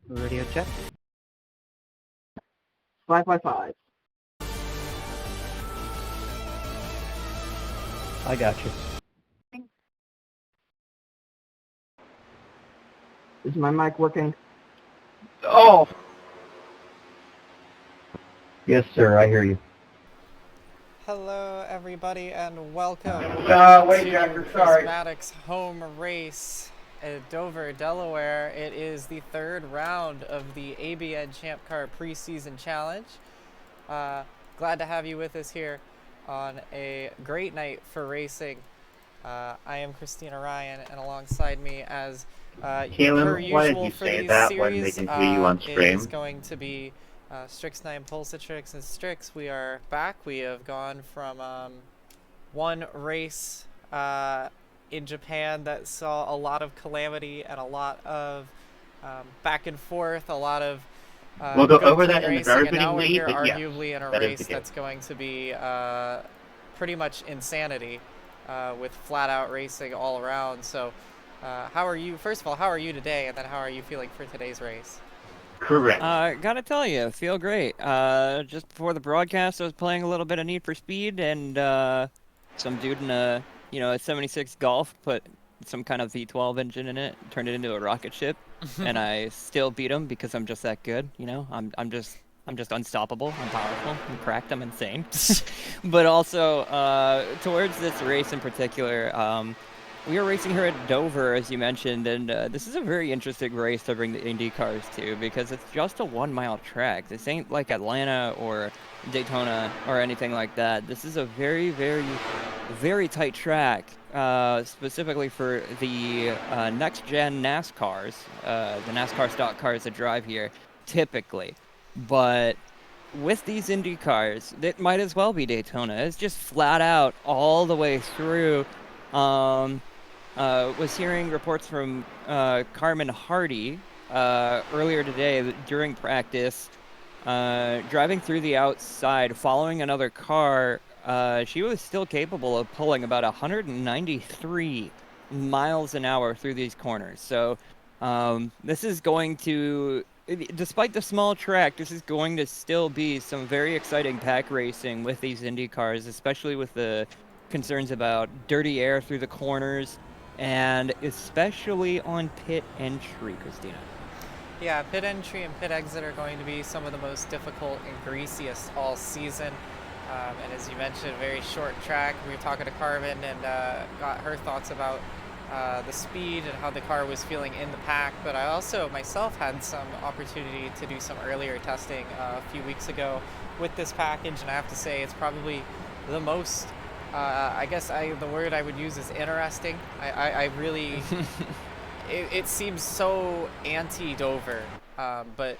Radio check. 555. I got you. Is my mic working? Oh! Yes, sir, I hear you. Hello, everybody, and welcome Wait, to Jacker, Chris sorry. Maddox's home race at Dover, Delaware. It is the third round of the ABN Champ Car preseason challenge. Glad to have you with us here on a great night for racing. I am Christina Ryan, and alongside me, as per Caleb, why did usual you for say these that when they series, can hear you on is stream? going to be Strix9 Pulsatrix and Strix. We are back. We have gone from one race in Japan that saw a lot of calamity and a lot of back and forth, a lot of We'll go good over clean that in the racing, very and now beginning we're lead, here but yes, arguably in a that is race the case. that's going to be pretty much insanity with flat out racing all around. So how are you? First of all, how are you today? And then how are you feeling for today's race? Correct. Gotta tell you, feel great. Just before the broadcast, I was playing a little bit of Need for Speed, and some dude in a 76 Golf put some kind of V12 engine in it, turned it into a rocket ship, and I still beat him because I'm just that good. I'm just unstoppable. I'm powerful. I'm cracked. I'm insane. But also, towards this race in particular, we are racing here at Dover, as you mentioned, and this is a very interesting race to bring the Indy cars to because it's just a 1 mile track. This ain't like Atlanta or Daytona or anything like that. This is a very, very, very tight track, specifically for the next-gen NASCARs, the NASCAR stock cars that drive here, typically. But with these Indy cars, it might as well be Daytona. It's just flat out all the way through. Was hearing reports from Carmen Hardy earlier today during practice, driving through the outside, following another car. She was still capable of pulling about 193 miles an hour through these corners. So this is going to, despite the small track, this is going to still be some very exciting pack racing with these Indy cars, especially with the concerns about dirty air through the corners, and especially on pit entry, Christina. Yeah, pit entry and pit exit are going to be some of the most difficult and greasiest all season. And as you mentioned, very short track. We were talking to Carmen and got her thoughts about the speed and how the car was feeling in the pack. But I also myself had some opportunity to do some earlier testing a few weeks ago with this package, and I have to say it's probably the most I guess the word I would use is interesting. I really, it seems so anti-Dover, but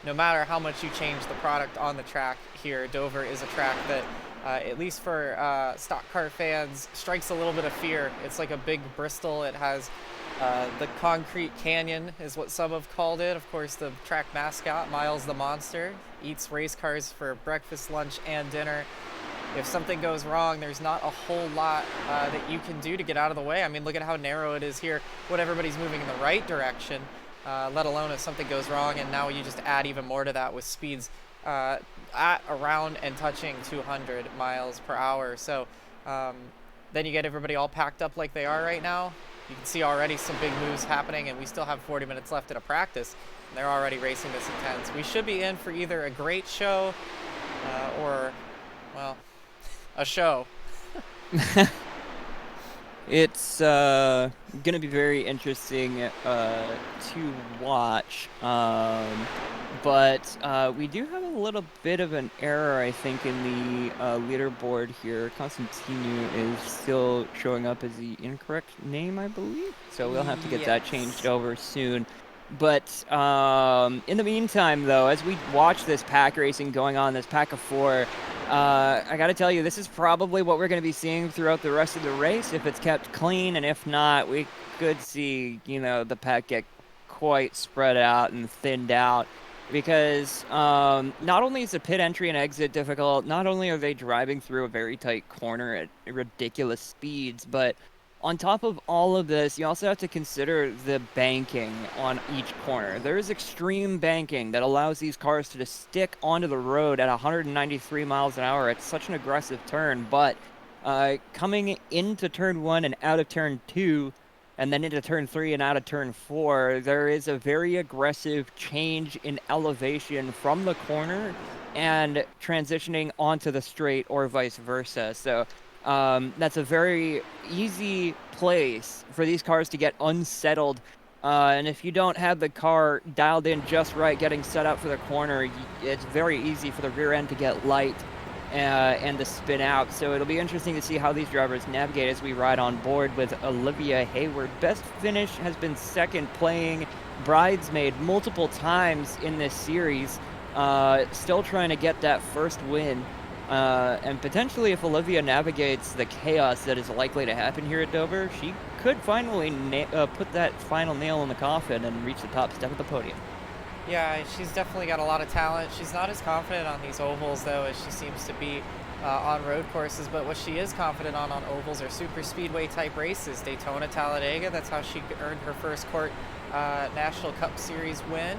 no matter how much you change the product on the track here, Dover is a track that, at least for stock car fans, strikes a little bit of fear. It's like a big Bristol. It has the concrete canyon is what some have called it. Of course, the track mascot, Miles the Monster, eats race cars for breakfast, lunch, and dinner. If something goes wrong, there's not a whole lot that you can do to get out of the way. I mean, look at how narrow it is here when everybody's moving in the right direction, let alone if something goes wrong, and now you just add even more to that with speeds at, around, and touching 200 miles per hour. So then you get everybody all packed up like they are right now. You can see already some big moves happening, and we still have 40 minutes left in a practice, and they're already racing this intense. We should be in for either a great show or, well, a show. It's gonna be very interesting to watch, but we do have a little bit of an error, I think, in the leaderboard here. Constantinu is still showing up as the incorrect name, I believe, so we'll have to get that changed over soon. But in the meantime, though, as we watch this pack racing going on, this pack of four, I gotta tell you, this is probably what we're gonna be seeing throughout the rest of the race if it's kept clean, and if not, we could see, the pack get quite spread out and thinned out, because not only is the pit entry and exit difficult, not only are they driving through a very tight corner at ridiculous speeds, but On top of all of this, you also have to consider the banking on each corner. There is extreme banking that allows these cars to just stick onto the road at 193 miles an hour. It's such an aggressive turn, but coming into turn 1 and out of turn 2, and then into turn 3 and out of turn 4, there is a very aggressive change in elevation from the corner and transitioning onto the straight or vice versa. So that's a very easy place for these cars to get unsettled. And if you don't have the car dialed in just right, getting set up for the corner, it's very easy for the rear end to get light and to spin out. So it'll be interesting to see how these drivers navigate as we ride on board with Olivia Hayward. Best finish has been second, playing bridesmaid multiple times in this series. Still trying to get that first win. And potentially, if Olivia navigates the chaos that is likely to happen here at Dover, she could finally put that final nail in the coffin and reach the top step of the podium. Yeah, she's definitely got a lot of talent. She's not as confident on these ovals, though, as she seems to be on road courses. But what she is confident on ovals are super speedway type races. Daytona, Talladega, that's how she earned her first court National Cup Series win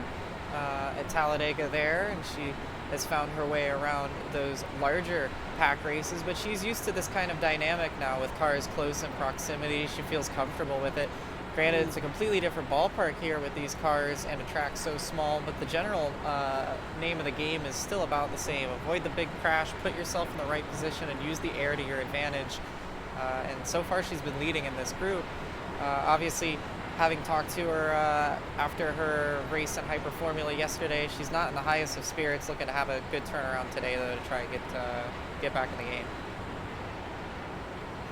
at Talladega there. And she has found her way around those larger pack races, but she's used to this kind of dynamic now with cars close in proximity. She feels comfortable with it. Granted, it's a completely different ballpark here with these cars and a track so small, but the general name of the game is still about the same. Avoid the big crash, put yourself in the right position, and use the air to your advantage. And so far she's been leading in this group. Obviously, having talked to her after her race in Hyper Formula yesterday, she's not in the highest of spirits, looking to have a good turnaround today, though, to try and get back in the game.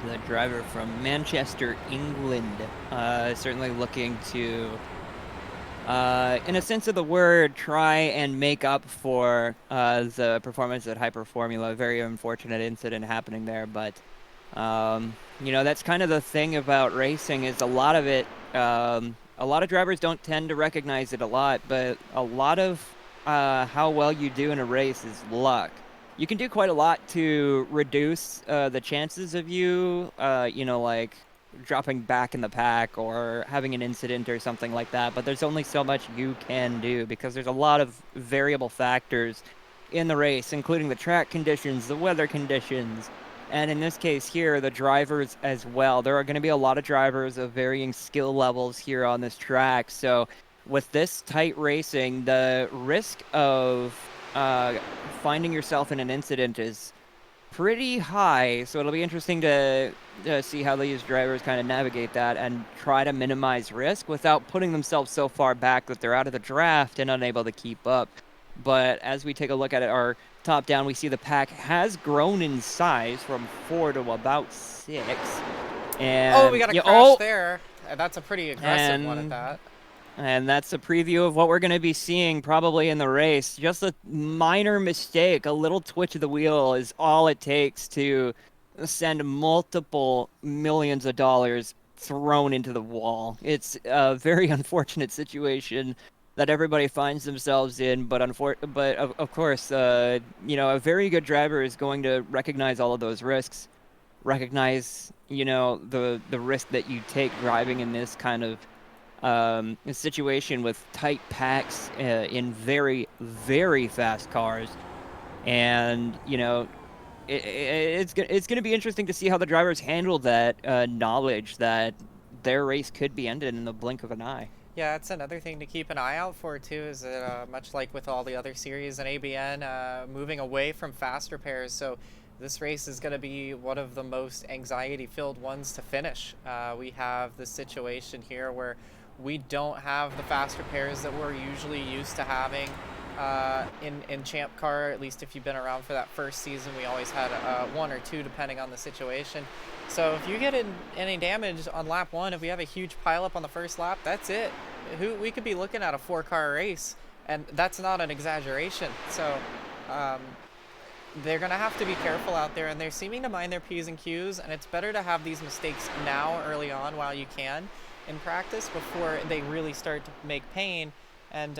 The driver from Manchester, England, certainly looking to, in a sense of the word, try and make up for the performance at Hyper Formula. Very unfortunate incident happening there, but you know, that's kind of the thing about racing, is a lot of it, a lot of drivers don't tend to recognize it a lot, but a lot of how well you do in a race is luck. You can do quite a lot to reduce the chances of you, you know, like dropping back in the pack or having an incident or something like that, but there's only so much you can do because there's a lot of variable factors in the race, including the track conditions, the weather conditions, and in this case here, the drivers as well. There are going to be a lot of drivers of varying skill levels here on this track, so with this tight racing, the risk of finding yourself in an incident is pretty high, so it'll be interesting to see how these drivers kind of navigate that and try to minimize risk without putting themselves so far back that they're out of the draft and unable to keep up. But as we take a look at it, our top down, we see the pack has grown in size from 4 to about 6. And we got a crash there. That's a pretty aggressive one at that. And that's a preview of what we're going to be seeing probably in the race. Just a minor mistake, a little twitch of the wheel is all it takes to send multiple millions of dollars thrown into the wall. It's a very unfortunate situation that everybody finds themselves in, but of course, you know, a very good driver is going to recognize all of those risks, recognize, you know, the risk that you take driving in this kind of a situation with tight packs in very, very fast cars. And, you know, it's going to be interesting to see how the drivers handle that knowledge that their race could be ended in the blink of an eye. Yeah, that's another thing to keep an eye out for, too, is that much like with all the other series in ABN, moving away from fast repairs. So this race is going to be one of the most anxiety-filled ones to finish. We have this situation here where we don't have the fast repairs that we're usually used to having in Champ Car. At least if you've been around for that first season, we always had 1 or 2 depending on the situation. So if you get any damage on lap 1, if we have a huge pileup on the first lap, that's it. We could be looking at a 4-car race, and that's not an exaggeration. So they're going to have to be careful out there, and they're seeming to mind their P's and Q's, and it's better to have these mistakes now early on while you can in practice before they really start to make pain. And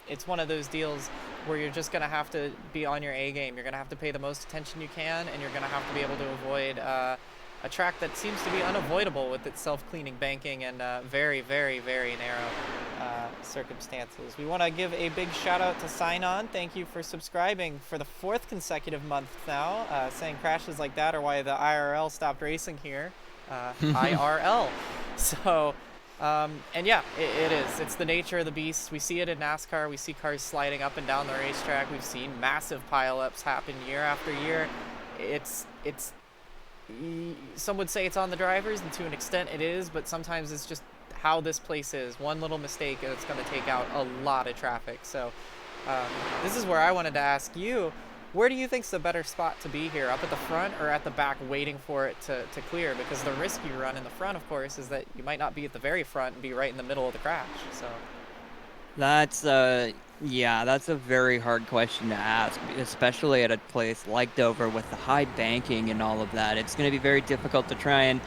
it's one of those deals where you're just going to have to be on your A game. You're going to have to pay the most attention you can, and you're going to have to be able to avoid a track that seems to be unavoidable with its self-cleaning banking and very, very, very narrow circumstances. We want to give a big shout out to Sign On. Thank you for subscribing for the 4th consecutive month now, saying crashes like that are why the IRL stopped racing here. IRL. So, and yeah, it is. It's the nature of the beast. We see it in NASCAR. We see cars sliding up and down the racetrack. We've seen massive pileups happen year after year. Some would say it's on the drivers, and to an extent it is, but sometimes it's just how this place is. One little mistake and it's going to take out a lot of traffic. So this is where I wanted to ask you, where do you think's the better spot to be here, up at the front or at the back waiting for it to clear? Because the risk you run in the front, of course, is that you might not be at the very front and be right in the middle of the crash. So That's yeah, that's a very hard question to ask, especially at a place like Dover with the high banking and all of that. It's going to be very difficult to try and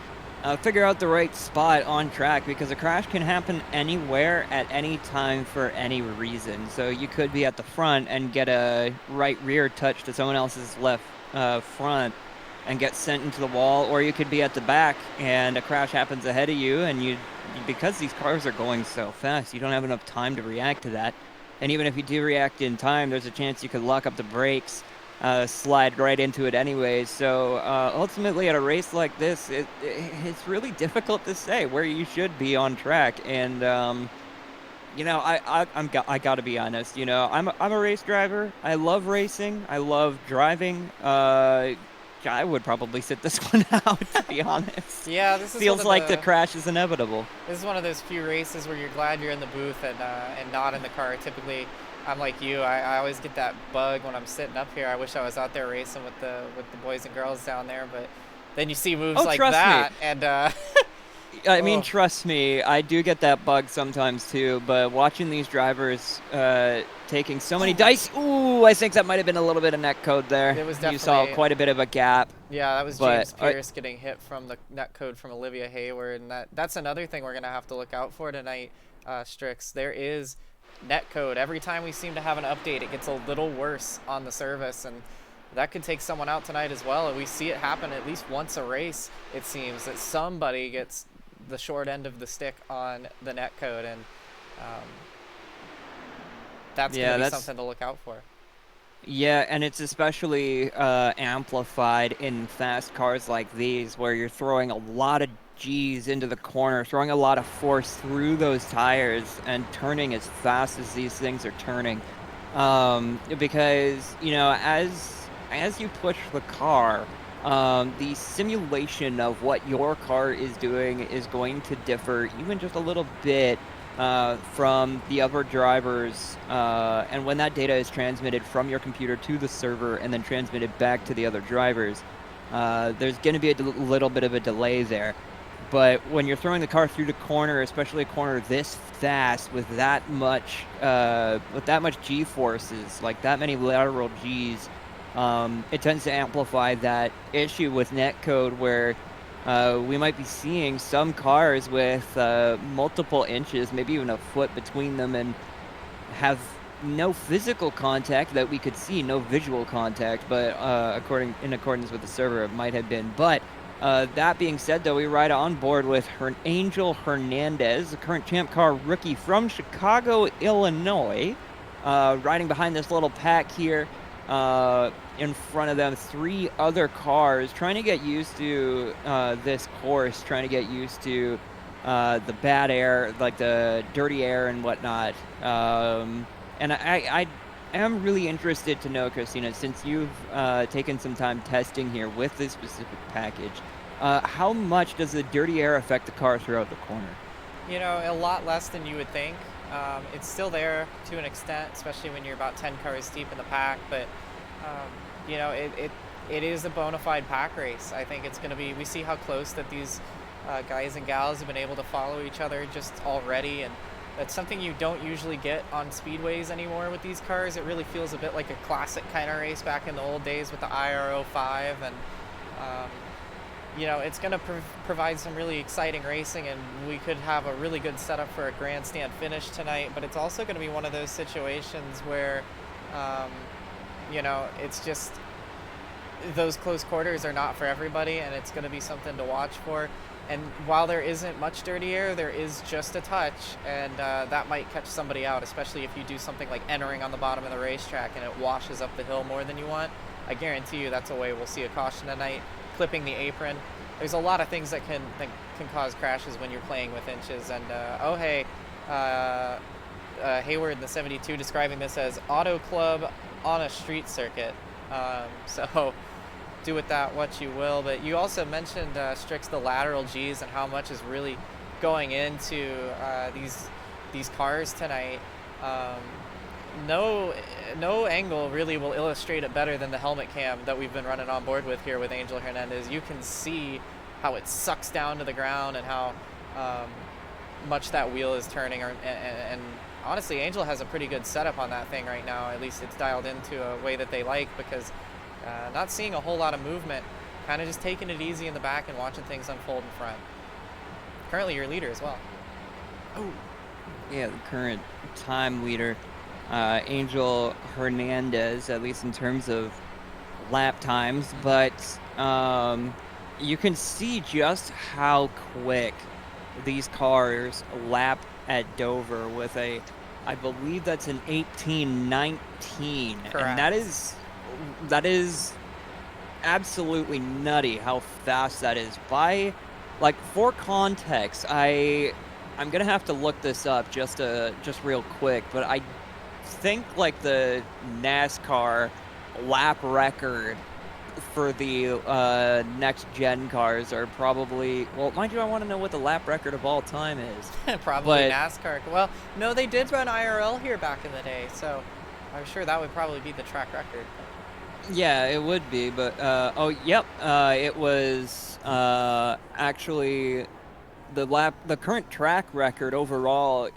figure out the right spot on track, because a crash can happen anywhere at any time for any reason. So you could be at the front and get a right rear touch to someone else's left front and get sent into the wall, or you could be at the back and a crash happens ahead of you, and because these cars are going so fast, you don't have enough time to react to that. And even if you do react in time, there's a chance you could lock up the brakes, slide right into it anyways. So ultimately at a race like this, it's really difficult to say where you should be on track. And you know, I gotta be honest. You know, I'm a race driver. I love racing. I love driving. I would probably sit this one out, to be honest. yeah, this is Feels like the crash is inevitable. This is one of those few races where you're glad you're in the booth and not in the car. Typically, I'm like you. I always get that bug when I'm sitting up here. I wish I was out there racing with the boys and girls down there, but then you see moves like that, and I mean, trust me, I do get that bug sometimes too, but watching these drivers taking so many dice, ooh, I think that might have been a little bit of net code there. It was definitely, you saw quite a bit of a gap. Yeah, that was James Pierce getting hit from the net code from Olivia Hayward, and that's another thing we're going to have to look out for tonight, Strix. There is net code. Every time we seem to have an update, it gets a little worse on the service, and that could take someone out tonight as well. And we see it happen at least once a race, it seems, that somebody gets the short end of the stick on the net code, and that's going to be something to look out for. Yeah, and it's especially amplified in fast cars like these, where you're throwing a lot of G's into the corner, throwing a lot of force through those tires and turning as fast as these things are turning. Because, you know, as you push the car, the simulation of what your car is doing is going to differ even just a little bit from the other drivers, and when that data is transmitted from your computer to the server and then transmitted back to the other drivers, there's going to be a little bit of a delay there. But when you're throwing the car through the corner, especially a corner this fast with that much G-forces, like that many lateral Gs, it tends to amplify that issue with netcode, where we might be seeing some cars with multiple inches, maybe even a foot between them, and have no physical contact that we could see, no visual contact, but in accordance with the server, it might have been. But that being said, though, we ride on board with Angel Hernandez, the current Champ Car rookie from Chicago, Illinois, riding behind this little pack here. In front of them, 3 other cars trying to get used to this course, trying to get used to the bad air, like the dirty air and whatnot. And I am really interested to know, Christina, since you've taken some time testing here with this specific package, how much does the dirty air affect the car throughout the corner? You know, a lot less than you would think. It's still there to an extent, especially when you're about 10 cars deep in the pack, but you know, it is a bona fide pack race. I think it's going to be, we see how close that these guys and gals have been able to follow each other just already, and that's something you don't usually get on speedways anymore with these cars. It really feels a bit like a classic kind of race back in the old days with the IR05, and you know, it's going to provide some really exciting racing, and we could have a really good setup for a grandstand finish tonight. But it's also going to be one of those situations where you know, it's just those close quarters are not for everybody, and it's going to be something to watch for. And while there isn't much dirty air, there is just a touch, and that might catch somebody out, especially if you do something like entering on the bottom of the racetrack and it washes up the hill more than you want. I guarantee you that's a way we'll see a caution tonight. Clipping the apron. There's a lot of things that can cause crashes when you're playing with inches. And oh hey, Hayward in the 72 describing this as auto club on a street circuit. So do with that what you will. But you also mentioned, Strix, the lateral G's and how much is really going into these cars tonight. No angle really will illustrate it better than the helmet cam that we've been running on board with here with Angel Hernandez. You can see how it sucks down to the ground and how much that wheel is turning. And honestly, Angel has a pretty good setup on that thing right now. At least it's dialed into a way that they like, because not seeing a whole lot of movement, kind of just taking it easy in the back and watching things unfold in front. Currently your leader as well. Oh, yeah, the current time leader, Angel Hernandez, at least in terms of lap times, but you can see just how quick these cars lap at Dover with a, I believe that's an 18:19. Correct. And that is absolutely nutty how fast that is. By, like, for context, I'm gonna have to look this up just real quick, but I think like the NASCAR lap record for the next gen cars are probably, well, mind you, I want to know what the lap record of all time is. Probably But- NASCAR. Well, no, they did run IRL here back in the day, so I'm sure that would probably be the track record. Yeah, it would be, but oh, yep, it was actually the current track record overall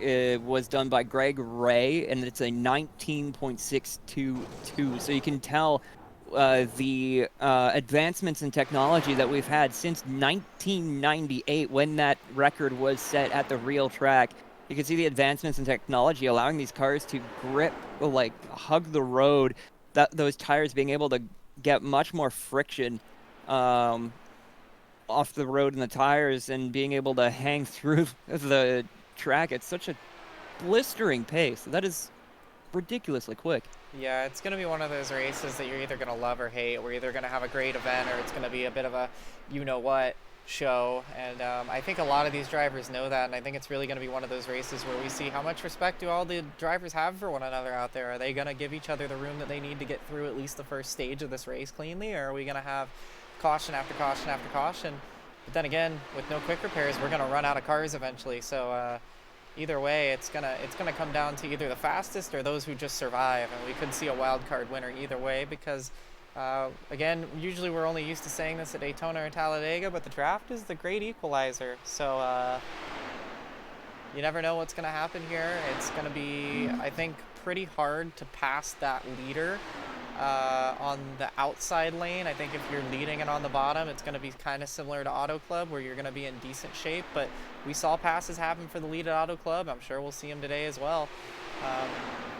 was done by Greg Ray, and it's a 19.622. So you can tell the advancements in technology that we've had since 1998, when that record was set at the real track. You can see the advancements in technology allowing these cars to grip, like hug the road. Those tires being able to get much more friction off the road and the tires, and being able to hang through the track at such a blistering pace. That is ridiculously quick. Yeah, it's going to be one of those races that you're either going to love or hate. We're either going to have a great event, or it's going to be a bit of a you-know-what show. And I think a lot of these drivers know that, and I think it's really going to be one of those races where we see how much respect do all the drivers have for one another out there. Are they going to give each other the room that they need to get through at least the first stage of this race cleanly, or are we going to have caution after caution after caution? But then again, with no quick repairs, we're going to run out of cars eventually. So either way, it's gonna come down to either the fastest or those who just survive, and we could see a wild card winner either way, because again, usually we're only used to saying this at Daytona or Talladega, but the draft is the great equalizer. So you never know what's gonna happen here. It's gonna be, I think, pretty hard to pass that leader on the outside lane. I think if you're leading it on the bottom, it's going to be kind of similar to Auto Club, where you're going to be in decent shape. But we saw passes happen for the lead at Auto Club. I'm sure we'll see them today as well.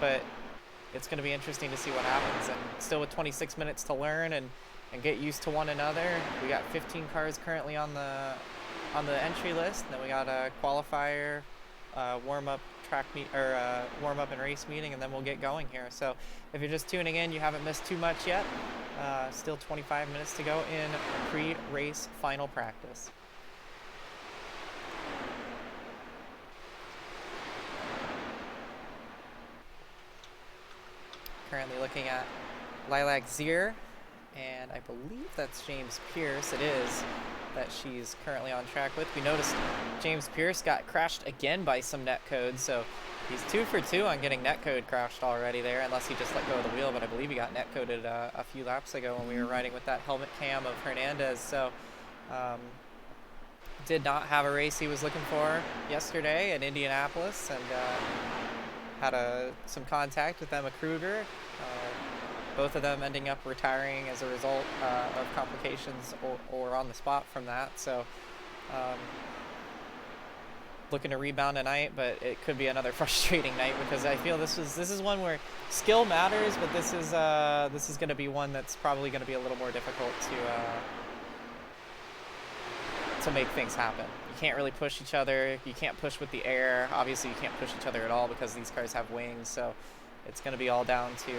But it's going to be interesting to see what happens. And still with 26 minutes to learn and get used to one another. We got 15 cars currently on the entry list. And then we got a qualifier, warm-up warm-up and race meeting, and then we'll get going here. So if you're just tuning in, you haven't missed too much yet. Still 25 minutes to go in pre-race final practice. Currently looking at Lilac Zier, and I believe that's James Pierce. It is, that she's currently on track with. We noticed James Pierce got crashed again by some netcode, so he's 2 for 2 on getting netcode crashed already there, unless he just let go of the wheel. But I believe he got netcoded a few laps ago when we were riding with that helmet cam of Hernandez. So did not have a race he was looking for yesterday in Indianapolis, and had some contact with Emma Kruger. Both of them ending up retiring as a result of complications or on the spot from that. So looking to rebound tonight, but it could be another frustrating night because I feel this is one where skill matters, but this is going to be one that's probably going to be a little more difficult to make things happen. You can't really push each other. You can't push with the air. Obviously, you can't push each other at all because these cars have wings. So it's going to be all down to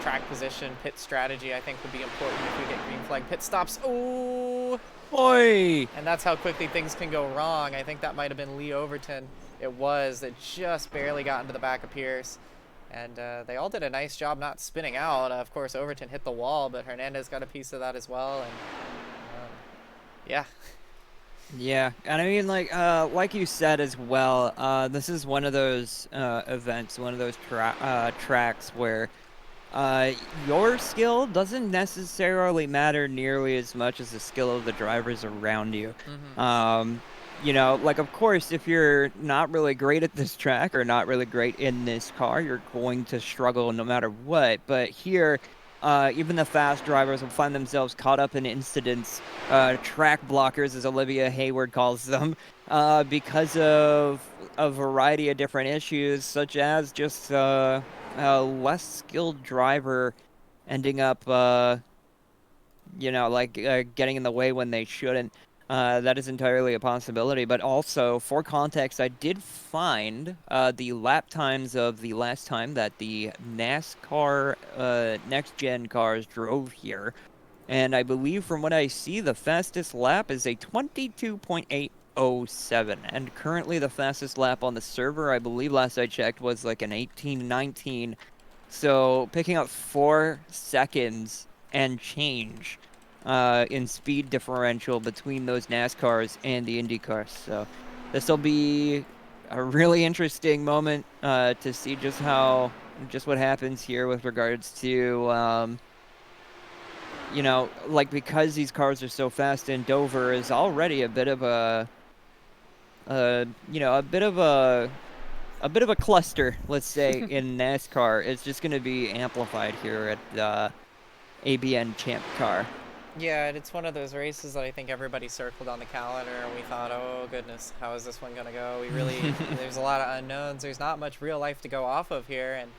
track position, pit strategy. I think would be important if we get green flag pit stops. Oh, boy! And that's how quickly things can go wrong. I think that might have been Lee Overton. It was that just barely got into the back of Pierce. And they all did a nice job not spinning out. Of course, Overton hit the wall, but Hernandez got a piece of that as well. And yeah. Yeah, and I mean, like you said as well, this is one of those events, one of those tracks where your skill doesn't necessarily matter nearly as much as the skill of the drivers around you. Mm-hmm. You know, like, of course, if you're not really great at this track or not really great in this car, you're going to struggle no matter what. But here, even the fast drivers will find themselves caught up in incidents, track blockers, as Olivia Hayward calls them, because of a variety of different issues, such as just a less skilled driver ending up, you know, like getting in the way when they shouldn't. That is entirely a possibility. But also, for context, I did find the lap times of the last time that the NASCAR next-gen cars drove here. And I believe from what I see, the fastest lap is a 22.807. And currently the fastest lap on the server, I believe last I checked, was like an 1819. So picking up 4 seconds and change in speed differential between those NASCARs and the Indy cars. So this will be a really interesting moment to see just what happens here with regards to, you know, like, because these cars are so fast, and Dover is already a bit of a, you know, a bit of a cluster, let's say, in NASCAR. It's just going to be amplified here at the ABN Champ car. Yeah, and it's one of those races that I think everybody circled on the calendar, and we thought, oh goodness, how is this one gonna go? We really, there's a lot of unknowns. There's not much real life to go off of here, and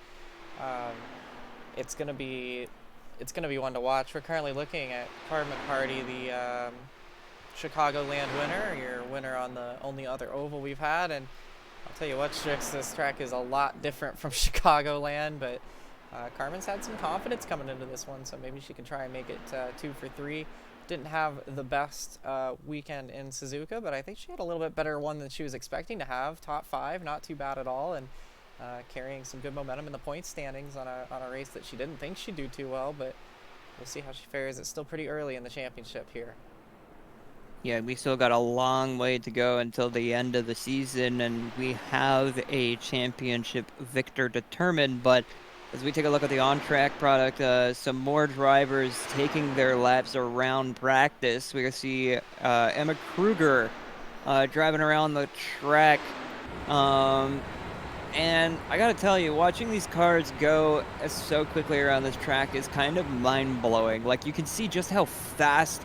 it's gonna be one to watch. We're currently looking at Carmen Hardy, the Chicagoland winner, your winner on the only other oval we've had, and I'll tell you what, Strix, this track is a lot different from Chicagoland, but Carmen's had some confidence coming into this one, so maybe she can try and make it 2 for 3. Didn't have the best weekend in Suzuka, but I think she had a little bit better one than she was expecting to have. Top 5, not too bad at all, and carrying some good momentum in the point standings on a race that she didn't think she'd do too well, but we'll see how she fares. It's still pretty early in the championship here. Yeah, we still got a long way to go until the end of the season, and we have a championship victor determined, but as we take a look at the on-track product, some more drivers taking their laps around practice. We see Emma Kruger driving around the track. And I gotta tell you, watching these cars go so quickly around this track is kind of mind-blowing. Like, you can see just how fast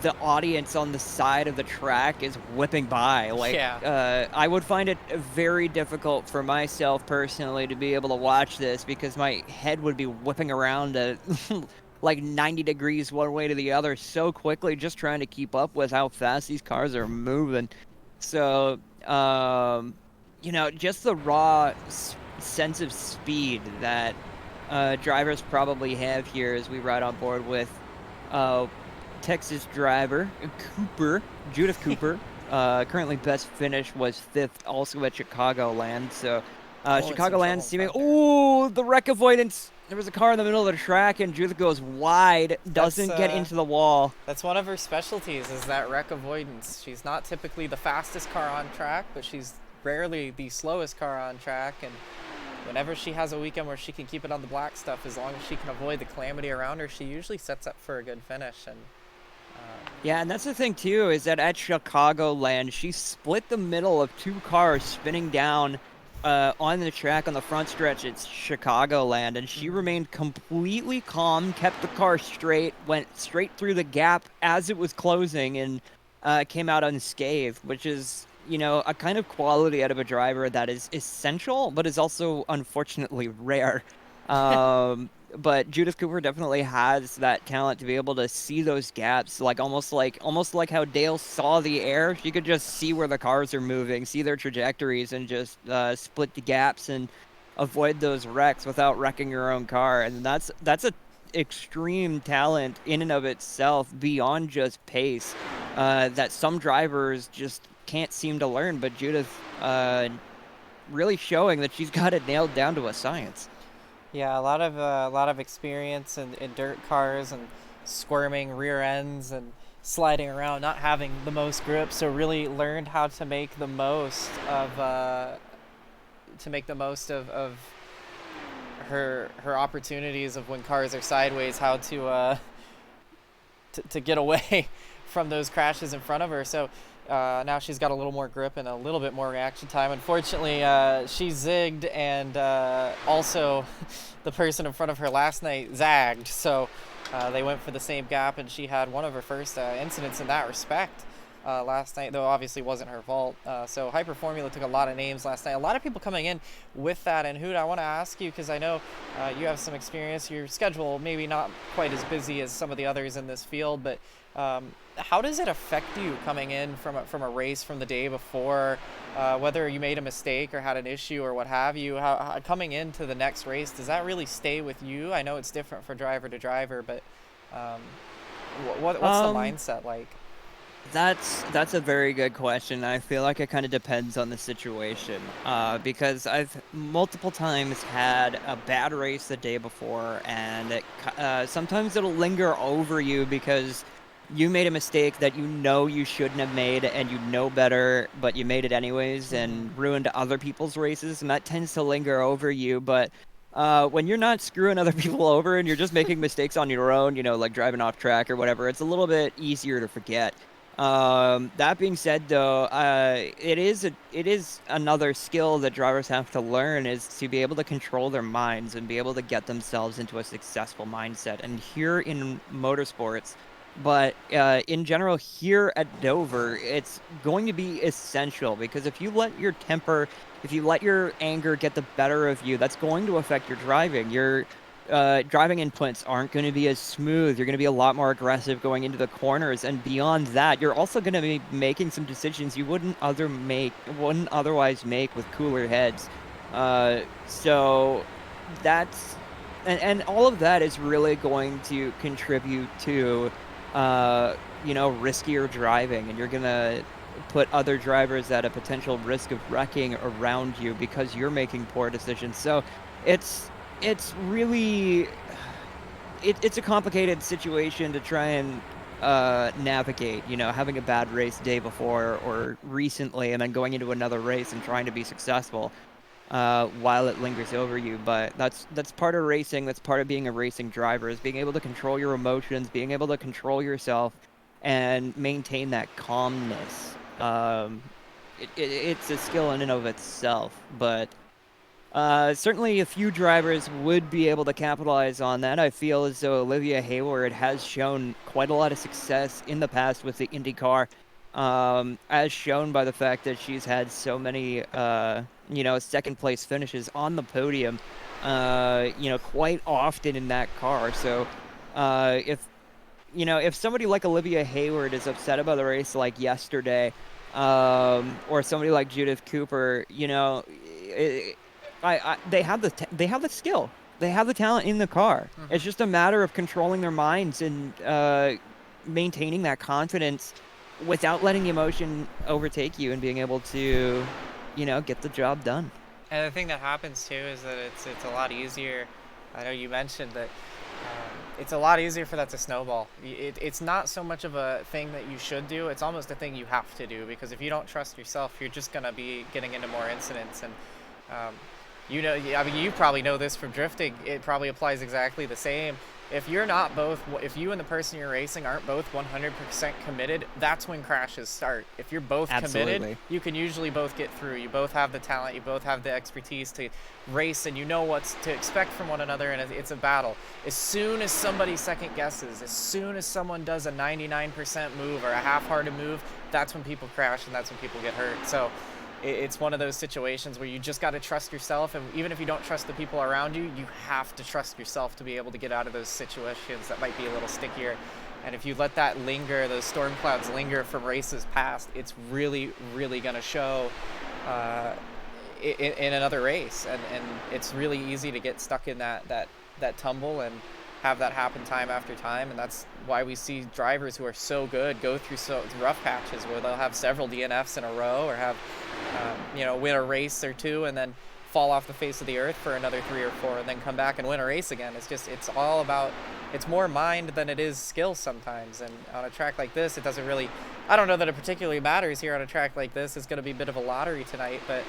the audience on the side of the track is whipping by. Like, yeah. I would find it very difficult for myself personally to be able to watch this because my head would be whipping around at like 90 degrees one way to the other so quickly, just trying to keep up with how fast these cars are moving. So, you know, just the raw sense of speed that drivers probably have here as we ride on board with Texas driver Judith Cooper. Currently best finish was 5th, also at Chicagoland. So Chicagoland seeming, the wreck avoidance. There was a car in the middle of the track and Judith goes wide, doesn't get into the wall. That's one of her specialties, is that wreck avoidance. She's not typically the fastest car on track, but she's rarely the slowest car on track, and whenever she has a weekend where she can keep it on the black stuff, as long as she can avoid the calamity around her, she usually sets up for a good finish. And yeah, and that's the thing too, is that at Chicagoland, she split the middle of 2 cars spinning down on the track on the front stretch. It's Chicagoland, and she remained completely calm, kept the car straight, went straight through the gap as it was closing, and came out unscathed, which is, a kind of quality out of a driver that is essential, but is also unfortunately rare. But Judith Cooper definitely has that talent to be able to see those gaps, almost like how Dale saw the air. She could just see where the cars are moving, see their trajectories, and just split the gaps and avoid those wrecks without wrecking your own car. And that's a extreme talent in and of itself, beyond just pace, that some drivers just can't seem to learn. But Judith, really showing that she's got it nailed down to a science. Yeah, a lot of experience in dirt cars and squirming rear ends and sliding around, not having the most grip. So really learned how to make the most of her opportunities of when cars are sideways, how to get away from those crashes in front of her. So now she's got a little more grip and a little bit more reaction time. Unfortunately, she zigged, and also the person in front of her last night zagged. So they went for the same gap, and she had one of her first incidents in that respect last night, though obviously wasn't her fault. So Hyper Formula took a lot of names last night. A lot of people coming in with that. And Hoot, I want to ask you, because I know you have some experience. Your schedule maybe not quite as busy as some of the others in this field, but how does it affect you coming in from a race from the day before, whether you made a mistake or had an issue or what have you? How coming into the next race, does that really stay with you? I know it's different for driver to driver, but what's the mindset like? That's a very good question. I feel like it kind of depends on the situation, because I've multiple times had a bad race the day before, and sometimes it'll linger over you because you made a mistake that you shouldn't have made, and you know better, but you made it anyways and ruined other people's races, and that tends to linger over you. But when you're not screwing other people over and you're just making mistakes on your own, like driving off track or whatever, it's a little bit easier to forget. That being said, though, it is another skill that drivers have to learn, is to be able to control their minds and be able to get themselves into a successful mindset. And here in motorsports, but in general here at Dover, it's going to be essential, because if you let your temper, if you let your anger get the better of you, that's going to affect your driving. Your driving inputs aren't going to be as smooth. You're going to be a lot more aggressive going into the corners, and beyond that, you're also going to be making some decisions you wouldn't otherwise make with cooler heads. So that's and all of that is really going to contribute to riskier driving, and you're going to put other drivers at a potential risk of wrecking around you because you're making poor decisions. So it's really it's a complicated situation to try and navigate, having a bad race day before or recently, and then going into another race and trying to be successful while it lingers over you. But that's part of racing. That's part of being a racing driver, is being able to control your emotions, being able to control yourself, and maintain that calmness. It's a skill in and of itself, but certainly a few drivers would be able to capitalize on that. I feel as though Olivia Hayward has shown quite a lot of success in the past with the IndyCar, as shown by the fact that she's had so many, second place finishes on the podium, quite often in that car. So if somebody like Olivia Hayward is upset about a race like yesterday, or somebody like Judith Cooper, they have the skill, they have the talent in the car. Mm-hmm. It's just a matter of controlling their minds and maintaining that confidence without letting emotion overtake you, and being able to, get the job done. And the thing that happens too is that it's a lot easier. I know you mentioned that it's a lot easier for that to snowball. It's not so much of a thing that you should do. It's almost a thing you have to do, because if you don't trust yourself, you're just going to be getting into more incidents. And you know, I mean, you probably know this from drifting. It probably applies exactly the same. If you're not both, if you and the person you're racing aren't both 100% committed, that's when crashes start. If you're both committed, you can usually both get through. You both have the talent, you both have the expertise to race, and you know what to expect from one another, and it's a battle. As soon as somebody second guesses, as soon as someone does a 99% move or a half-hearted move, that's when people crash and that's when people get hurt. So it's one of those situations where you just got to trust yourself, and even if you don't trust the people around you, you have to trust yourself to be able to get out of those situations that might be a little stickier. And if you let that linger, those storm clouds linger from races past, it's really, really going to show in another race, and it's really easy to get stuck in that tumble and have that happen time after time. And that's why we see drivers who are so good go through rough patches where they'll have several DNFs in a row, or have you know, win a race or two and then fall off the face of the earth for another 3 or 4 and then come back and win a race again. It's all about, it's more mind than it is skill sometimes. And on a track like this, it doesn't really, I don't know that it particularly matters here on a track like this. It's going to be a bit of a lottery tonight, but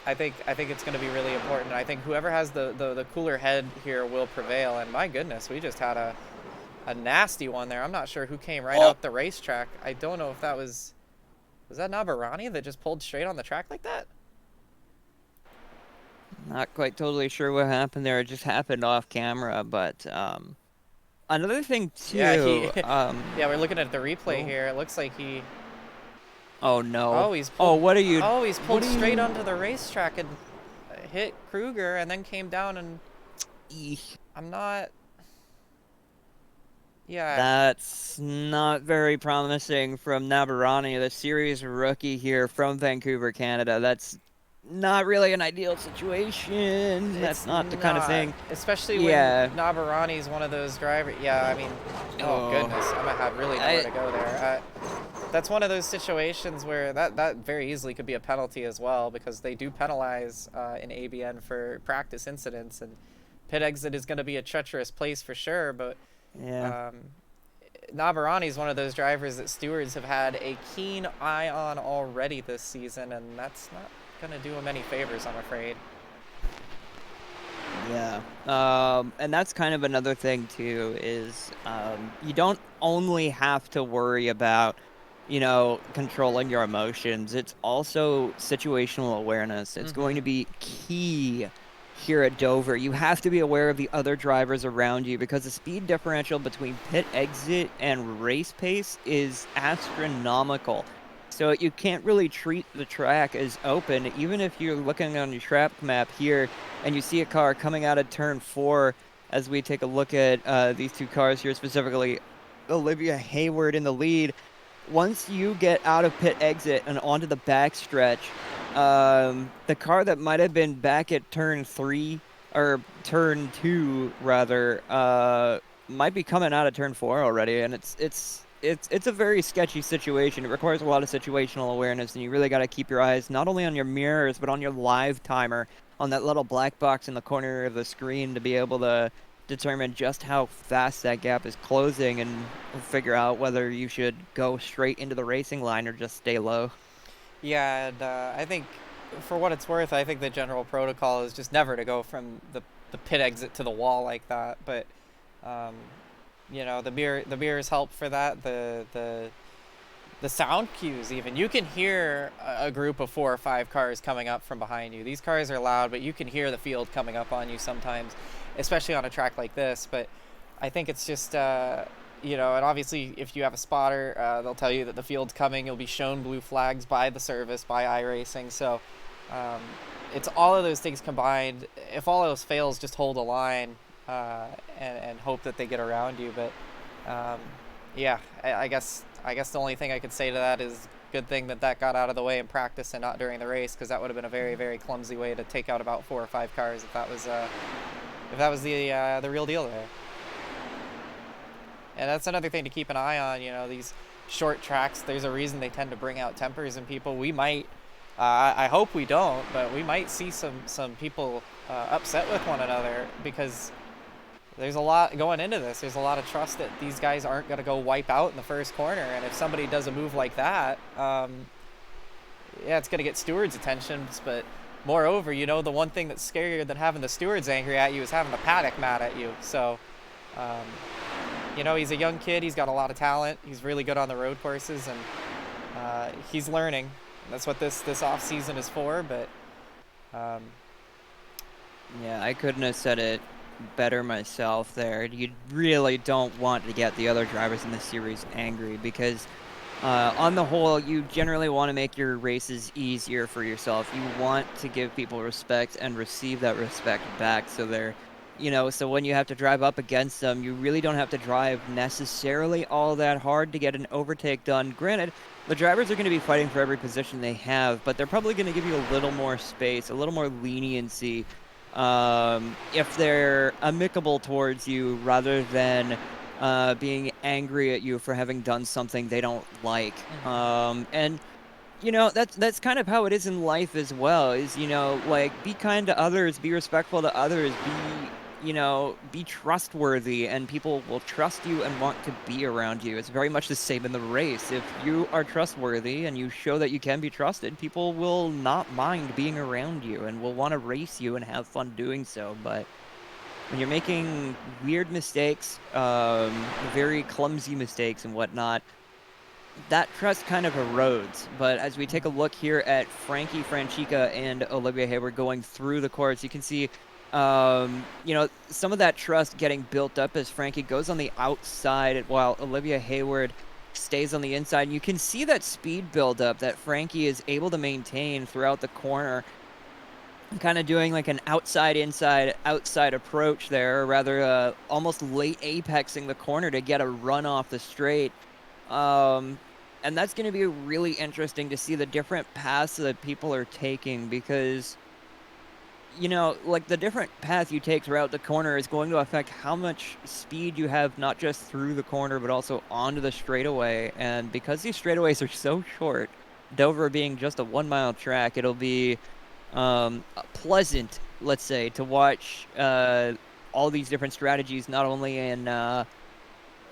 I think it's going to be really important. I think whoever has the cooler head here will prevail. And my goodness, we just had a nasty one there. I'm not sure who came right out the racetrack. I don't know if that was that Navarani that just pulled straight on the track like that? Not quite totally sure what happened there. It just happened off camera, but another thing too. Yeah, yeah, we're looking at the replay here. It looks like he. Oh no! Oh, he's pulled, what are you? Oh, he's pulled straight onto the racetrack and hit Kruger, and then came down and. I'm not. Yeah. That's not very promising from Navarani, the series rookie here from Vancouver, Canada. That's not really an ideal situation. That's not the kind of thing. Especially when Navarani's one of those drivers. Yeah, I mean, oh goodness, I'm gonna have really nowhere to go there. That's one of those situations where that very easily could be a penalty as well, because they do penalize in ABN for practice incidents, and pit exit is going to be a treacherous place for sure. But Navarani is one of those drivers that stewards have had a keen eye on already this season, and that's not going to do him any favors, I'm afraid. Yeah, and that's kind of another thing too, is you don't only have to worry about, you know, controlling your emotions. It's also situational awareness. It's going to be key here at Dover. You have to be aware of the other drivers around you, because the speed differential between pit exit and race pace is astronomical. So you can't really treat the track as open. Even if you're looking on your track map here and you see a car coming out of turn 4, as we take a look at these two cars here, specifically Olivia Hayward in the lead. Once you get out of pit exit and onto the back stretch, the car that might have been back at turn 3, or turn 2 rather, might be coming out of turn 4 already, and it's a very sketchy situation. It requires a lot of situational awareness, and you really got to keep your eyes not only on your mirrors but on your live timer, on that little black box in the corner of the screen, to be able to determine just how fast that gap is closing and figure out whether you should go straight into the racing line or just stay low. Yeah, and I think, for what it's worth, I think the general protocol is just never to go from the pit exit to the wall like that. But you know, the mirrors help for that. The sound cues, even, you can hear a group of 4 or 5 cars coming up from behind you. These cars are loud, but you can hear the field coming up on you sometimes, especially on a track like this. But I think it's just you know, and obviously if you have a spotter, they'll tell you that the field's coming. You'll be shown blue flags by the service, by iRacing. So it's all of those things combined. If all else fails, just hold a line and hope that they get around you. But yeah, I guess the only thing I could say to that is good thing that got out of the way in practice and not during the race, because that would have been a very, very clumsy way to take out about 4 or 5 cars if that was the real deal there. And that's another thing to keep an eye on. You know, these short tracks, there's a reason they tend to bring out tempers in people. We might, I hope we don't, but we might see some people upset with one another, because there's a lot going into this. There's a lot of trust that these guys aren't going to go wipe out in the first corner. And if somebody does a move like that, yeah, it's going to get stewards' attention, but moreover, you know, the one thing that's scarier than having the stewards angry at you is having the paddock mad at you. So, you know, he's a young kid. He's got a lot of talent. He's really good on the road courses, and he's learning. That's what this off season is for. But yeah, I couldn't have said it better myself there. You really don't want to get the other drivers in the series angry, because on the whole, you generally want to make your races easier for yourself. You want to give people respect and receive that respect back, so they're, you know, so when you have to drive up against them, you really don't have to drive necessarily all that hard to get an overtake done. Granted, the drivers are going to be fighting for every position they have, but they're probably going to give you a little more space, a little more leniency, if they're amicable towards you, rather than being angry at you for having done something they don't like. And you know, that's kind of how it is in life as well, is, you know, like, be kind to others, be respectful to others, be, you know, be trustworthy, and people will trust you and want to be around you. It's very much the same in the race. If you are trustworthy and you show that you can be trusted, people will not mind being around you and will want to race you and have fun doing so. But when you're making weird mistakes, very clumsy mistakes and whatnot, that trust kind of erodes. But as we take a look here at Frankie Francica and Olivia Hayward going through the course, you can see, you know, some of that trust getting built up as Frankie goes on the outside while Olivia Hayward stays on the inside. And you can see that speed buildup that Frankie is able to maintain throughout the corner, kind of doing like an outside approach there, or rather almost late apexing the corner to get a run off the straight. And that's going to be really interesting to see the different paths that people are taking, because, you know, like, the different path you take throughout the corner is going to affect how much speed you have, not just through the corner, but also onto the straightaway. And because these straightaways are so short, Dover being just a 1 mile track, it'll be pleasant, let's say, to watch all these different strategies, not only in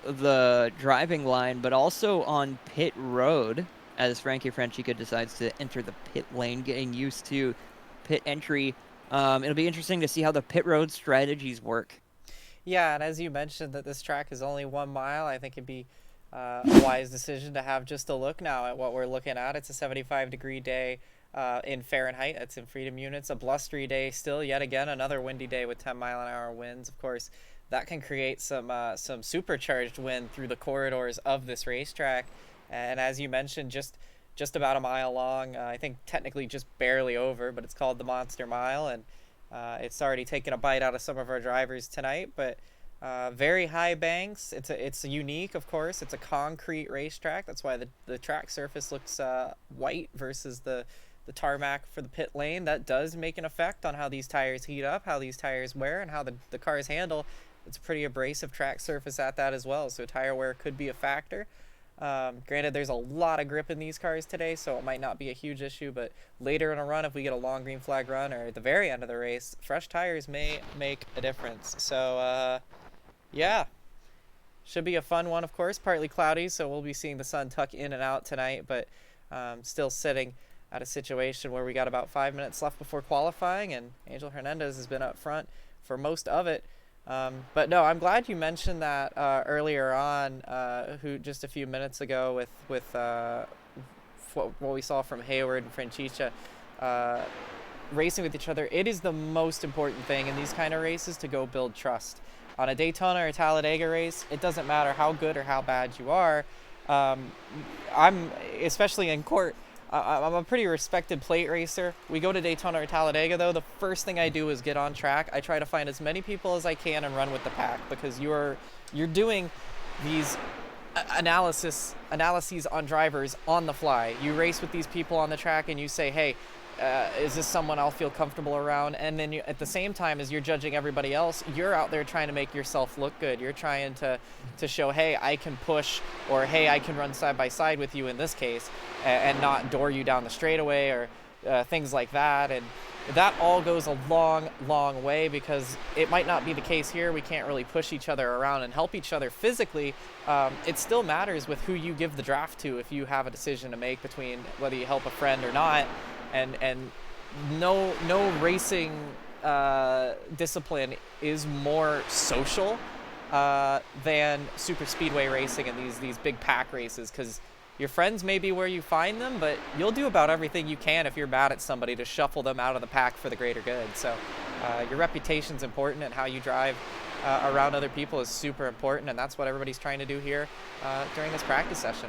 the driving line, but also on pit road, as Frankie Francica decides to enter the pit lane, getting used to pit entry. It'll be interesting to see how the pit road strategies work. Yeah, and as you mentioned that this track is only 1 mile, I think it'd be a wise decision to have just a look now at what we're looking at. It's a 75-degree day in Fahrenheit. That's in freedom units. A blustery day still, yet again, another windy day with 10-mile-an-hour winds. Of course, that can create some supercharged wind through the corridors of this racetrack. And as you mentioned, just about a mile long, I think technically just barely over, but it's called the Monster Mile, and it's already taken a bite out of some of our drivers tonight. But very high banks. It's unique, of course. It's a concrete racetrack. That's why the track surface looks white versus the tarmac for the pit lane. That does make an effect on how these tires heat up, how these tires wear, and how the cars handle. It's a pretty abrasive track surface at that as well, so tire wear could be a factor. Granted, there's a lot of grip in these cars today, so it might not be a huge issue, but later in a run, if we get a long green flag run, or at the very end of the race, fresh tires may make a difference. So, yeah, should be a fun one, of course. Partly cloudy, so we'll be seeing the sun tuck in and out tonight, but still sitting at a situation where we got about 5 minutes left before qualifying, and Angel Hernandez has been up front for most of it. But no, I'm glad you mentioned that earlier on, who just a few minutes ago with what we saw from Hayward and Francica racing with each other. It is the most important thing in these kind of races to go build trust. On a Daytona or Talladega race, it doesn't matter how good or how bad you are. I'm, especially in court, I'm a pretty respected plate racer. We go to Daytona or Talladega, though. The first thing I do is get on track. I try to find as many people as I can and run with the pack, because you're doing these analyses on drivers on the fly. You race with these people on the track and you say, hey, is this someone I'll feel comfortable around? And then at the same time as you're judging everybody else, you're out there trying to make yourself look good. You're trying to show, hey, I can push, or hey, I can run side by side with you in this case, and not door you down the straightaway, or things like that. And that all goes a long, long way, because it might not be the case here. We can't really push each other around and help each other physically. It still matters with who you give the draft to if you have a decision to make between whether you help a friend or not. And no racing discipline is more social than super speedway racing and these big pack races, because your friends may be where you find them, but you'll do about everything you can if you're mad at somebody to shuffle them out of the pack for the greater good. So your reputation's important, and how you drive around other people is super important, and that's what everybody's trying to do here during this practice session.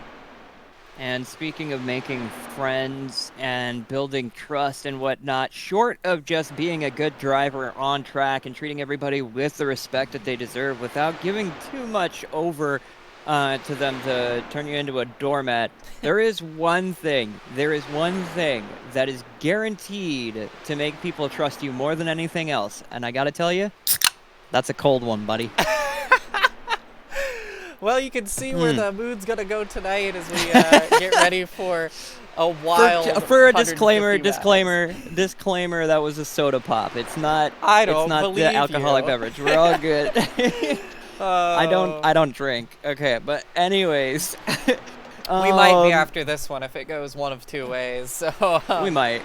And speaking of making friends and building trust and whatnot, short of just being a good driver on track and treating everybody with the respect that they deserve without giving too much over to them to turn you into a doormat, there is one thing that is guaranteed to make people trust you more than anything else. And I gotta tell you, that's a cold one, buddy. Well, you can see where the mood's gonna go tonight as we get ready for a wild. For a disclaimer, that was a soda pop. It's not. I don't It's not believe the alcoholic you. beverage. We're all good. I don't drink. Okay, but anyways. We might be after this one if it goes one of two ways. So we might.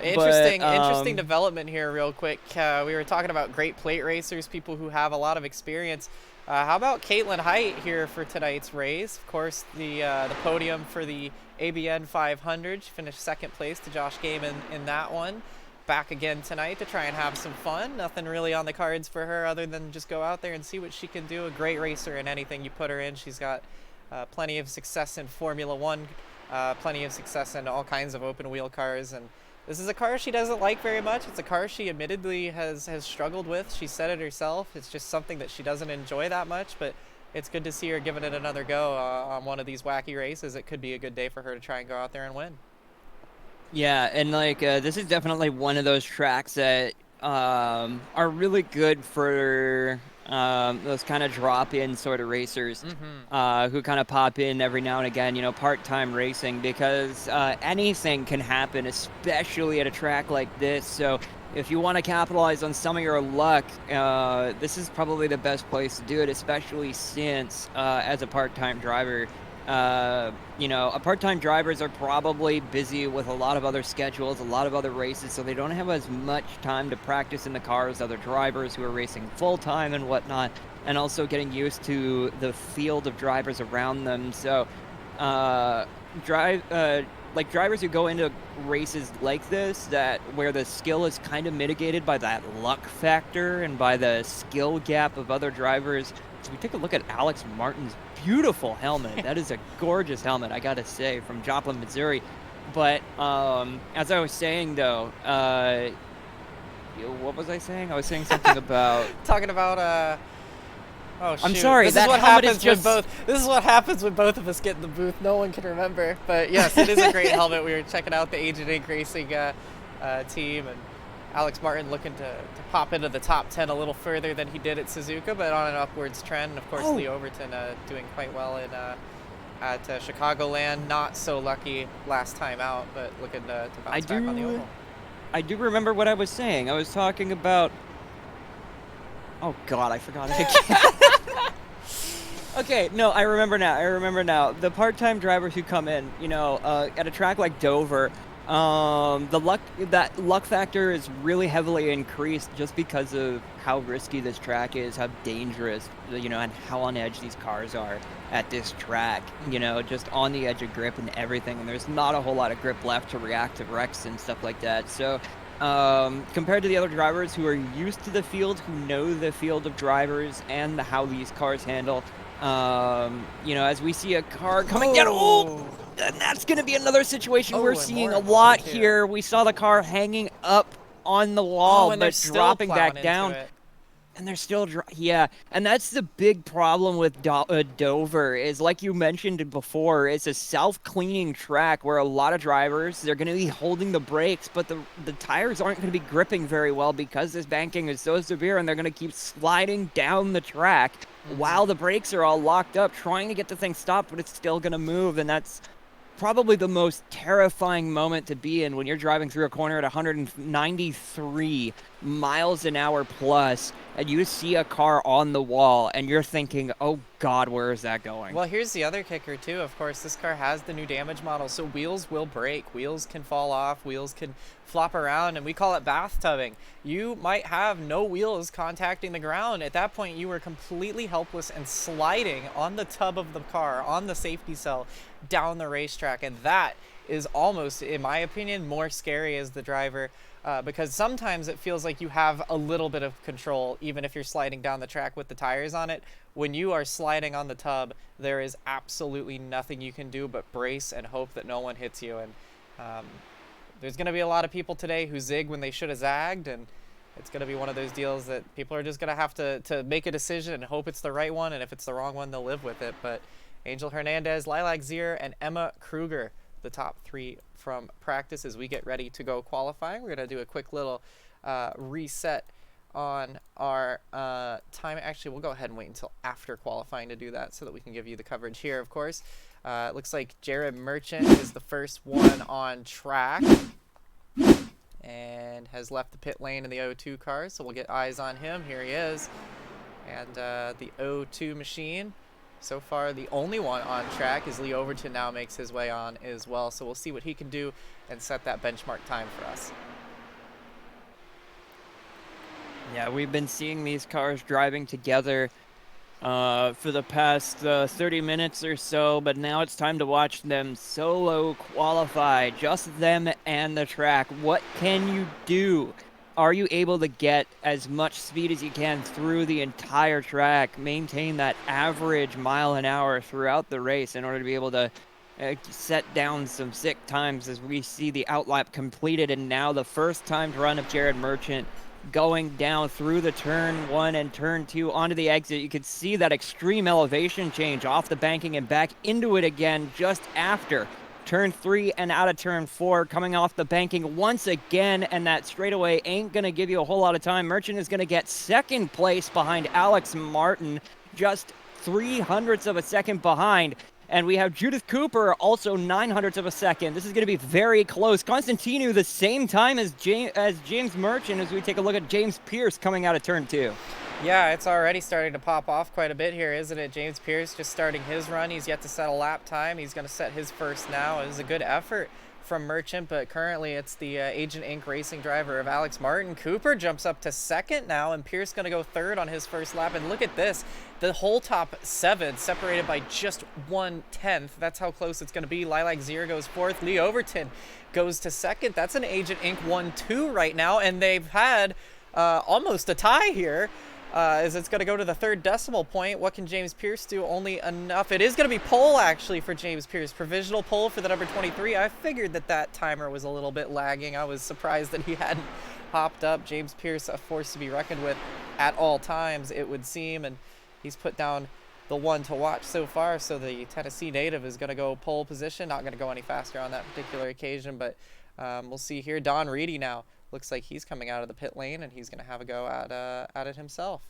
Interesting development here, real quick. We were talking about great plate racers, people who have a lot of experience. How about Caitlin Height here for tonight's race? Of course, the podium for the ABN 500. She finished second place to Josh Gaiman in that one. Back again tonight to try and have some fun. Nothing really on the cards for her other than just go out there and see what she can do. A great racer in anything you put her in. She's got plenty of success in Formula One, plenty of success in all kinds of open wheel cars, and this is a car she doesn't like very much. It's a car she admittedly has struggled with. She said it herself. It's just something that she doesn't enjoy that much, but it's good to see her giving it another go on one of these wacky races. It could be a good day for her to try and go out there and win. Yeah, and like this is definitely one of those tracks that are really good for those kind of drop-in sort of racers who kind of pop in every now and again, you know, part-time racing, because anything can happen, especially at a track like this. So if you want to capitalize on some of your luck, this is probably the best place to do it, especially since as a part-time driver, you know, part-time drivers are probably busy with a lot of other schedules, a lot of other races, so they don't have as much time to practice in the car as other drivers who are racing full-time and whatnot, and also getting used to the field of drivers around them. So like drivers who go into races like this, where the skill is kind of mitigated by that luck factor and by the skill gap of other drivers. So we take a look at Alex Martin's beautiful helmet. That is a gorgeous helmet, I gotta say, from Joplin, Missouri. But as I was saying, though, what was I saying? I was saying something about talking about oh shoot. I'm sorry. This is what happens when both of us get in the booth. No one can remember. But yes, it is a great helmet. We were checking out the Agent Inc. Racing team, and Alex Martin looking to pop into the top 10 a little further than he did at Suzuka, but on an upwards trend. Of course, Lee Overton doing quite well at Chicagoland. Not so lucky last time out, but looking to bounce back on the oval. I do remember what I was saying. I was talking about... Oh, God, I forgot it again. Okay, no, I remember now. The part-time drivers who come in, you know, at a track like Dover, that luck factor is really heavily increased just because of how risky this track is, how dangerous, you know, and how on edge these cars are at this track, you know, just on the edge of grip and everything, and there's not a whole lot of grip left to react to wrecks and stuff like that. So compared to the other drivers who are used to the field, who know the field of drivers and how these cars handle, you know, as we see a car coming down, and that's going to be another situation we're seeing a lot here. We saw the car hanging up on the wall, but dropping back down. And they're still, and that's the big problem with Dover, is like you mentioned before, it's a self-cleaning track where a lot of drivers, they're going to be holding the brakes, but the tires aren't going to be gripping very well because this banking is so severe, and they're going to keep sliding down the track while the brakes are all locked up, trying to get the thing stopped, but it's still going to move, and that's probably the most terrifying moment to be in when you're driving through a corner at 193 miles an hour plus, and you see a car on the wall, and you're thinking, oh God, where is that going? Well, here's the other kicker too. Of course, this car has the new damage model, so wheels will break. Wheels can fall off. Wheels can flop around, and we call it bathtubing. You might have no wheels contacting the ground. At that point, you are completely helpless and sliding on the tub of the car, on the safety cell, down the racetrack, and that is almost, in my opinion, more scary as the driver. Because sometimes it feels like you have a little bit of control, even if you're sliding down the track with the tires on it. When you are sliding on the tub, there is absolutely nothing you can do but brace and hope that no one hits you. And there's going to be a lot of people today who zig when they should have zagged, and it's going to be one of those deals that people are just going to have to make a decision and hope it's the right one, and if it's the wrong one, they'll live with it. But Angel Hernandez, Lilac Zier, and Emma Kruger, the top three from practice as we get ready to go qualifying. We're going to do a quick little reset on our time. Actually, we'll go ahead and wait until after qualifying to do that so that we can give you the coverage here, of course. It looks like Jared Merchant is the first one on track and has left the pit lane in the O2 car, so we'll get eyes on him. Here he is. And the O2 machine. So far, the only one on track is Lee Overton now makes his way on as well. So we'll see what he can do and set that benchmark time for us. Yeah, we've been seeing these cars driving together for the past 30 minutes or so, but now it's time to watch them solo qualify. Just them and the track. What can you do? Are you able to get as much speed as you can through the entire track, maintain that average mile an hour throughout the race in order to be able to set down some sick times as we see the outlap completed, and now the first timed run of Jared Merchant going down through the turn 1 and turn 2 onto the exit. You can see that extreme elevation change off the banking and back into it again just after turn 3 and out of turn 4, coming off the banking once again, and that straightaway ain't going to give you a whole lot of time. Merchant is going to get second place behind Alex Martin, just 0.03 of a second behind. And we have Judith Cooper also 0.09 of a second. This is going to be very close. Constantinu the same time as James Merchant as we take a look at James Pierce coming out of turn 2. Yeah, it's already starting to pop off quite a bit here, isn't it? James Pierce just starting his run. He's yet to set a lap time. He's going to set his first now. It was a good effort from Merchant, but currently it's the Agent Inc. racing driver of Alex Martin. Cooper jumps up to second now, and Pierce going to go third on his first lap. And look at this. The whole top 7 separated by just 1/10. That's how close it's going to be. Lilac Zier goes fourth. Lee Overton goes to second. That's an Agent Inc. 1-2 right now, and they've had almost a tie here. As it's going to go to the third decimal point. What can James Pierce do? Only enough. It is going to be pole, actually, for James Pierce. Provisional pole for the number 23. I figured that timer was a little bit lagging. I was surprised that he hadn't hopped up. James Pierce, a force to be reckoned with at all times, it would seem. And he's put down the one to watch so far. So the Tennessee native is going to go pole position. Not going to go any faster on that particular occasion. But we'll see here. Don Reedy now. Looks like he's coming out of the pit lane, and he's going to have a go at it himself.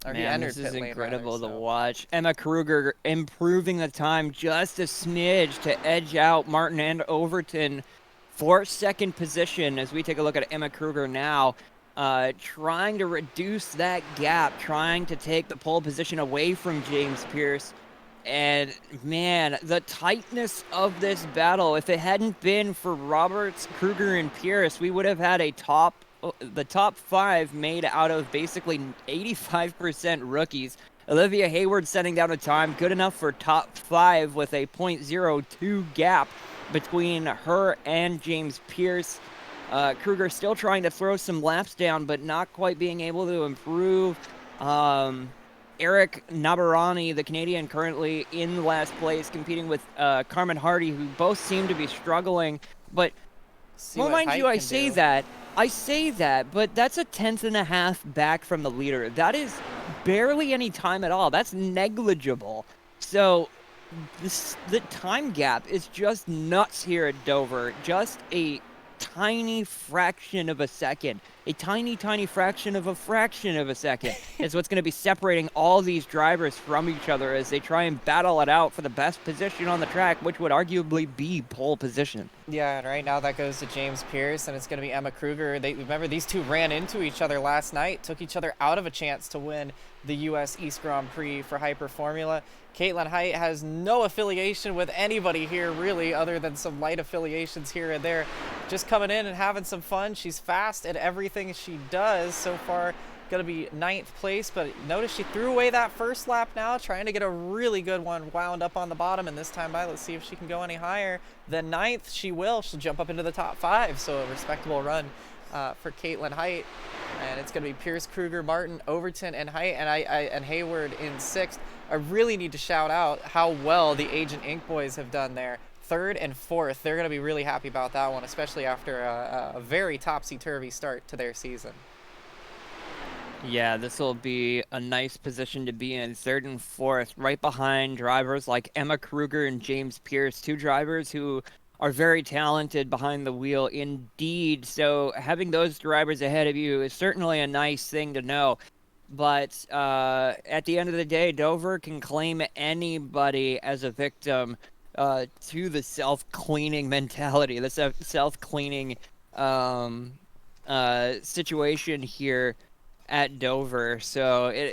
Or Man, this is incredible to watch. Emma Kruger improving the time just a smidge to edge out Martin and Overton for second position as we take a look at Emma Kruger now. Trying to reduce that gap, trying to take the pole position away from James Pierce. And man, the tightness of this battle, if it hadn't been for Roberts, Kruger, and Pierce, we would have had the top 5 made out of basically 85% rookies. Olivia Hayward setting down a time good enough for top 5 with a 0.02 gap between her and James Pierce. Kruger still trying to throw some laps down, but not quite being able to improve. Eric Nabarani, the Canadian, currently in last place, competing with Carmen Hardy, who both seem to be struggling. But, well, mind you, I say that, but that's a 1/10.5 back from the leader. That is barely any time at all. That's negligible. So, the time gap is just nuts here at Dover. Just a tiny fraction of a second. a tiny, tiny fraction of a second is what's going to be separating all these drivers from each other as they try and battle it out for the best position on the track, which would arguably be pole position. Yeah, and right now that goes to James Pierce, and it's going to be Emma Kruger. Remember, these two ran into each other last night, took each other out of a chance to win the U.S. East Grand Prix for Hyper Formula. Caitlin Height has no affiliation with anybody here, really, other than some light affiliations here and there. Just coming in and having some fun. She's fast at everything she does. So far, going to be 9th place, but notice she threw away that first lap now, trying to get a really good one wound up on the bottom, and this time by, let's see if she can go any higher than 9th. She will. She'll jump up into the top 5, so a respectable run for Caitlin Height. And it's going to be Pierce, Kruger, Martin, Overton, and Height, and Hayward in 6th. I really need to shout out how well the Agent Inc. boys have done there. 3rd and 4th. They're going to be really happy about that one, especially after a very topsy-turvy start to their season. Yeah, this will be a nice position to be in, 3rd and 4th, right behind drivers like Emma Kruger and James Pierce, 2 drivers who are very talented behind the wheel indeed. So having those drivers ahead of you is certainly a nice thing to know. But at the end of the day, Dover can claim anybody as a victim to the self-cleaning mentality, the self-cleaning situation here at Dover. So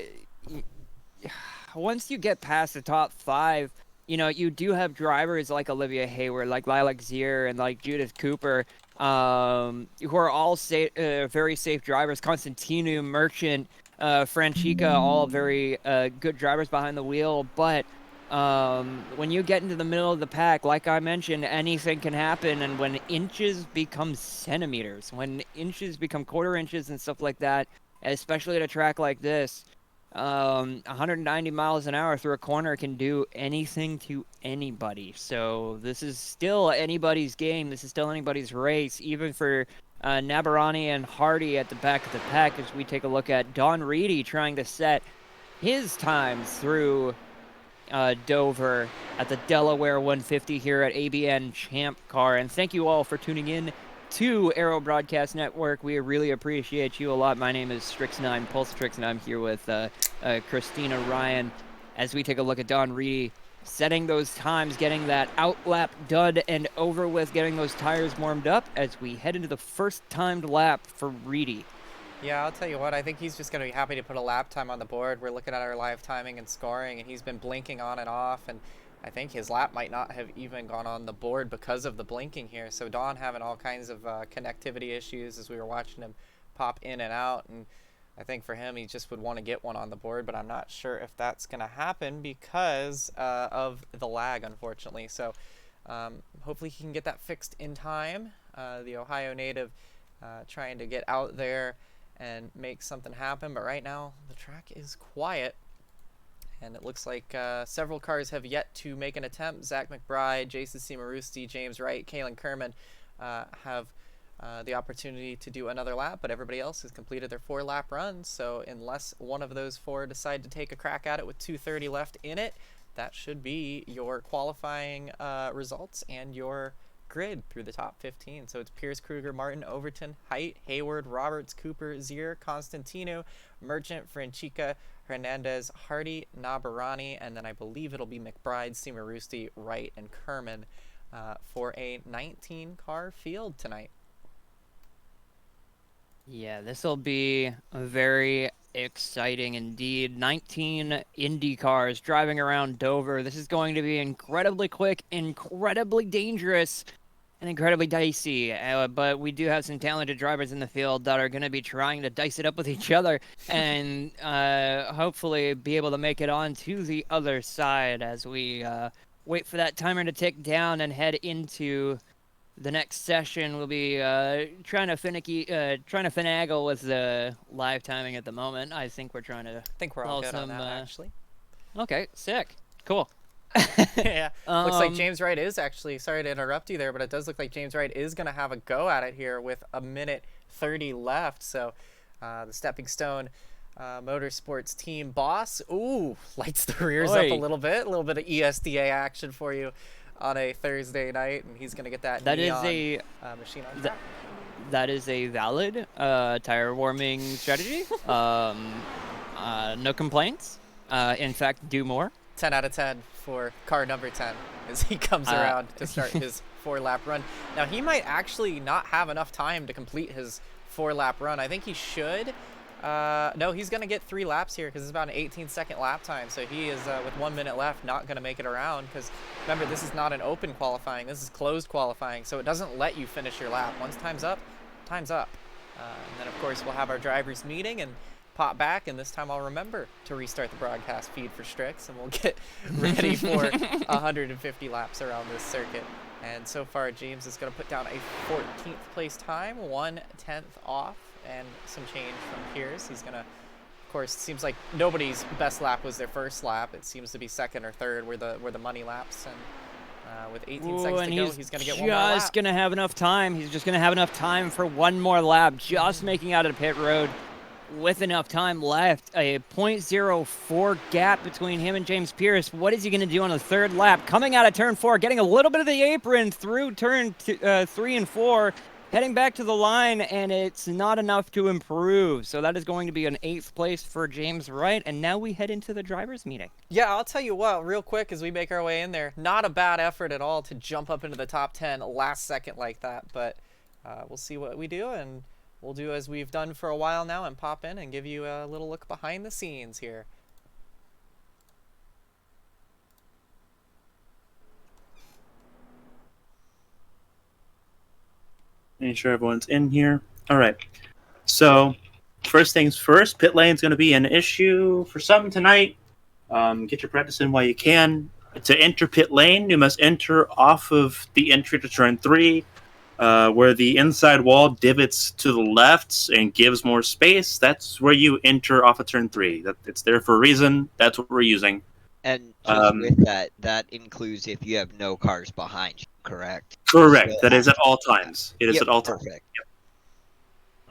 once you get past the top 5, you know, you do have drivers like Olivia Hayward, like Lilac Zier, and like Judith Cooper, who are all very safe drivers. Constantinu, Merchant, Franchica, all very good drivers behind the wheel. But when you get into the middle of the pack, like I mentioned, anything can happen. And when inches become centimeters, when inches become quarter inches and stuff like that, especially at a track like this, 190 miles an hour through a corner can do anything to anybody. So this is still anybody's game. This is still anybody's race, even for Nabarani and Hardy at the back of the pack, as we take a look at Don Reedy trying to set his times through Dover at the Delaware 150 here at ABN Champ Car. And thank you all for tuning in to Aero Broadcast Network. We really appreciate you a lot. My name is Strix9, Pulse Strix, and I'm here with Christina Ryan as we take a look at Don Reedy setting those times, getting that outlap done and over with, getting those tires warmed up as we head into the first timed lap for Reedy. Yeah, I'll tell you what, I think he's just going to be happy to put a lap time on the board. We're looking at our live timing and scoring, and he's been blinking on and off, and I think his lap might not have even gone on the board because of the blinking here. So Don having all kinds of connectivity issues as we were watching him pop in and out, and I think for him he just would want to get one on the board, but I'm not sure if that's going to happen because of the lag, unfortunately. So hopefully he can get that fixed in time. The Ohio native trying to get out there and make something happen, but right now the track is quiet. And it looks like several cars have yet to make an attempt. Zach McBride, Jason Cimarusti, James Wright, Kalen Kerman have the opportunity to do another lap, but everybody else has completed their 4-lap runs. So unless one of those 4 decide to take a crack at it with 2:30 left in it, that should be your qualifying results and your grid through the top 15. So it's Pierce, Kruger, Martin, Overton, Height, Hayward, Roberts, Cooper, Zier, Constantino, Merchant, Franchica, Hernandez, Hardy, Nabarani, and then I believe it'll be McBride, Cimarusti, Wright, and Kerman for a 19-car field tonight. Yeah, this will be very exciting indeed. 19 Indy cars driving around Dover. This is going to be incredibly quick, incredibly dangerous, and incredibly dicey. But we do have some talented drivers in the field that are going to be trying to dice it up with each other and hopefully be able to make it on to the other side as we wait for that timer to tick down and head into the next session. We'll be trying to finagle with the live timing at the moment. I think we're trying to. I think we're all good on that, actually. Okay, sick, cool. Yeah, looks like James Wright is actually. Sorry to interrupt you there, but it does look like James Wright is going to have a go at it here with 1:30 left. So the Stepping Stone Motorsports team boss, lights the rears up a little bit of ESDA action for you on a Thursday night, and he's going to get that neon machine on track. that is a valid tire warming strategy. No complaints. In fact, do more. 10 out of 10 for car number 10 as he comes around to start his 4-lap run. Now, he might actually not have enough time to complete his 4-lap run. I think he should. No, he's going to get 3 laps here because it's about an 18-second lap time. So he is, with 1 minute left, not going to make it around because, remember, this is not an open qualifying. This is closed qualifying, so it doesn't let you finish your lap. Once time's up, time's up. And then, of course, we'll have our drivers meeting and pop back, and this time I'll remember to restart the broadcast feed for Strix, and we'll get ready for 150 laps around this circuit. And so far, James is going to put down a 14th place time, 1/10 off, and some change from Pierce. He's going to, of course, it seems like nobody's best lap was their first lap. It seems to be second or third were the money laps, and with 18 seconds to go, he's going to get one more lap. Just going to have enough time. He's just going to have enough time for one more lap, just making out of the pit road. With enough time left, a 0.04 gap between him and James Pierce. What is he going to do on the third lap? Coming out of turn 4, getting a little bit of the apron through turn 3 and 4, heading back to the line, and it's not enough to improve. So that is going to be an 8th place for James Wright, and now we head into the drivers' meeting. Yeah, I'll tell you what, real quick as we make our way in there, not a bad effort at all to jump up into the top 10 last second like that, but we'll see what we do, and we'll do as we've done for a while now and pop in and give you a little look behind the scenes here. Make sure everyone's in here. All right. So, first things first, pit lane's going to be an issue for some tonight. Get your practice in while you can. To enter pit lane, you must enter off of the entry to turn 3. Where the inside wall divots to the left and gives more space, that's where you enter off of turn 3. It's there for a reason. That's what we're using. And just with that, that includes if you have no cars behind you, correct? Correct. So that is at all times. It is yep, at all times. perfect.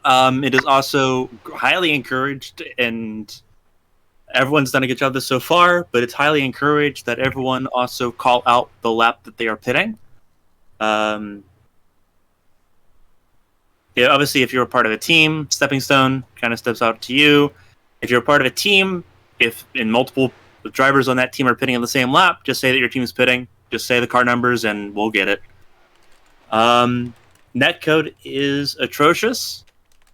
Yep. It is also highly encouraged, and everyone's done a good job of this so far, but it's highly encouraged that everyone also call out the lap that they are pitting. Yeah, obviously, if you're a part of a team, Stepping Stone kind of steps out to you. If you're a part of a team, if in multiple drivers on that team are pitting on the same lap, just say that your team is pitting. Just say the car numbers, and we'll get it. Netcode is atrocious.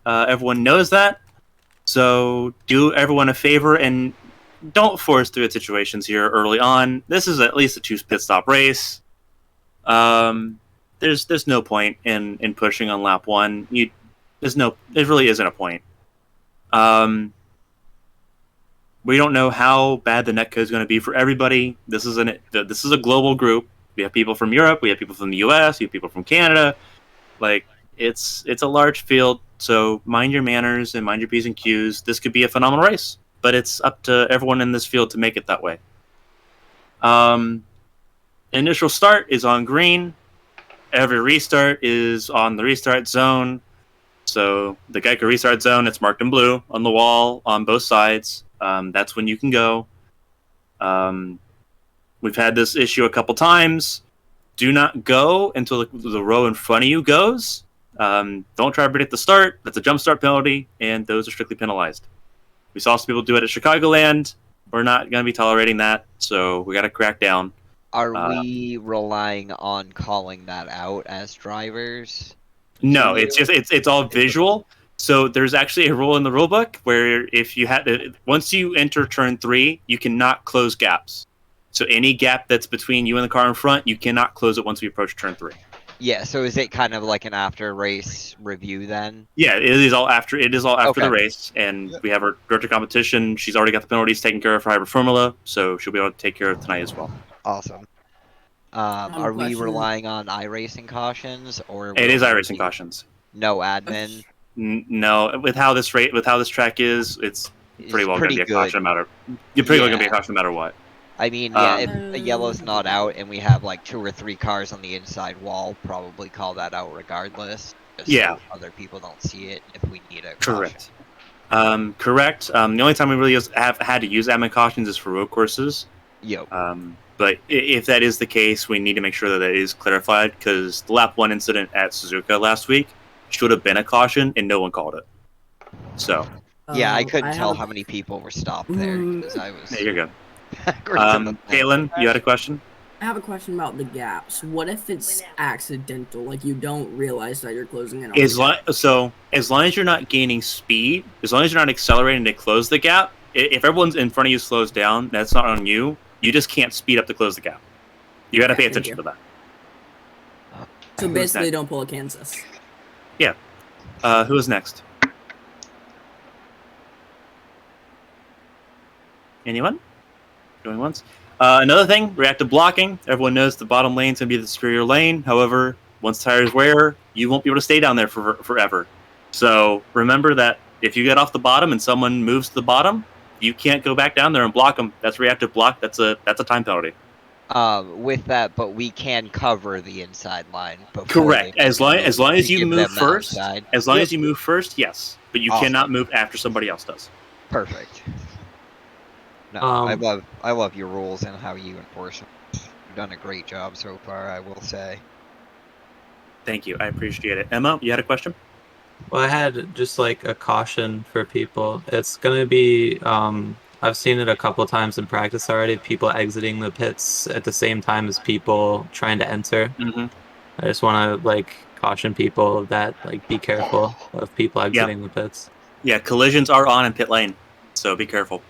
Everyone knows that. So do everyone a favor and don't force through situations here early on. This is at least a 2 pit stop race. There's no point in pushing on lap 1. There really isn't a point. We don't know how bad the netcode is going to be for everybody. This is a global group. We have people from Europe, we have people from the US, we have people from Canada. Like it's a large field, so mind your manners and mind your P's and Q's. This could be a phenomenal race, but it's up to everyone in this field to make it that way. Initial start is on green. Every restart is on the restart zone. So the Geico restart zone, it's marked in blue on the wall on both sides. That's when you can go. We've had this issue a couple times. Do not go until the row in front of you goes. Don't try to predict the start. That's a jump start penalty, and those are strictly penalized. We saw some people do it at Chicagoland. We're not going to be tolerating that, so we got to crack down. Are we relying on calling that out as drivers? No, it's all visual. So there's actually a rule in the rulebook where if you once you enter turn 3, you cannot close gaps. So any gap that's between you and the car in front, you cannot close it once we approach turn 3. Yeah, so is it kind of like an after race review then? Yeah, it is all after Okay. the race, and we have our director competition. She's already got the penalties taken care of for Hyper Formula, so she'll be able to take care of tonight as well. Awesome. Are we question. relying on iRacing cautions or? It is iRacing cautions. No admin. No, with how this track is, it's pretty well going to be a caution no matter. You're pretty well going to be a caution no matter what. I mean, yeah, if a yellow's not out and we have like 2 or 3 cars on the inside wall, probably call that out regardless. Just Yeah. so other people don't see it if we need a Correct. Correct. The only time we really have had to use admin cautions is for road courses. Yo. But if that is the case, we need to make sure that is clarified, because the lap 1 incident at Suzuka last week, should have been a caution, and no one called it. So Yeah, I Um, couldn't tell have how many people were stopped there because I was. there you go. Grazing the thing. Kaylin, you had a question? I have a question about the gaps. What if it's accidental? Like you don't realize that you're closing in on As the long as you're not gaining speed, as long as you're not accelerating to close the gap, if everyone's in front of you slows down, that's not on you. You just can't speed up to close the gap. You got to Okay, pay thank attention you. to that. So basically, next? don't pull a Kansas. Who is next? Anyone? Going once. Another thing, reactive blocking. Everyone knows the bottom lane's going to be the superior lane. However, once tires wear, you won't be able to stay down there forever. So remember that if you get off the bottom and someone moves to the bottom, you can't go back down there and block them. That's reactive block. That's a time penalty. With that, but we can cover the inside line. Correct. As long as you move first. Outside. As long as you move first, yes. But you Awesome. cannot move after somebody else does. Perfect. No, I love your rules and how you enforce them. You've done a great job so far, I will say. Thank you. I appreciate it. Emma, you had a question? Well, I had just like a caution for people. It's gonna be I've seen it a couple times in practice already, people exiting the pits at the same time as people trying to enter. Mm-hmm. I just wanna like caution people that like be careful of people exiting the pits. Yeah, collisions are on in pit lane, so be careful.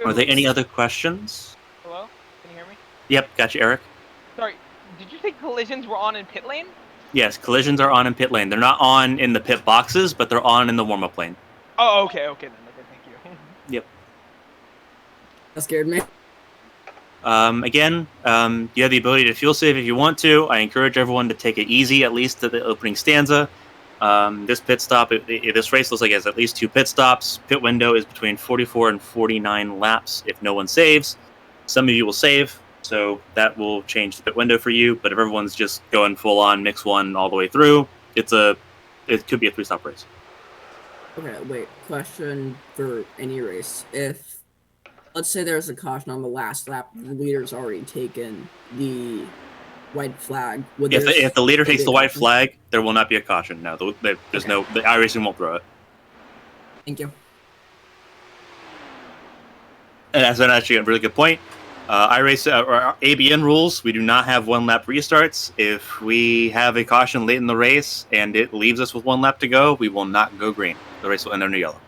Are there any other questions? Hello? Can you hear me? Yep, gotcha, Eric. Sorry, did you say collisions were on in pit lane? Yes, collisions are on in pit lane. They're not on in the pit boxes, but they're on in the warm-up lane. Oh, okay then. Okay, thank you. Yep. That scared me. Again, you have the ability to fuel save if you want to. I encourage everyone to take it easy, at least to the opening stanza. This pit stop, this race looks like it has at least 2 pit stops. Pit window is between 44 and 49 laps if no one saves. Some of you will save, so that will change the pit window for you. But if everyone's just going full on mix one all the way through, it could be a 3-stop race. Okay, wait. Question for any race. If, let's say there's a caution on the last lap, the leader's already taken the white flag. If the leader takes the white caution? flag, there will not be a caution. No, there's Okay. no. The iRacing won't throw it. Thank you. And that's actually a really good point. Our ABN rules, we do not have 1-lap restarts. If we have a caution late in the race and it leaves us with 1 lap to go, we will not go green. The race will end under yellow.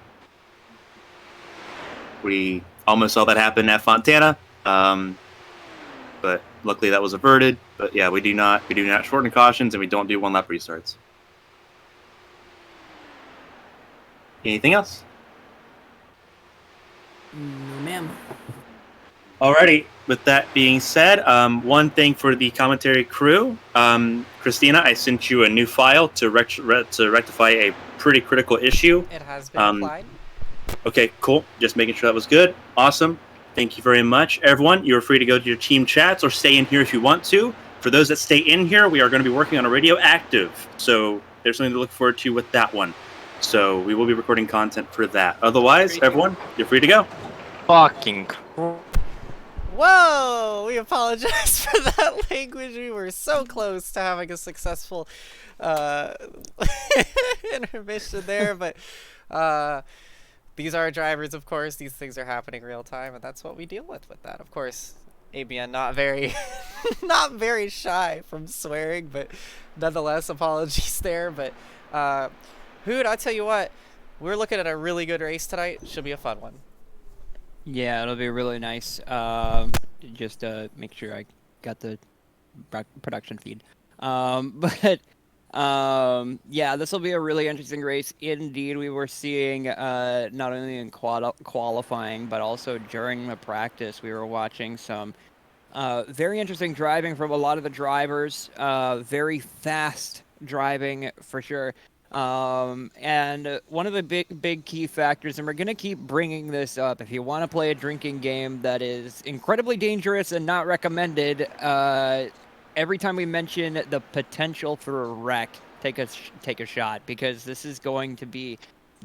We almost saw that happen at Fontana, but luckily that was averted. But yeah, we do not shorten cautions, and we don't do 1-lap restarts. Anything else? No, ma'am. Alrighty. With that being said, one thing for the commentary crew, Christina, I sent you a new file to rectify a pretty critical issue. It has been applied. Okay, cool. Just making sure that was good. Awesome. Thank you very much, everyone. You're free to go to your team chats or stay in here if you want to. For those that stay in here, we are going to be working on a radioactive, so there's something to look forward to with that one. So we will be recording content for that. Otherwise, everyone, you're free to go. Fucking. Whoa! We apologize for that language. We were so close to having a successful intermission there, but these are drivers, of course. These things are happening real time, and that's what we deal with that. Of course, ABN not very not very shy from swearing, but nonetheless, apologies there. But Hood, I tell you what, we're looking at a really good race tonight. Should be a fun one. Yeah, it'll be really nice. Just make sure I got the production feed. But yeah, this will be a really interesting race. Indeed, we were seeing not only in qualifying, but also during the practice, we were watching some very interesting driving from a lot of the drivers. Very fast driving for sure. And one of the big key factors, and we're going to keep bringing this up, if you want to play a drinking game that is incredibly dangerous and not recommended, every time we mention the potential for a wreck, take a shot, because this is going to be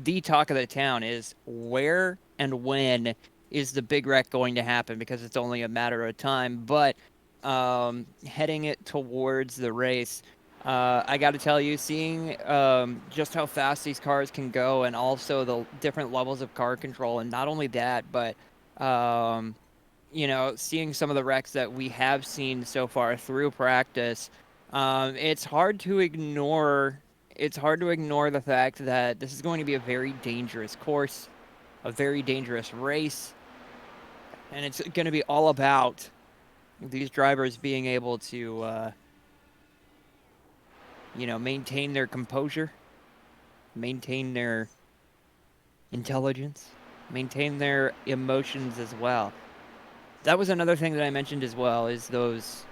the talk of the town, is where and when is the big wreck going to happen, because it's only a matter of time. But heading it towards the race. I got to tell you, seeing just how fast these cars can go, and also the different levels of car control, and not only that, but you know, seeing some of the wrecks that we have seen so far through practice, it's hard to ignore. It's hard to ignore the fact that this is going to be a very dangerous course, a very dangerous race, and it's going to be all about these drivers being able to, you know, maintain their composure, maintain their intelligence, maintain their emotions as well. That was another thing that I mentioned as well, is those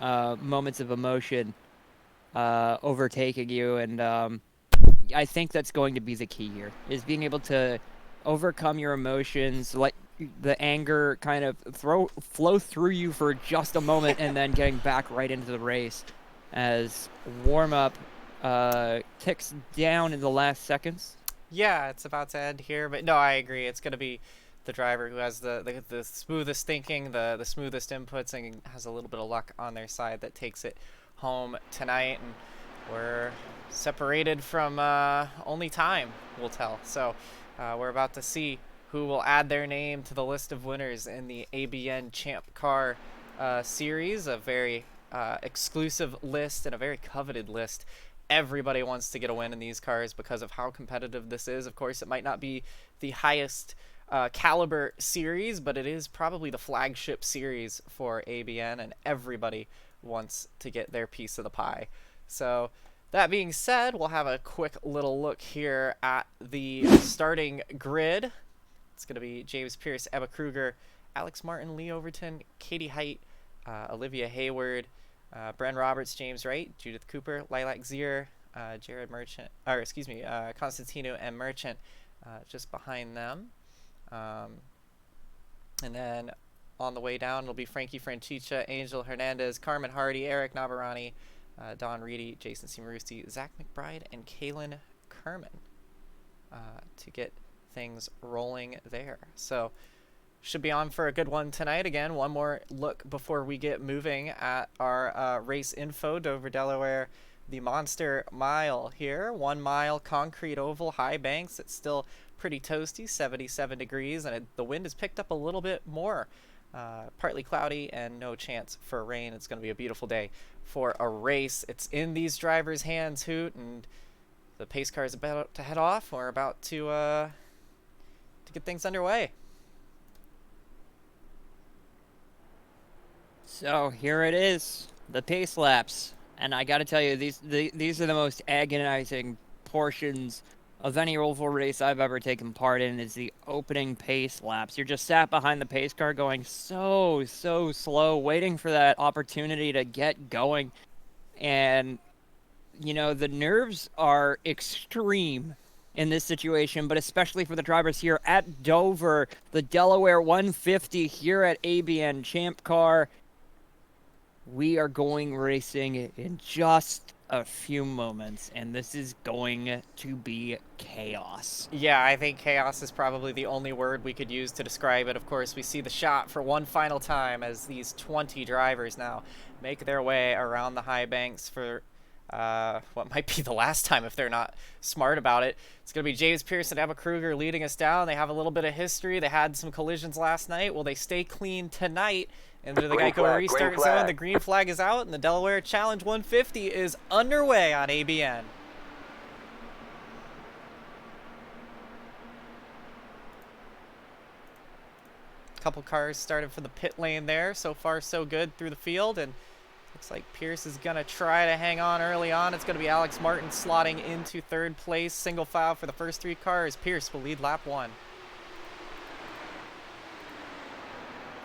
moments of emotion overtaking you, and I think that's going to be the key here, is being able to overcome your emotions, let the anger kind of flow through you for just a moment, and then getting back right into the race as warm-up ticks down in the last seconds. Yeah, it's about to end here, but no, I agree. It's going to be the driver who has the smoothest thinking, the smoothest inputs, and has a little bit of luck on their side that takes it home tonight. And we're separated from only time will tell. So we're about to see who will add their name to the list of winners in the ABN Champ Car series, a very exclusive list and a very coveted list. Everybody wants to get a win in these cars because of how competitive this is. Of course, it might not be the highest caliber series, but it is probably the flagship series for ABN, and everybody wants to get their piece of the pie. So that being said, we'll have a quick little look here at the starting grid. It's going to be James Pierce, Emma Kruger, Alex Martin, Lee Overton, Katie Height, Olivia Hayward, Bren Roberts, James Wright, Judith Cooper, Lilac Zier, Jared Merchant, or excuse me, Constantino and Merchant just behind them. And then on the way down, it'll be Frankie Franchicha, Angel Hernandez, Carmen Hardy, Eric Navarani, Don Reedy, Jason Simarusti, Zach McBride, and Kaylin Kerman to get things rolling there. So should be on for a good one tonight. Again, one more look before we get moving at our race info. Dover, Delaware, the Monster Mile here. 1 mile concrete oval, high banks. It's still pretty toasty, 77 degrees, and the wind has picked up a little bit more. Partly cloudy and no chance for rain. It's going to be a beautiful day for a race. It's in these drivers' hands, Hoot, and the pace car is about to head off. We're about to get things underway. So here it is, the pace laps, and I got to tell you, these are the most agonizing portions of any oval race I've ever taken part in. Is the opening pace laps. You're just sat behind the pace car going so slow, waiting for that opportunity to get going, and you know, the nerves are extreme in this situation, but especially for the drivers here at Dover, the Delaware 150 here at ABN Champ Car. We are going racing in just a few moments, and this is going to be chaos. Yeah, I think chaos is probably the only word we could use to describe it. Of course, we see the shot for one final time as these 20 drivers now make their way around the high banks for what might be the last time if they're not smart about it. It's going to be James Pierce and Emma Kruger leading us down. They have a little bit of history. They had some collisions last night. Will they stay clean tonight into the Geico restart zone? The green flag is out, and the Delaware Challenge 150 is underway on ABN. Couple cars started for the pit lane there. So far, so good through the field, and looks like Pierce is going to try to hang on early on. It's going to be Alex Martin slotting into third place. Single file for the first 3 cars. Pierce will lead lap 1.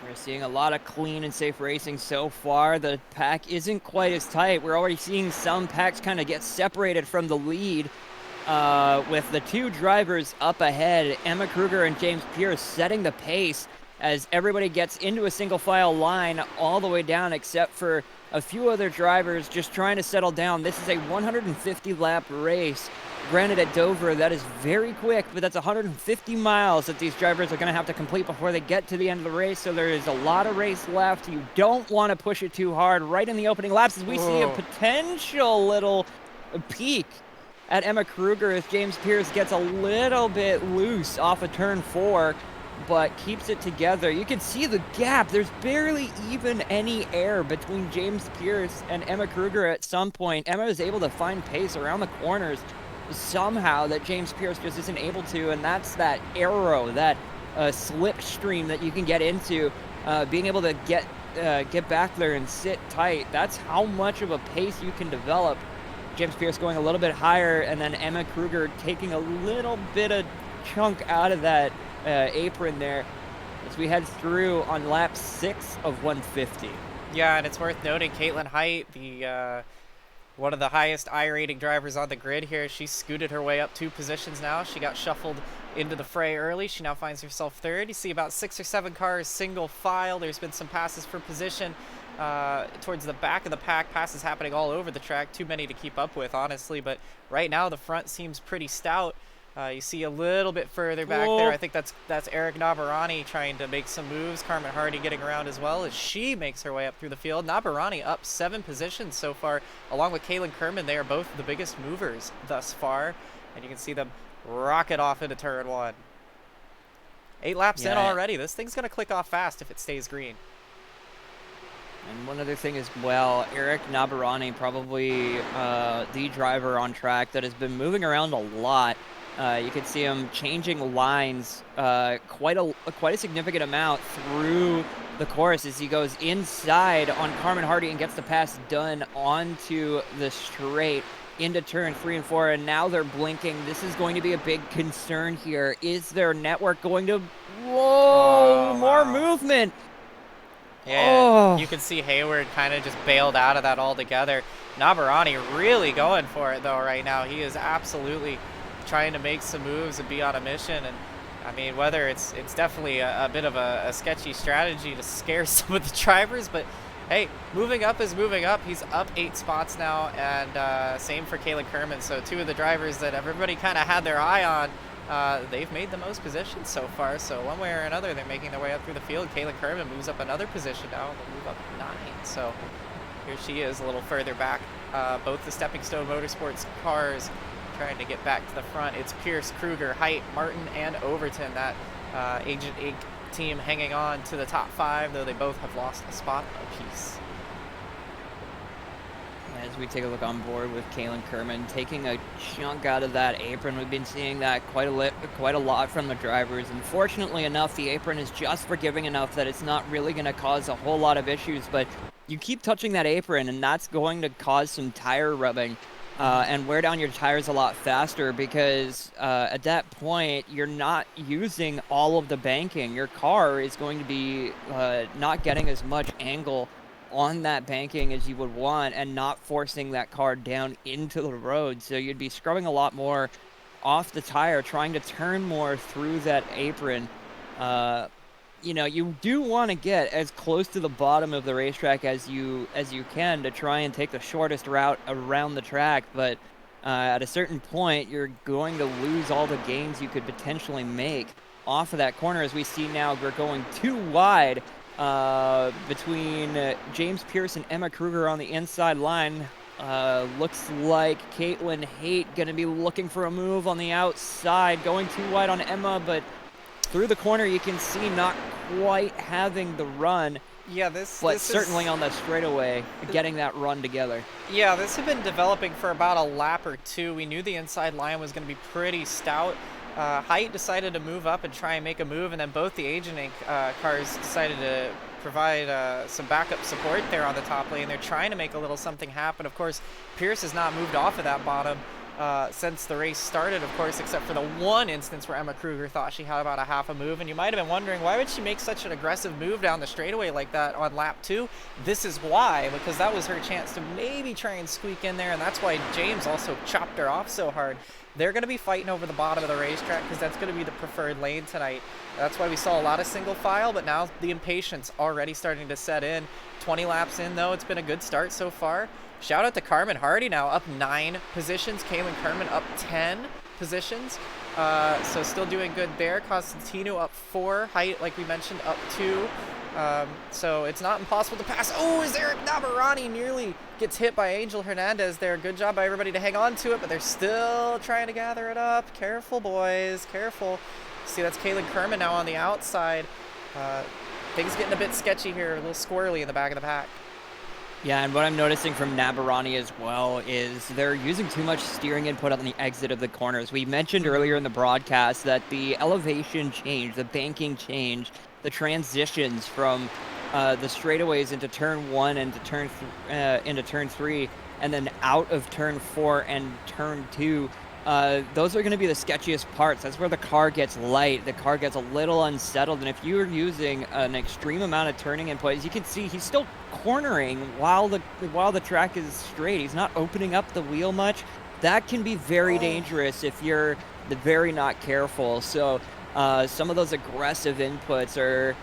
We're seeing a lot of clean and safe racing so far. The pack isn't quite as tight. We're already seeing some packs kind of get separated from the lead with the 2 drivers up ahead. Emma Kruger and James Pierce setting the pace as everybody gets into a single file line all the way down, except for a few other drivers just trying to settle down. This is a 150 lap race Granted, at Dover, that is very quick, but that's 150 miles that these drivers are going to have to complete before they get to the end of the race, so there is a lot of race left. You don't want to push it too hard right in the opening laps as we see a potential little peak at Emma Kruger as James Pierce gets a little bit loose off of turn 4, but keeps it together. You can see the gap. There's barely even any air between James Pierce and Emma Kruger at some point. Emma is able to find pace around the corners somehow that James Pierce just isn't able to, and that's that arrow, that slipstream that you can get into, being able to get back there and sit tight. That's how much of a pace you can develop. James Pierce going a little bit higher, and then Emma Kruger taking a little bit of chunk out of that apron there as we head through on lap 6 of 150. Yeah, and it's worth noting Caitlin Height, the one of the highest I rating drivers on the grid here. She scooted her way up 2 positions now. She got shuffled into the fray early. She now finds herself 3rd. You see about 6 or 7 cars single file. There's been some passes for position towards the back of the pack. Passes happening all over the track. Too many to keep up with, honestly. But right now the front seems pretty stout. You see a little bit further back there. I think that's Eric Nabarani trying to make some moves. Carmen Hardy getting around as well as she makes her way up through the field. Nabarani up 7 positions so far, along with Kaylin Kerman. They are both the biggest movers thus far, and you can see them rocket off into turn 1. 8 laps in already. This thing's gonna click off fast if it stays green. And one other thing as well, Eric Nabarani, probably the driver on track that has been moving around a lot. You can see him changing lines quite a significant amount through the course as he goes inside on Carmen Hardy and gets the pass done onto the straight into turn 3 and 4, and now they're blinking. This is going to be a big concern here. Is their network going to... Whoa! More movement! Yeah, you can see Hayward kind of just bailed out of that altogether. Nabarani really going for it, though, right now. He is absolutely trying to make some moves and be on a mission. And I mean, whether it's definitely a bit of a sketchy strategy to scare some of the drivers, but hey, moving up is moving up. He's up 8 spots now, and same for Kayla Kerman. So 2 of the drivers that everybody kind of had their eye on, they've made the most positions so far. So one way or another, they're making their way up through the field. Kayla Kerman moves up another position now, and they'll move up 9. So here she is a little further back. Both the Stepping Stone Motorsports cars trying to get back to the front. It's Pierce, Kruger, Height, Martin, and Overton. That Agent Inc. team hanging on to the top 5, though they both have lost a spot apiece. As we take a look on board with Kaylin Kerman, taking a chunk out of that apron. We've been seeing that quite a lot from the drivers. Unfortunately enough, the apron is just forgiving enough that it's not really going to cause a whole lot of issues, but you keep touching that apron, and that's going to cause some tire rubbing. And wear down your tires a lot faster because at that point, you're not using all of the banking. Your car is going to be not getting as much angle on that banking as you would want and not forcing that car down into the road. So you'd be scrubbing a lot more off the tire, trying to turn more through that apron. You know, you do want to get as close to the bottom of the racetrack as you can to try and take the shortest route around the track, but at a certain point, you're going to lose all the gains you could potentially make off of that corner. As we see now, we're going too wide between James Pierce and Emma Kruger on the inside line. Looks like Caitlin Haight going to be looking for a move on the outside, going too wide on Emma, but through the corner, you can see not quite having the run. Yeah, but this certainly on the straightaway, getting that run together. Yeah, this had been developing for about a lap or 2. We knew the inside line was going to be pretty stout. Height decided to move up and try and make a move, and then both the Agent Inc. Cars decided to provide some backup support there on the top lane. They're trying to make a little something happen. Of course, Pierce has not moved off of that bottom since the race started, of course, except for the one instance where Emma Kruger thought she had about a half a move. And you might have been wondering, why would she make such an aggressive move down the straightaway like that on lap 2? This is why, because that was her chance to maybe try and squeak in there, and that's why James also chopped her off so hard. They're going to be fighting over the bottom of the racetrack because that's going to be the preferred lane tonight. That's why we saw a lot of single file, but now the impatience already starting to set in. 20 laps in, though, it's been a good start so far. shout out to Carmen Hardy now, up 9 positions. Kaylin Kerman up 10 positions. So still doing good there. Constantino up 4. Height, like we mentioned, up 2. So it's not impossible to pass. Oh, is Eric Navarani nearly gets hit by Angel Hernandez there. Good job by everybody to hang on to it, but they're still trying to gather it up. Careful, boys. Careful. See, that's Kaylin Kerman now on the outside. Things getting a bit sketchy here. A little squirrely in the back of the pack. Yeah, and what I'm noticing from Nabarani as well is they're using too much steering input on the exit of the corners. We mentioned earlier in the broadcast that the elevation change, the banking change, the transitions from the straightaways into turn 1 and into turn 3, and then out of turn 4 and turn 2. Those are going to be the sketchiest parts. That's where the car gets light. The car gets a little unsettled. And if you're using an extreme amount of turning input, as you can see, he's still cornering while the track is straight. He's not opening up the wheel much. That can be very dangerous if you're very not careful. So some of those aggressive inputs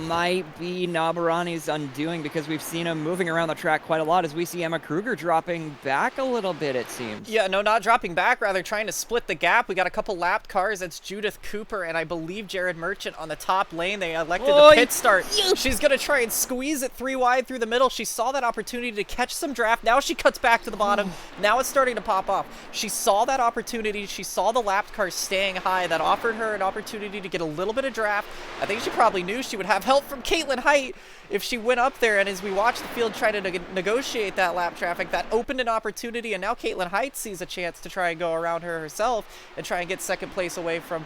might be Nabarani's undoing, because we've seen him moving around the track quite a lot as we see Emma Kruger dropping back a little bit, it seems. Yeah, no, not dropping back, rather trying to split the gap. We got a couple lapped cars. That's Judith Cooper and I believe Jared Merchant on the top lane. They elected the pit start. She's going to try and squeeze it 3 wide through the middle. She saw that opportunity to catch some draft. Now she cuts back to the bottom. Now it's starting to pop off. She saw that opportunity. She saw the lapped cars staying high. That offered her an opportunity to get a little bit of draft. I think she probably knew she would have help from Caitlin Height if she went up there, and as we watched the field try to negotiate that lap traffic, that opened an opportunity, and now Caitlin Height sees a chance to try and go around her herself and try and get second place away from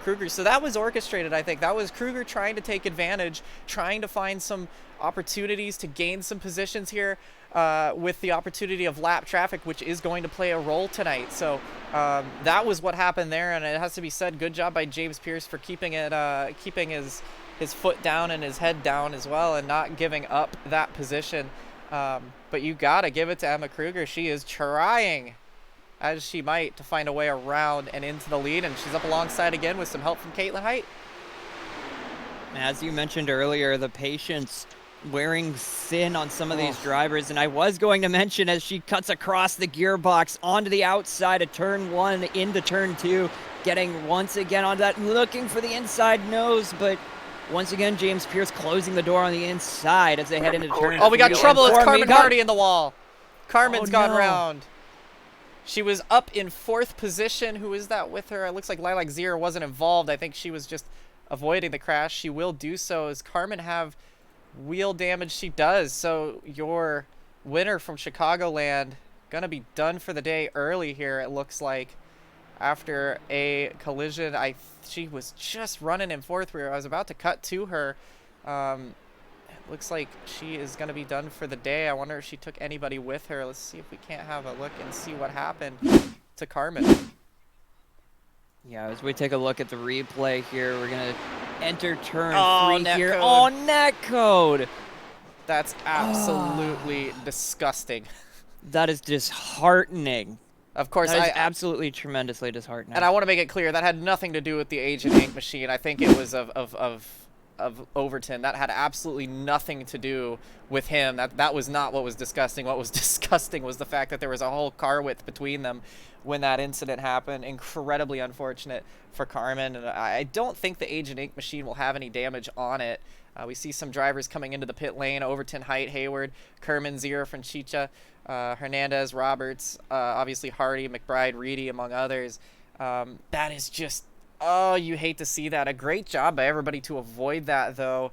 Kruger. So that was orchestrated, I think. That was Kruger trying to take advantage, trying to find some opportunities to gain some positions here with the opportunity of lap traffic, which is going to play a role tonight. So that was what happened there, and it has to be said, good job by James Pierce for keeping his foot down and his head down as well and not giving up that position. But you gotta give it to Emma Kruger. She is trying as she might to find a way around and into the lead, and she's up alongside again with some help from Caitlin Height. As you mentioned earlier, the patience wearing thin on some of these drivers, and I was going to mention as she cuts across the gearbox onto the outside of turn 1 into turn 2, getting once again on that, looking for the inside nose, but once again, James Pierce closing the door on the inside as they head into turn. Oh, we got trouble. It's Carmen Hardy in the wall. Carmen's gone round. She was up in 4th position. Who is that with her? It looks like Lilac Zier wasn't involved. I think she was just avoiding the crash. She will do so. Does Carmen have wheel damage? She does. So your winner from Chicagoland gonna be done for the day early here, it looks like, after a collision. She was just running in 4th where I was about to cut to her. It looks like she is going to be done for the day. I wonder if she took anybody with her. Let's see if we can't have a look and see what happened to Carmen. Yeah, as we take a look at the replay here, we're going to enter turn 3 here. Code. Oh, netcode! That's absolutely disgusting. That is disheartening. Of course, that is absolutely tremendously disheartening. And I want to make it clear that had nothing to do with the Agent Ink machine. I think it was of Overton. That had absolutely nothing to do with him. That was not what was disgusting. What was disgusting was the fact that there was a whole car width between them when that incident happened. Incredibly unfortunate for Carmen. And I don't think the Agent Ink machine will have any damage on it. We see some drivers coming into the pit lane: Overton, Height, Hayward, Kerman, Zier, Franchicha, Hernandez, Roberts, obviously Hardy, McBride, Reedy, among others. That is just, you hate to see that. A great job by everybody to avoid that, though.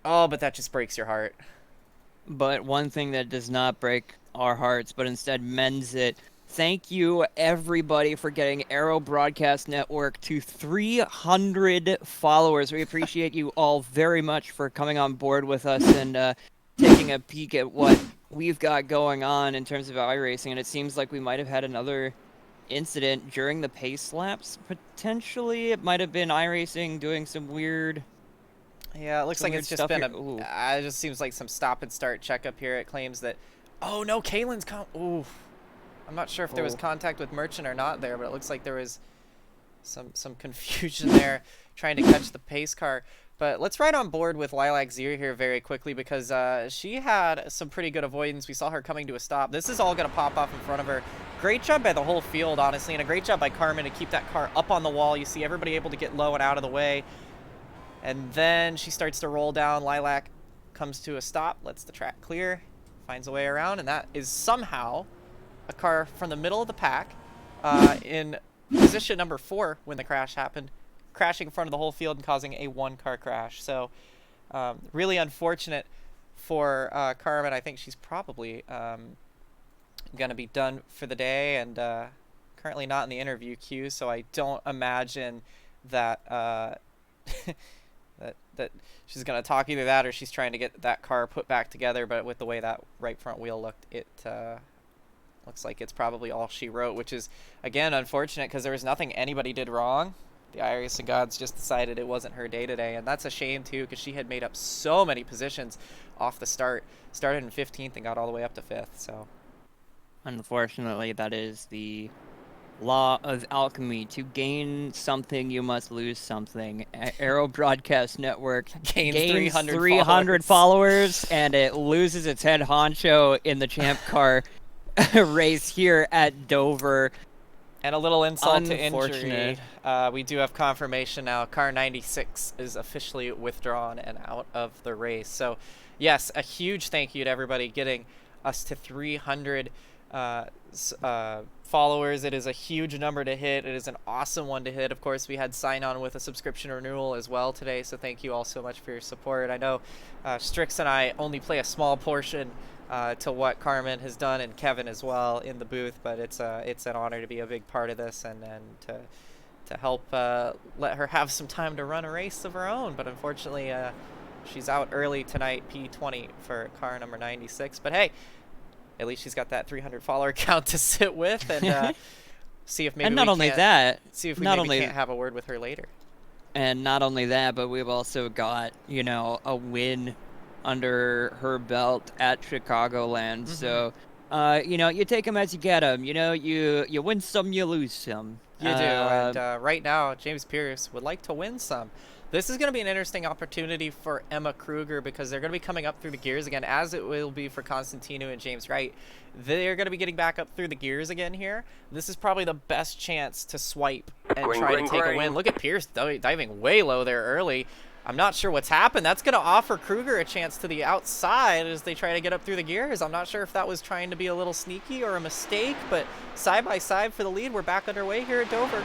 Oh, but that just breaks your heart. But one thing that does not break our hearts, but instead mends it. Thank you, everybody, for getting Aero Broadcast Network to 300 followers. We appreciate you all very much for coming on board with us and taking a peek at what we've got going on in terms of iRacing. And it seems like we might have had another incident during the pace laps. Potentially, it might have been iRacing doing some weird... Yeah, it looks like it's just been it just seems like some stop and start checkup here. It claims that, oh no, Kaylin's ooh. I'm not sure if there was contact with Merchant or not there, but it looks like there was some confusion there trying to catch the pace car. But let's ride on board with Lilac Zir here very quickly because she had some pretty good avoidance. We saw her coming to a stop. This is all going to pop off in front of her. Great job by the whole field, honestly, and a great job by Carmen to keep that car up on the wall. You see everybody able to get low and out of the way. And then she starts to roll down. Lilac comes to a stop, lets the track clear, finds a way around, and that is somehow a car from the middle of the pack in position number 4 when the crash happened, crashing in front of the whole field and causing a 1-car crash. So really unfortunate for Carmen. I think she's probably going to be done for the day, and currently not in the interview queue, so I don't imagine that that she's going to talk either that or she's trying to get that car put back together. But with the way that right front wheel looked, it looks like it's probably all she wrote, which is, again, unfortunate because there was nothing anybody did wrong. The Iris and Gods just decided it wasn't her day today, and that's a shame too because she had made up so many positions off the start. Started in 15th and got all the way up to 5th. So unfortunately, that is the law of alchemy. To gain something, you must lose something. Aero Broadcast Network gains gains 300 300 followers, and it loses its head honcho in the Champ Car race here at Dover. And a little insult to injury. We do have confirmation now. Car 96 is officially withdrawn and out of the race. So, yes, a huge thank you to everybody getting us to 300 followers. It is a huge number to hit. It is an awesome one to hit. Of course, we had sign on with a subscription renewal as well today. So thank you all so much for your support. I know Strix and I only play a small portion to what Carmen has done, and Kevin as well in the booth, but it's an honor to be a big part of this and to help let her have some time to run a race of her own. But unfortunately, she's out early tonight, P20 for car number 96. But hey, at least she's got that 300 follower count to sit with and see if maybe and not we only can't, that, see if we not maybe only can't have a word with her later. And not only that, but we've also got, you know, a win under her belt at Chicagoland. So, you know, you take them as you get them. You know, you win some, you lose some. You do, and right now, James Pierce would like to win some. This is going to be an interesting opportunity for Emma Kruger because they're going to be coming up through the gears again, as it will be for Constantino and James Wright. They're going to be getting back up through the gears again here. This is probably the best chance to swipe and try to take a win. Look at Pierce diving way low there early. I'm not sure what's happened. That's going to offer Kruger a chance to the outside as they try to get up through the gears. I'm not sure if that was trying to be a little sneaky or a mistake, but side by side for the lead. We're back underway here at Dover.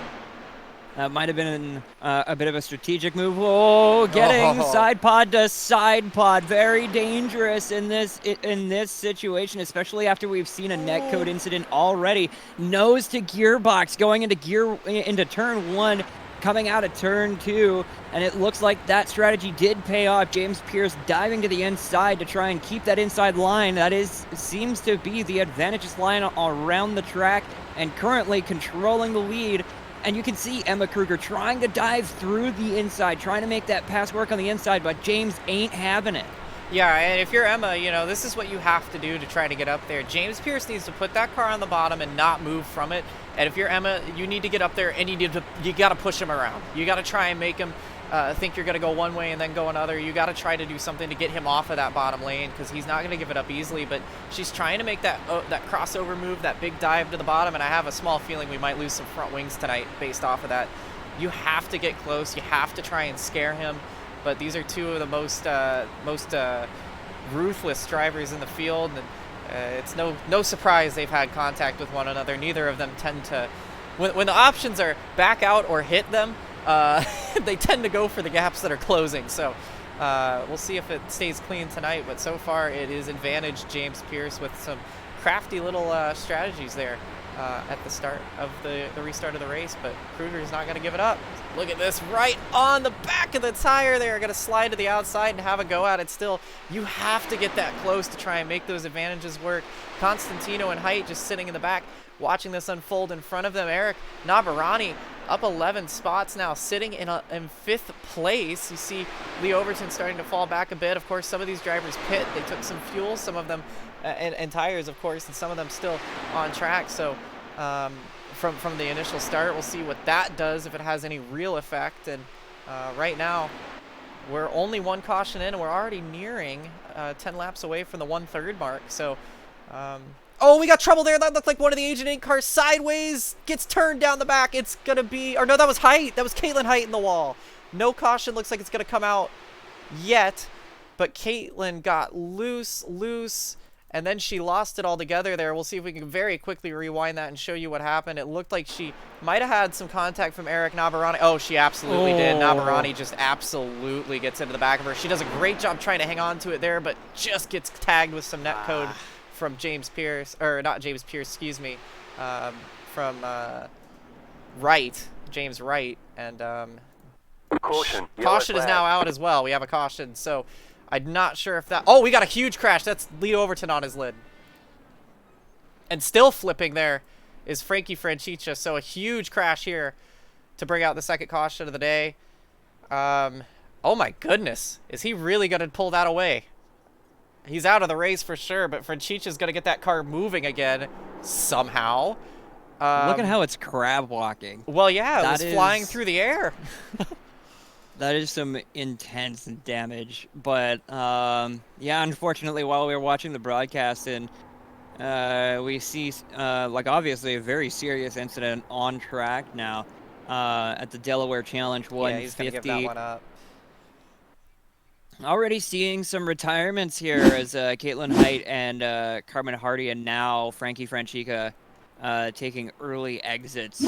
That might have been a bit of a strategic move. Oh, getting side pod to side pod. Very dangerous in this situation, especially after we've seen a netcode incident already. Nose to gearbox going into turn 1. Coming out of turn 2, and it looks like that strategy did pay off. James Pierce diving to the inside to try and keep that inside line. That seems to be the advantageous line around the track, and currently controlling the lead. And you can see Emma Kruger trying to dive through the inside, trying to make that pass work on the inside, but James ain't having it. Yeah, and if you're Emma, you know, this is what you have to do to try to get up there. James Pierce needs to put that car on the bottom and not move from it. And if you're Emma, you need to get up there and you got to push him around. You got to try and make him think you're going to go one way and then go another. You got to try to do something to get him off of that bottom lane because he's not going to give it up easily. But she's trying to make that crossover move, that big dive to the bottom, and I have a small feeling we might lose some front wings tonight based off of that. You have to get close. You have to try and scare him. But these are two of the most ruthless drivers in the field, and it's no surprise they've had contact with one another. Neither of them tend to, when the options are back out or hit them, they tend to go for the gaps that are closing. So we'll see if it stays clean tonight, but so far it is advantage James Pierce with some crafty little strategies there at the start of the restart of the race, but Kruger is not going to give it up. Look at this, right on the back of the tire. They're going to slide to the outside and have a go at it still. You have to get that close to try and make those advantages work. Constantino and Height just sitting in the back, watching this unfold in front of them. Eric Navarani up 11 spots now, sitting in 5th place. You see Lee Overton starting to fall back a bit. Of course, some of these drivers pit. They took some fuel, some of them, and tires, of course, and some of them still on track. So from the initial start, we'll see what that does, if it has any real effect. And right now, we're only one caution in, and we're already nearing 10 laps away from the 1/3 mark. So, oh, we got trouble there. That looked like one of the Agent 8 cars sideways, gets turned down the back. It's going to be, or no, that was Height. That was Caitlin Height in the wall. No caution looks like it's going to come out yet, but Caitlin got loose, and then she lost it altogether there. We'll see if we can very quickly rewind that and show you what happened. It looked like she might have had some contact from Eric Navarani. Oh, she absolutely did. Navarani just absolutely gets into the back of her. She does a great job trying to hang on to it there, but just gets tagged with some net code from James Pierce, or not James Pierce, excuse me, from Wright, James Wright, and Caution. Caution is now out as well. We have a caution, so I'm not sure if that... Oh, we got a huge crash. That's Lee Overton on his lid. And still flipping there is Frankie Franchicha, so a huge crash here to bring out the second caution of the day. Oh my goodness. Is he really going to pull that away? He's out of the race for sure, but Franchicha's going to get that car moving again somehow. Look at how it's crab walking. Well, yeah, it was That flying is- through the air. That is some intense damage, but yeah, unfortunately, while we were watching the broadcast, and we see like obviously a very serious incident on track now at the Delaware Challenge 150. Yeah, he's gonna give that one up. Already seeing some retirements here as Caitlin Height and Carmen Hardy, and now Frankie Franchica taking early exits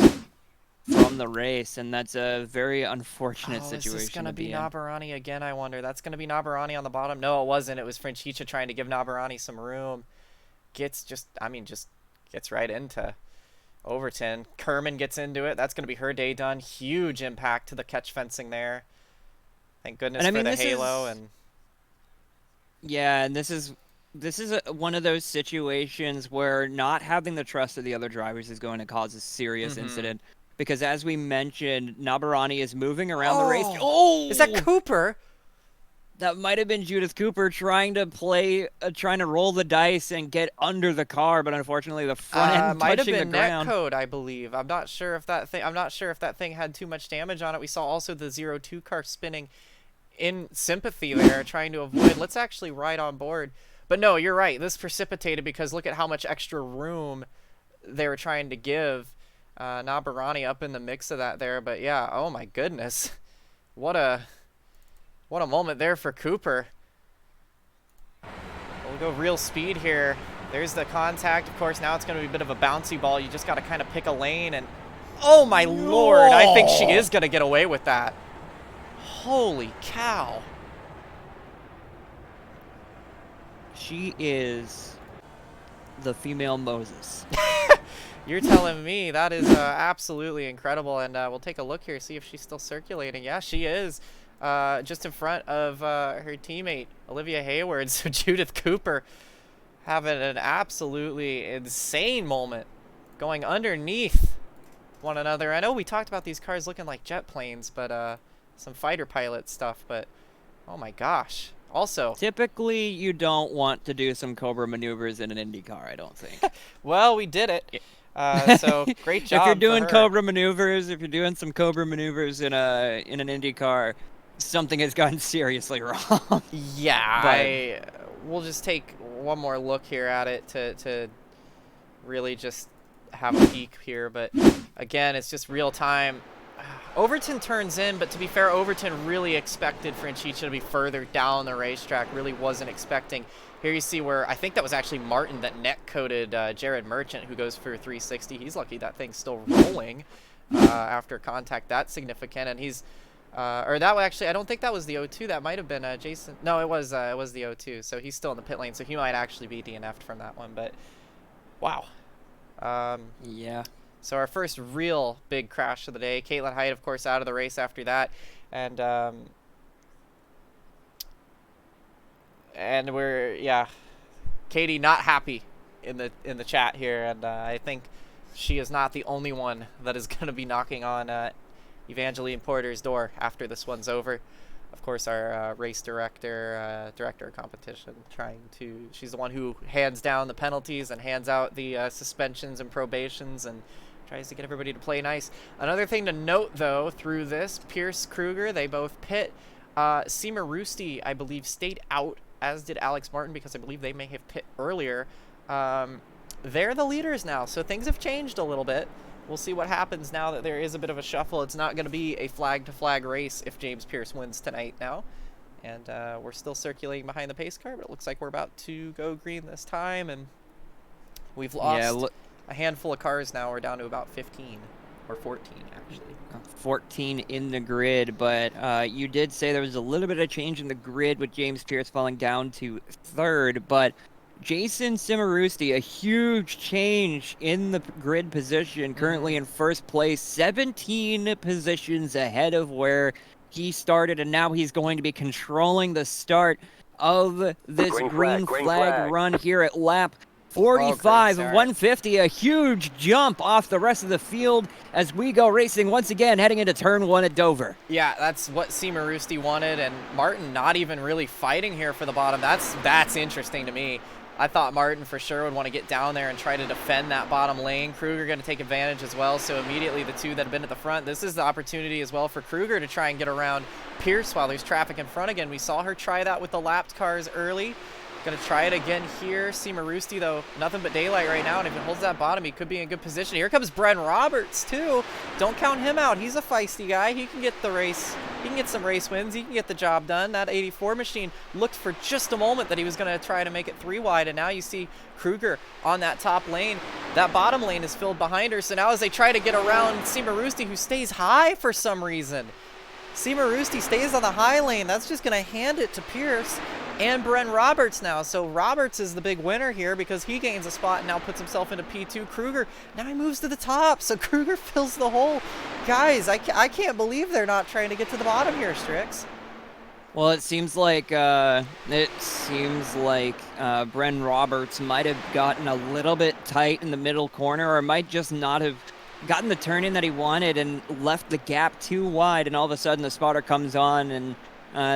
from the race, and that's a very unfortunate situation. Is this gonna to be be in. Nabarani again, I wonder? That's gonna be Nabarani on the bottom. No, it wasn't. It was Franchicha trying to give Nabarani some room. Gets just gets right into Overton. Kerman gets into it. That's gonna be her day done. Huge impact to the catch fencing there. Thank goodness And I for mean, the this halo. is- And Yeah, and this is one of those situations where not having the trust of the other drivers is going to cause a serious incident. Because as we mentioned, Nabarani is moving around the race. Oh! Is that Cooper? That might have been Judith Cooper trying to roll the dice and get under the car, but unfortunately the front end Might have touching the been ground. netcode, I believe. I'm not sure if that thing had too much damage on it. We saw also the 02 car spinning in sympathy there, trying to avoid. Let's actually ride on board. But no, you're right. This precipitated because look at how much extra room they were trying to give Nabarani up in the mix of that there. But yeah, oh my goodness, what a moment there for Cooper. We'll go real speed here. There's the contact. Of course, now it's going to be a bit of a bouncy ball. You just got to kind of pick a lane, and oh my lord, I think she is going to get away with that. Holy cow. She is the female Moses. You're telling me. That is absolutely incredible. And we'll take a look here, see if she's still circulating. Yeah, she is. Just in front of her teammate, Olivia Hayward. So Judith Cooper having an absolutely insane moment, going underneath one another. I know we talked about these cars looking like jet planes, but some fighter pilot stuff. But oh my gosh. Also, Typically, you don't want to do some Cobra maneuvers in an Indy car, I don't think. well, we did it. So great job. If you're for doing her. Cobra maneuvers, if you're doing some Cobra maneuvers in an Indy car, something has gone seriously wrong. Yeah, we'll just take one more look here at it to really just have a peek here. But again, it's just real time. Overton turns in, but to be fair, Overton really expected Franchicha to be further down the racetrack. Really wasn't expecting. Here you see where I think that was actually Martin that net-coded Jared Merchant, who goes for 360. He's lucky that thing's still rolling after contact that significant. And he's, or that actually, I don't think that was the 02. That might have been Jason. No, it was the 02. So he's still in the pit lane. So he might actually be DNF'd from that one. But wow. Yeah. So our first real big crash of the day. Caitlin Height, of course, out of the race after that. And we're, yeah, Katie not happy in the chat here, and I think she is not the only one that is going to be knocking on Evangeline Porter's door after this one's over. Of course, our race director of competition, she's the one who hands down the penalties and hands out the suspensions and probations and tries to get everybody to play nice. Another thing to note, though, through this, Pierce Kruger, they both pit. Seema Roosti, I believe, stayed out, as did Alex Martin, because I believe they may have pit earlier. They're the leaders now, so things have changed a little bit. We'll see what happens now that there is a bit of a shuffle. It's not going to be a flag-to-flag race if James Pierce wins tonight now. And we're still circulating behind the pace car, but it looks like we're about to go green this time, and we've lost a handful of cars now. We're down to about 15, or 14, actually. 14 in the grid, but you did say there was a little bit of change in the grid with James Pierce falling down to 3rd, but Jason Cimarusti, a huge change in the grid position, currently in 1st place, 17 positions ahead of where he started, and now he's going to be controlling the start of this green flag run here at lap 45 of 150, a huge jump off the rest of the field as we go racing once again, heading into turn 1 at Dover. Yeah, that's what Seema Roosti wanted, and Martin not even really fighting here for the bottom. That's interesting to me. I thought Martin for sure would want to get down there and try to defend that bottom lane. Kruger going to take advantage as well, so immediately the two that have been at the front, this is the opportunity as well for Kruger to try and get around Pierce while there's traffic in front again. We saw her try that with the lapped cars early. Going to try it again here. Seema Roosti, though, nothing but daylight right now, and if he holds that bottom, he could be in good position. Here comes Bren Roberts, too. Don't count him out. He's a feisty guy. He can get the race. He can get some race wins. He can get the job done. That 84 machine looked for just a moment that he was going to try to make it 3 wide, and now you see Kruger on that top lane. That bottom lane is filled behind her, so now as they try to get around Seema Roosti, who stays high for some reason. Seema Roosti stays on the high lane. That's just going to hand it to Pierce and Bren Roberts now. So Roberts is the big winner here because he gains a spot and now puts himself into P2. Kruger, now he moves to the top, so Kruger fills the hole. Guys, I can't believe they're not trying to get to the bottom here, Strix. Well, it seems like Bren Roberts might have gotten a little bit tight in the middle corner, or might just not have gotten the turn in that he wanted and left the gap too wide, and all of a sudden the spotter comes on and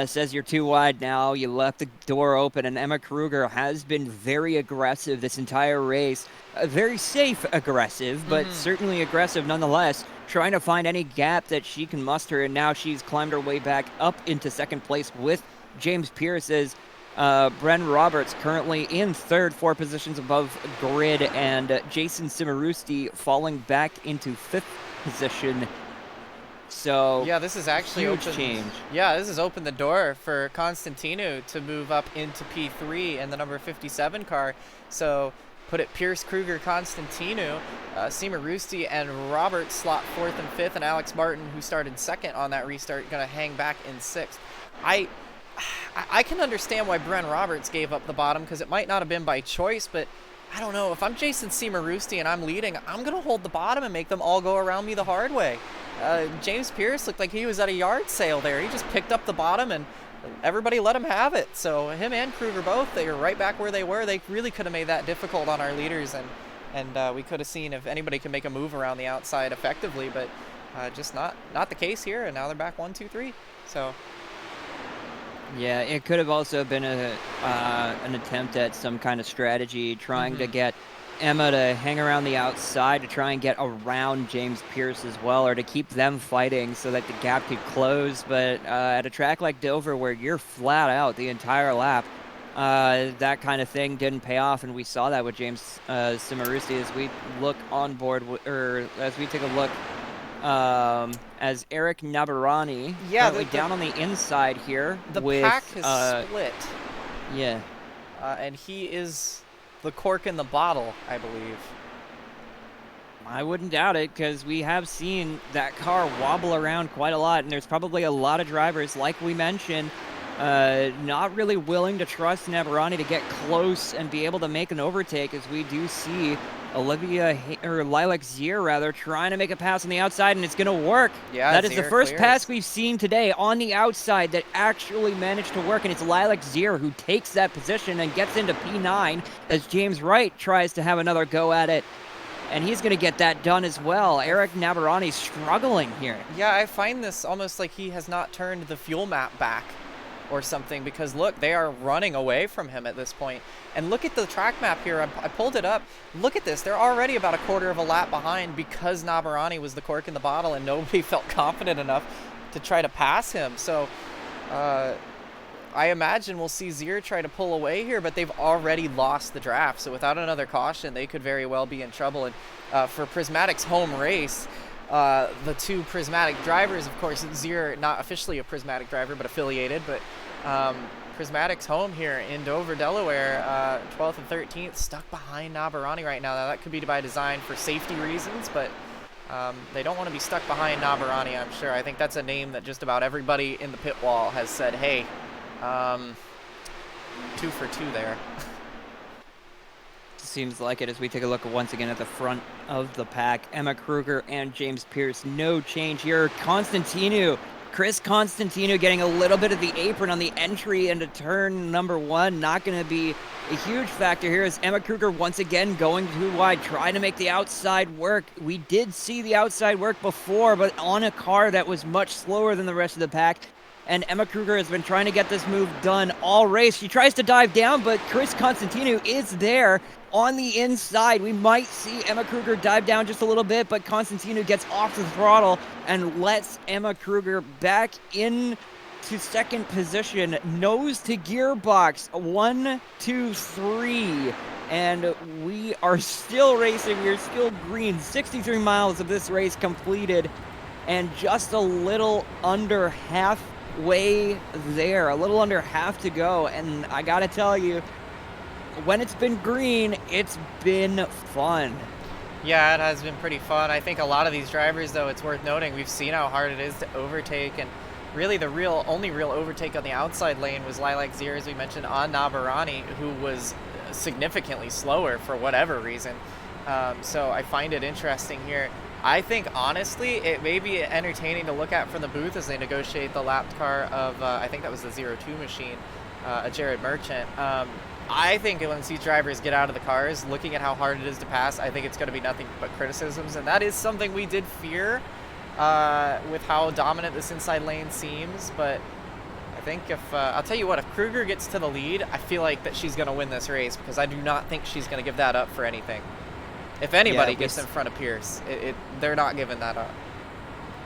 says you're too wide now, you left the door open. And Emma Kruger has been very aggressive this entire race. Very safe aggressive, but certainly aggressive nonetheless, trying to find any gap that she can muster, and now she's climbed her way back up into 2nd place with James Pierce as Bren Roberts currently in 3rd, 4 positions above grid, and Jason Cimarusti falling back into 5th position. So yeah, this is actually huge change. Yeah, this has opened the door for Constantino to move up into P3 in the number 57 car. So put it Pierce, Kruger, Constantino, Seema Roosti, and Robert slot 4th and 5th, and Alex Martin, who started 2nd on that restart, going to hang back in 6th. I can understand why Bren Roberts gave up the bottom, because it might not have been by choice, but I don't know. If I'm Jason Seema Roosti and I'm leading, I'm going to hold the bottom and make them all go around me the hard way. James Pierce looked like he was at a yard sale there. He just picked up the bottom and everybody let him have it. So him and Kruger both, they are right back where they were. They really could have made that difficult on our leaders, and we could have seen if anybody can make a move around the outside effectively, but just not the case here, and now they're back 1, 2, 3. So yeah, it could have also been an attempt at some kind of strategy, trying to get Emma to hang around the outside to try and get around James Pierce as well, or to keep them fighting so that the gap could close. But at a track like Dover, where you're flat out the entire lap, that kind of thing didn't pay off, and we saw that with James Cimarusti as we look on board, or as we take a look as Eric Nabarani currently down on the inside here. The with, pack has split. Yeah. And he is the cork in the bottle, I believe. I wouldn't doubt it, because we have seen that car wobble around quite a lot, and there's probably a lot of drivers, like we mentioned, not really willing to trust Navarani to get close and be able to make an overtake, as we do see Lilac Zier trying to make a pass on the outside, and it's going to work. Yeah, that is Zier the first clears. pass we've seen today on the outside that actually managed to work, and it's Lilac Zier who takes that position and gets into P9 as James Wright tries to have another go at it. And he's going to get that done as well. Eric Navarani's struggling here. Yeah, I find this almost like he has not turned the fuel map back or something, because look, they are running away from him at this point. And look at the track map here. I pulled it up. Look at this. They're already about a quarter of a lap behind because Navarani was the cork in the bottle and nobody felt confident enough to try to pass him. So I imagine we'll see Zier try to pull away here, but they've already lost the draft. So without another caution, they could very well be in trouble. And for Prismatic's home race, the two Prismatic drivers, of course, Zier, not officially a Prismatic driver, but affiliated, but Prismatic's home here in Dover, Delaware, 12th and 13th, stuck behind Nabarani right now. Now, that could be by design for safety reasons, but they don't want to be stuck behind Nabarani, I'm sure. I think that's a name that just about everybody in the pit wall has said, hey, 2 for 2 there. Seems like it as we take a look once again at the front of the pack. Emma Kruger and James Pierce, no change here. Chris Constantino getting a little bit of the apron on the entry into turn number 1. Not going to be a huge factor here as Emma Kruger once again going too wide, trying to make the outside work. We did see the outside work before, but on a car that was much slower than the rest of the pack. And Emma Kruger has been trying to get this move done all race. She tries to dive down, but Chris Constantino is there on the inside. We might see Emma Kruger dive down just a little bit, but Constantino gets off the throttle and lets Emma Kruger back in to second position. Nose to gearbox. 1, 2, 3. And we are still racing. We're still green. 63 miles of this race completed. And just a little under halfway there. A little under half to go. And I gotta tell you, when it's been green, it's been fun. Yeah, it has been pretty fun. I think a lot of these drivers, though, it's worth noting, we've seen how hard it is to overtake, and really the only real overtake on the outside lane was Lilac Zier, as we mentioned, on Nabarani, who was significantly slower for whatever reason. So I find it interesting here. I think, honestly, it may be entertaining to look at from the booth as they negotiate the lapped car of, I think that was the 02 machine, a Jared Merchant. I think once these drivers get out of the cars, looking at how hard it is to pass, I think it's going to be nothing but criticisms. And that is something we did fear with how dominant this inside lane seems. But I think if, I'll tell you what, if Kruger gets to the lead, I feel like that she's going to win this race because I do not think she's going to give that up for anything. If anybody gets in front of Pierce, they're not giving that up.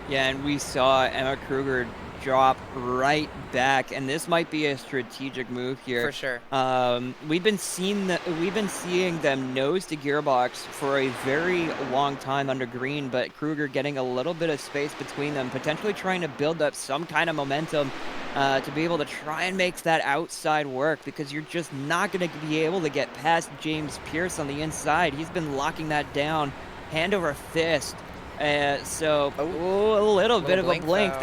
Yeah, and we saw Emma Kruger drop right back, and this might be a strategic move here. For sure. We've been seeing them nose to gearbox for a very long time under green, but Kruger getting a little bit of space between them, potentially trying to build up some kind of momentum to be able to try and make that outside work, because you're just not going to be able to get past James Pierce on the inside. He's been locking that down hand over fist. So a little bit of a blink. Foul.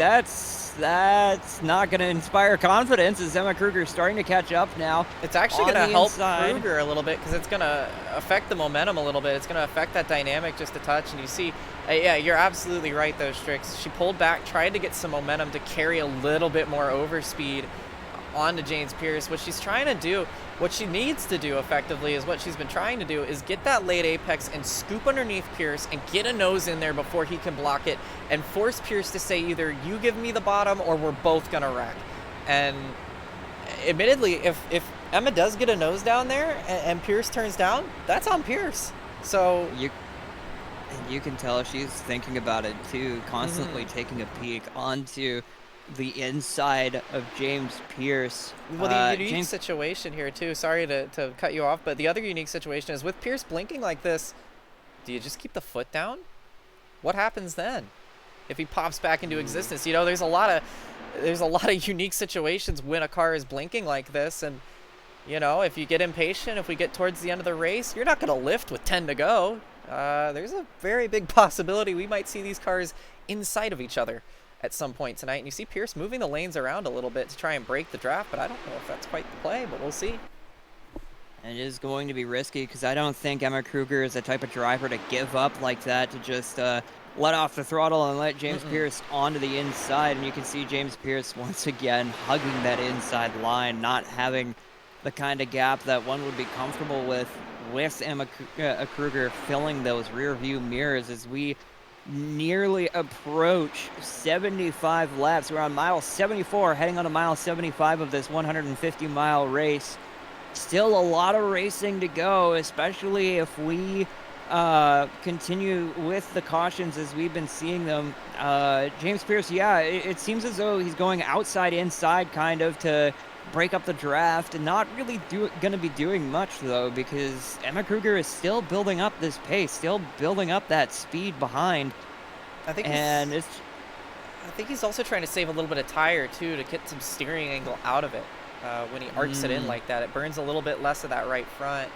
That's not going to inspire confidence as Emma Kruger starting to catch up now. It's actually going to help inside. Kruger a little bit because it's going to affect the momentum a little bit. It's going to affect that dynamic just a touch. And you see, yeah, you're absolutely right, though, Strix. She pulled back, tried to get some momentum to carry a little bit more overspeed onto James Pierce. What she's trying to do, what she needs to do effectively is what she's been trying to do is get that late apex and scoop underneath Pierce and get a nose in there before he can block it and force Pierce to say either you give me the bottom or we're both gonna wreck. And admittedly, if Emma does get a nose down there and Pierce turns down, that's on Pierce. So you can tell she's thinking about it too, constantly taking a peek onto the inside of James Pierce. Well, the unique situation here too, sorry to cut you off, but the other unique situation is with Pierce blinking like this, do you just keep the foot down? What happens then if he pops back into existence? You know, there's a lot of unique situations when a car is blinking like this, and you know, if you get impatient, if we get towards the end of the race, you're not going to lift with 10 to go. There's a very big possibility we might see these cars inside of each other at some point tonight. And you see Pierce moving the lanes around a little bit to try and break the draft, but I don't know if that's quite the play, but we'll see. It is going to be risky because I don't think Emma Kruger is the type of driver to give up like that, to just let off the throttle and let James Pierce onto the inside. And you can see James Pierce once again hugging that inside line, not having the kind of gap that one would be comfortable with Emma Kruger filling those rear view mirrors as we nearly approach 75 laps. We're on mile 74, heading on to mile 75 of this 150-mile race. Still a lot of racing to go, especially if we continue with the cautions as we've been seeing them. James Pierce, yeah, it seems as though he's going outside, inside kind of to break up the draft, and not really going to be doing much, though, because Emma Kruger is still building up this pace, still building up that speed behind. I think he's also trying to save a little bit of tire, too, to get some steering angle out of it. When he arcs it in like that, it burns a little bit less of that right front.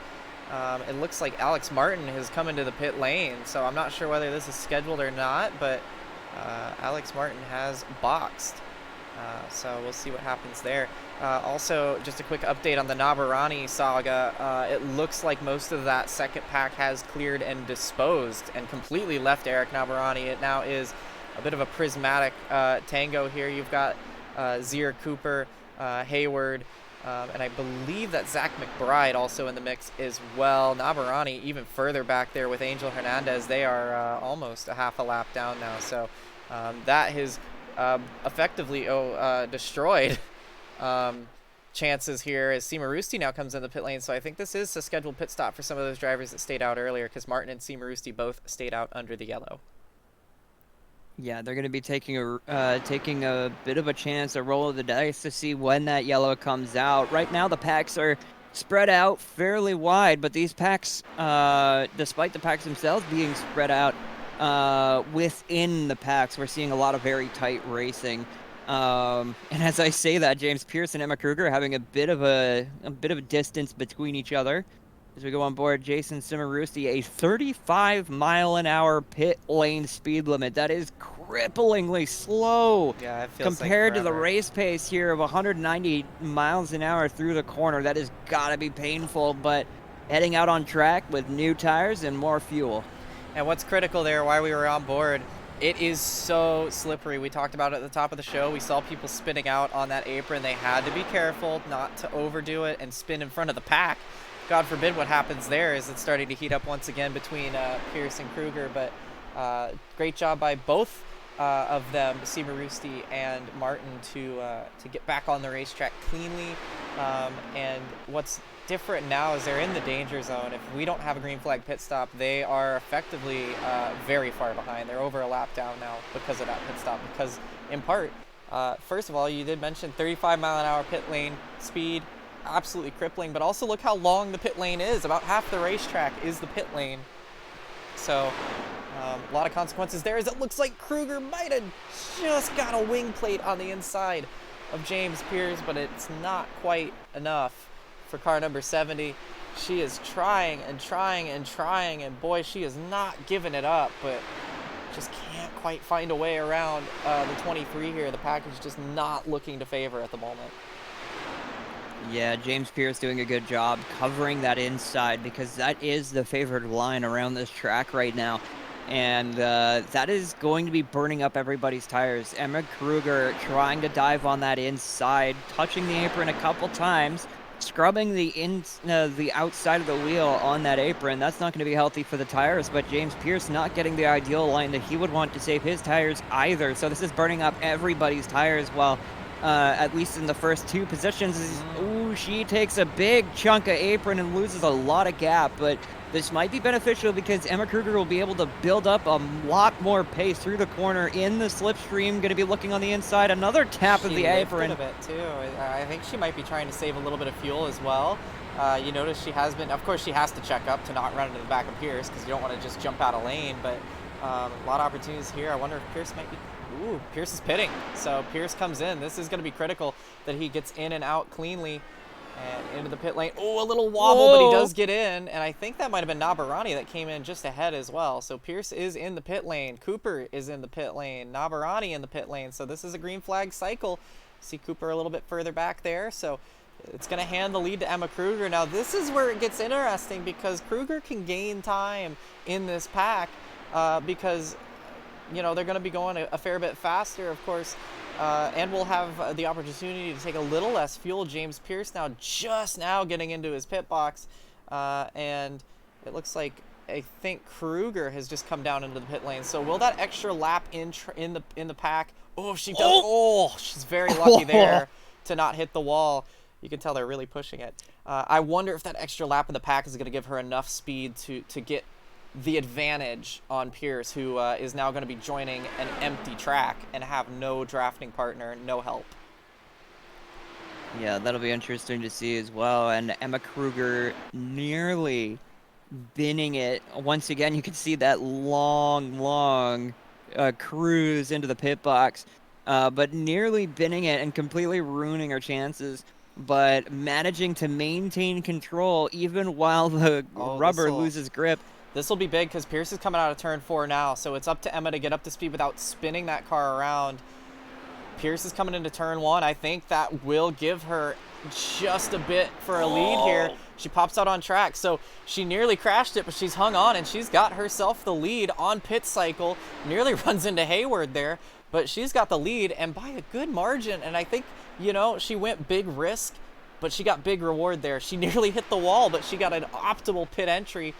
It looks like Alex Martin has come into the pit lane, so I'm not sure whether this is scheduled or not, but Alex Martin has boxed. So we'll see what happens there. Also, just a quick update on the Nabarani saga. It looks like most of that second pack has cleared and disposed and completely left Eric Nabarani. It now is a bit of a prismatic tango here. You've got Zier Cooper, Hayward, and I believe that Zach McBride also in the mix as well. Nabarani even further back there with Angel Hernandez. They are almost a half a lap down now. So that has effectively destroyed chances here as Seema Rusti now comes in the pit lane. So I think this is a scheduled pit stop for some of those drivers that stayed out earlier, because Martin and Seema Rusti both stayed out under the yellow. Yeah, they're going to be taking a bit of a chance, a roll of the dice to see when that yellow comes out. Right now, the packs are spread out fairly wide, but these packs, despite the packs themselves being spread out within the packs, we're seeing a lot of very tight racing. And as I say that, James Pierce and Emma Kruger are having a bit of a distance between each other. As we go on board, Jason Cimarusti, a 35-mile-an-hour pit lane speed limit. That is cripplingly slow. Yeah, it feels compared like to the race pace here of 190 miles an hour through the corner. That has got to be painful, but heading out on track with new tires and more fuel. And what's critical there, while we were on board, it is so slippery. We talked about it at the top of the show. We saw people spinning out on that apron. They had to be careful not to overdo it and spin in front of the pack. God forbid what happens there, is it's starting to heat up once again between Pierce and Kruger. But great job by both of them, Seema Rusti and Martin, to get back on the racetrack cleanly. And what's different now is they're in the danger zone. If we don't have a green flag pit stop, they are effectively very far behind. They're over a lap down now because of that pit stop. Because in part, first of all, you did mention 35-mile-an-hour pit lane speed. Absolutely crippling, but also look how long the pit lane is. About half the racetrack is the pit lane. So a lot of consequences there, as it looks like Kruger might have just got a wing plate on the inside of James Pierce, but it's not quite enough for car number 70. She is trying and trying and trying, and boy, she is not giving it up, but just can't quite find a way around the 23 here. The package just not looking to favor at the moment. Yeah, James Pierce doing a good job covering that inside, because that is the favored line around this track right now. And that is going to be burning up everybody's tires. Emma Kruger trying to dive on that inside, touching the apron a couple times, scrubbing the outside of the wheel on that apron. That's not going to be healthy for the tires, but James Pierce not getting the ideal line that he would want to save his tires either. So this is burning up everybody's tires, while at least in the first two positions, ooh, she takes a big chunk of apron and loses a lot of gap. But this might be beneficial, because Emma Kruger will be able to build up a lot more pace through the corner in the slipstream. Going to be looking on the inside, another tap of the apron. A bit too. I think she might be trying to save a little bit of fuel as well. You notice she has been, of course she has to check up to not run into the back of Pierce, because you don't want to just jump out of lane, but a lot of opportunities here. I wonder if Pierce might be, ooh, Pierce is pitting. So Pierce comes in. This is going to be critical that he gets in and out cleanly and into the pit lane. Oh, a little wobble, but he does get in, and I think that might have been Nabarani that came in just ahead as well. So Pierce is in the pit lane. Cooper is in the pit lane. Nabarani in the pit lane. So this is a green flag cycle. See Cooper a little bit further back there. So it's going to hand the lead to Emma Kruger. Now this is where it gets interesting, because Kruger can gain time in this pack because, you know, they're going to be going a fair bit faster, of course. And we'll have the opportunity to take a little less fuel. James Pierce now just now getting into his pit box. And it looks like, I think Kruger has just come down into the pit lane. So will that extra lap in the pack? Oh, she does. Oh, she's very lucky there to not hit the wall. You can tell they're really pushing it. I wonder if that extra lap in the pack is going to give her enough speed to get the advantage on Pierce, who is now going to be joining an empty track and have no drafting partner, no help. Yeah, that'll be interesting to see as well. And Emma Kruger nearly binning it. Once again, you can see that long cruise into the pit box, but nearly binning it and completely ruining her chances. But managing to maintain control even while the rubber loses grip. This will be big because Pierce is coming out of turn 4 now, so it's up to Emma to get up to speed without spinning that car around. Pierce is coming into turn 1. I think that will give her just a bit for a lead here. She pops out on track, so she nearly crashed it, but she's hung on, and she's got herself the lead on pit cycle. Nearly runs into Hayward there, but she's got the lead, and by a good margin. And I think, you know, she went big risk, but she got big reward there. She nearly hit the wall, but she got an optimal pit entry,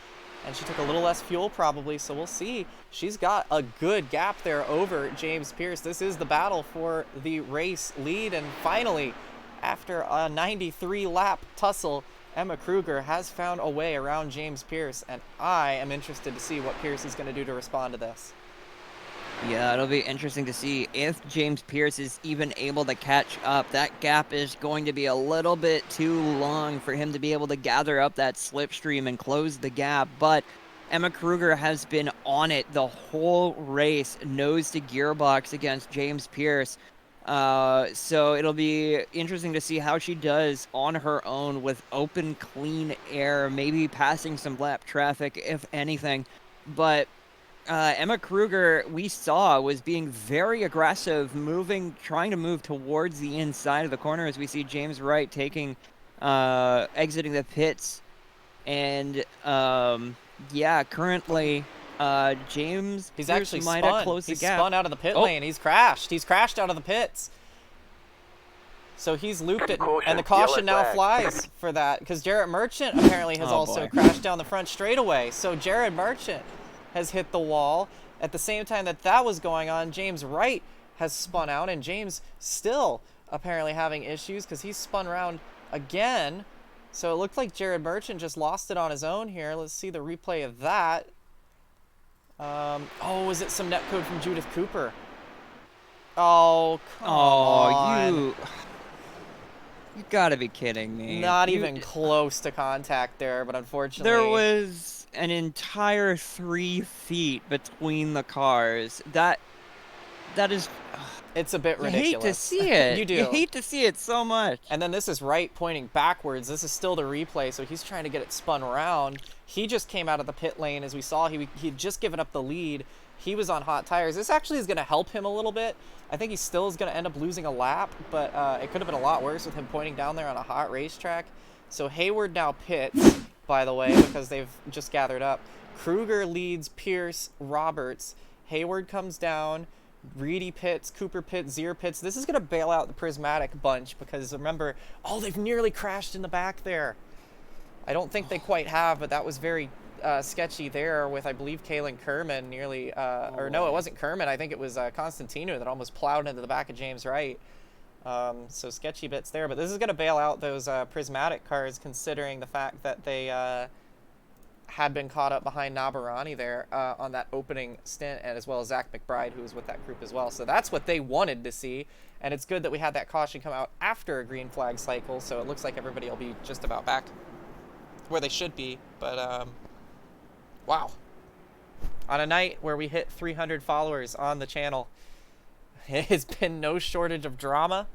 and she took a little less fuel probably, so we'll see. She's got a good gap there over James Pierce. This is the battle for the race lead, and finally, after a 93-lap tussle, Emma Kruger has found a way around James Pierce, and I am interested to see what Pierce is going to do to respond to this. Yeah, it'll be interesting to see if James Pierce is even able to catch up. That gap is going to be a little bit too long for him to be able to gather up that slipstream and close the gap, but Emma Kruger has been on it the whole race, nose to gearbox against James Pierce. So it'll be interesting to see how she does on her own with open, clean air, maybe passing some lap traffic, if anything. But Emma Kruger, we saw, was being very aggressive, trying to move towards the inside of the corner, as we see James Wright exiting the pits. And yeah, currently James He's Pierce actually might spun. have closed the He's gap. spun out of the pit lane. He's crashed. He's crashed out of the pits. So he's looped it, and the caution now flies for that, because Jarrett Merchant apparently has also crashed down the front straightaway. So Jared Merchant has hit the wall. At the same time that was going on, James Wright has spun out, and James still apparently having issues because he's spun around again. So it looked like Jared Merchant just lost it on his own here. Let's see the replay of that. Oh, was it some netcode from Judith Cooper? Oh, come on. You gotta be kidding me. Not even close to contact there, but unfortunately... There was an entire 3 feet between the cars. That is... It's a bit ridiculous. You hate to see it. You do. You hate to see it so much. And then this is Wright pointing backwards. This is still the replay, so he's trying to get it spun around. He just came out of the pit lane. As we saw, he'd just given up the lead. He was on hot tires. This actually is going to help him a little bit. I think he still is going to end up losing a lap, but it could have been a lot worse with him pointing down there on a hot racetrack. So Hayward now pits, by the way, because they've just gathered up. Kruger leads Pierce, Roberts. Hayward comes down. Reedy pits, Cooper pits, Zier pits. This is going to bail out the Prismatic bunch because, remember, they've nearly crashed in the back there. I don't think they quite have, but that was very sketchy there with, I believe, Kaylin Kerman nearly, or no, it wasn't Kerman. I think it was Constantino that almost plowed into the back of James Wright. So sketchy bits there, but this is going to bail out those Prismatic cars, considering the fact that they had been caught up behind Nabarani there on that opening stint, and as well as Zach McBride, who was with that group as well. So that's what they wanted to see, and it's good that we had that caution come out after a green flag cycle, so it looks like everybody will be just about back where they should be. But wow, on a night where we hit 300 followers on the channel, it has been no shortage of drama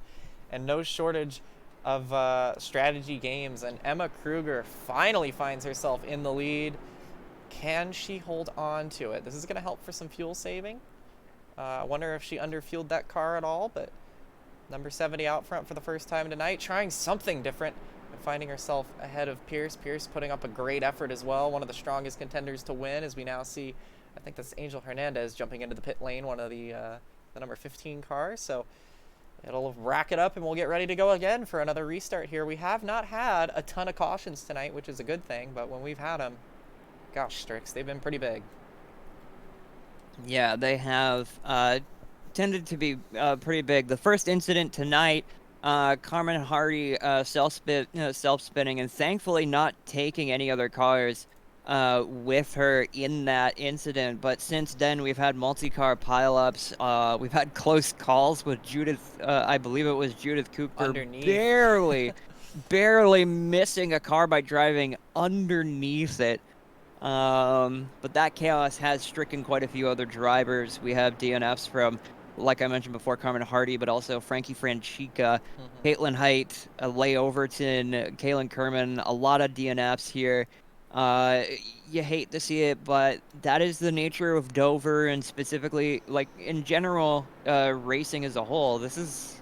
and no shortage of strategy games, and Emma Kruger finally finds herself in the lead. Can she hold on to it? This is going to help for some fuel saving. I wonder if she underfueled that car at all, but number 70 out front for the first time tonight, trying something different and finding herself ahead of Pierce. Pierce putting up a great effort as well, one of the strongest contenders to win, as we now see, I think that's Angel Hernandez jumping into the pit lane, one of the number 15 cars. So it'll rack it up, and we'll get ready to go again for another restart here. We have not had a ton of cautions tonight, which is a good thing, but when we've had them, gosh, Strix, they've been pretty big. Yeah, they have tended to be pretty big. The first incident tonight, Carmen Hardy self-spinning and thankfully not taking any other cars. with her in that incident, but since then we've had multi-car pileups. We've had close calls with Judith. I believe it was Judith Cooper Underneath. barely missing a car by driving underneath it. But that chaos has stricken quite a few other drivers. We have DNFs from, like I mentioned before, Carmen Hardy, but also Frankie Franchica, Caitlin Height, Leigh Overton, Kaylin Kerman, a lot of DNFs here. You hate to see it, but that is the nature of Dover, and specifically, like, in general, racing as a whole. This is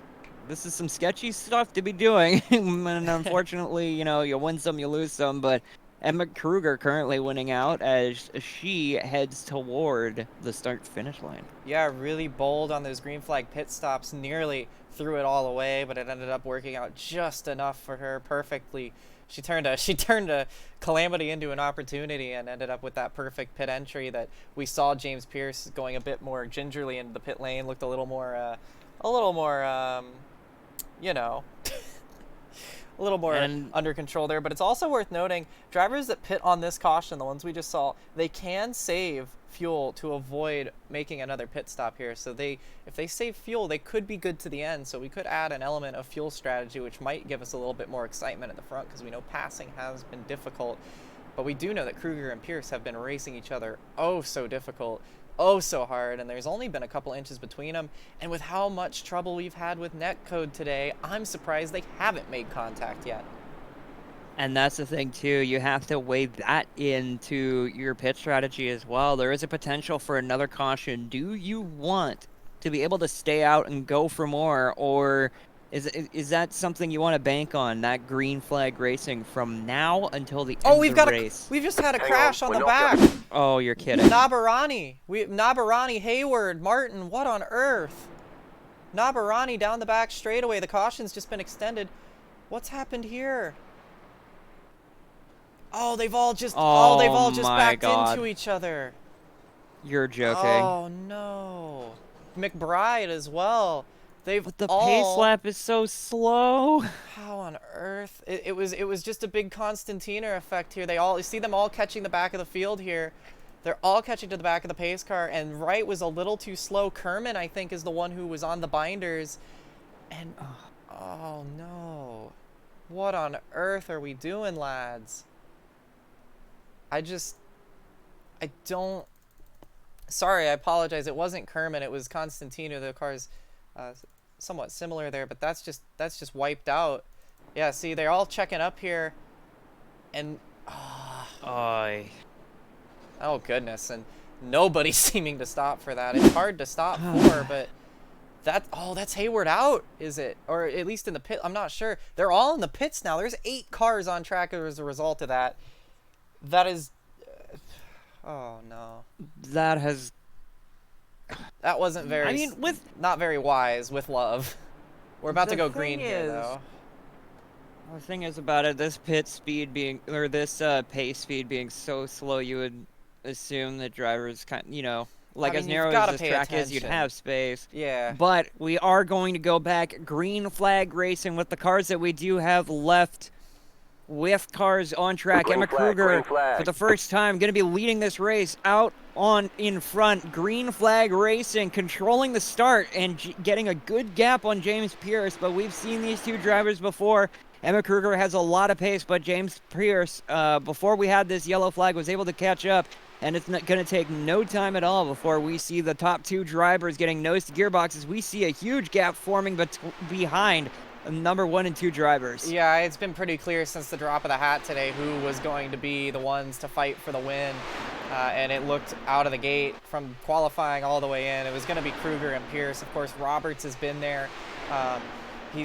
some sketchy stuff to be doing, and unfortunately, you win some, you lose some, but Emma Kruger currently winning out as she heads toward the start-finish line. Yeah, really bold on those green flag pit stops, nearly threw it all away, but it ended up working out just enough for her perfectly. She turned a calamity into an opportunity and ended up with that perfect pit entry that we saw. James Pierce going a bit more gingerly into the pit lane, looked a little more, a little more under control there. But it's also worth noting, drivers that pit on this caution, the ones we just saw, they can save fuel to avoid making another pit stop here. So if they save fuel, they could be good to the end. So we could add an element of fuel strategy, which might give us a little bit more excitement at the front, because we know passing has been difficult. But we do know that Kruger and Pierce have been racing each other oh so difficult, oh so hard, and there's only been a couple inches between them. And with how much trouble we've had with netcode today, I'm surprised they haven't made contact yet. And that's the thing too, you have to weigh that into your pit strategy as well. There is a potential for another caution. Do you want to be able to stay out and go for more, or is that something you want to bank on, that green flag racing from now until the end of the race? We've just had a crash on the back. Oh, you're kidding. Nabarani, Hayward, Martin, what on earth? Nabarani down the back straightaway. The caution's just been extended. What's happened here? Oh, they've all just backed into each other. You're joking. Oh no. McBride as well. But the pace lap is so slow. How on earth? It was just a big Constantina effect here. You see them all catching the back of the field here. They're all catching to the back of the pace car, and Wright was a little too slow. Kerman, I think, is the one who was on the binders. And oh no. What on earth are we doing, lads? Sorry, I apologize. It wasn't Kerman, it was Constantino. The car's somewhat similar there, but that's just wiped out. Yeah, see, they're all checking up here, and oh goodness, and nobody's seeming to stop for that. It's hard to stop for, but that's Hayward out, is it? Or at least in the pit, I'm not sure. They're all in the pits now. There's 8 cars on track as a result of that. That is, oh no. That wasn't very, not very wise with love. We're about to go green here, though. The thing is about it, this pit speed being, or this pace speed being so slow, you would assume that drivers as narrow as this track is, you'd have space. Yeah. But we are going to go back green flag racing with the cars that we do have left. With cars on track, Emma Kruger, for the first time, going to be leading this race out in front. Green flag racing, controlling the start and getting a good gap on James Pierce. But we've seen these two drivers before. Emma Kruger has a lot of pace, but James Pierce, before we had this yellow flag, was able to catch up. And it's going to take no time at all before we see the top 2 drivers getting nose to gearboxes. We see a huge gap forming behind number 1 and 2 drivers. Yeah, it's been pretty clear since the drop of the hat today who was going to be the ones to fight for the win. And it looked out of the gate from qualifying all the way in. It was going to be Kruger and Pierce. Of course, Roberts has been there.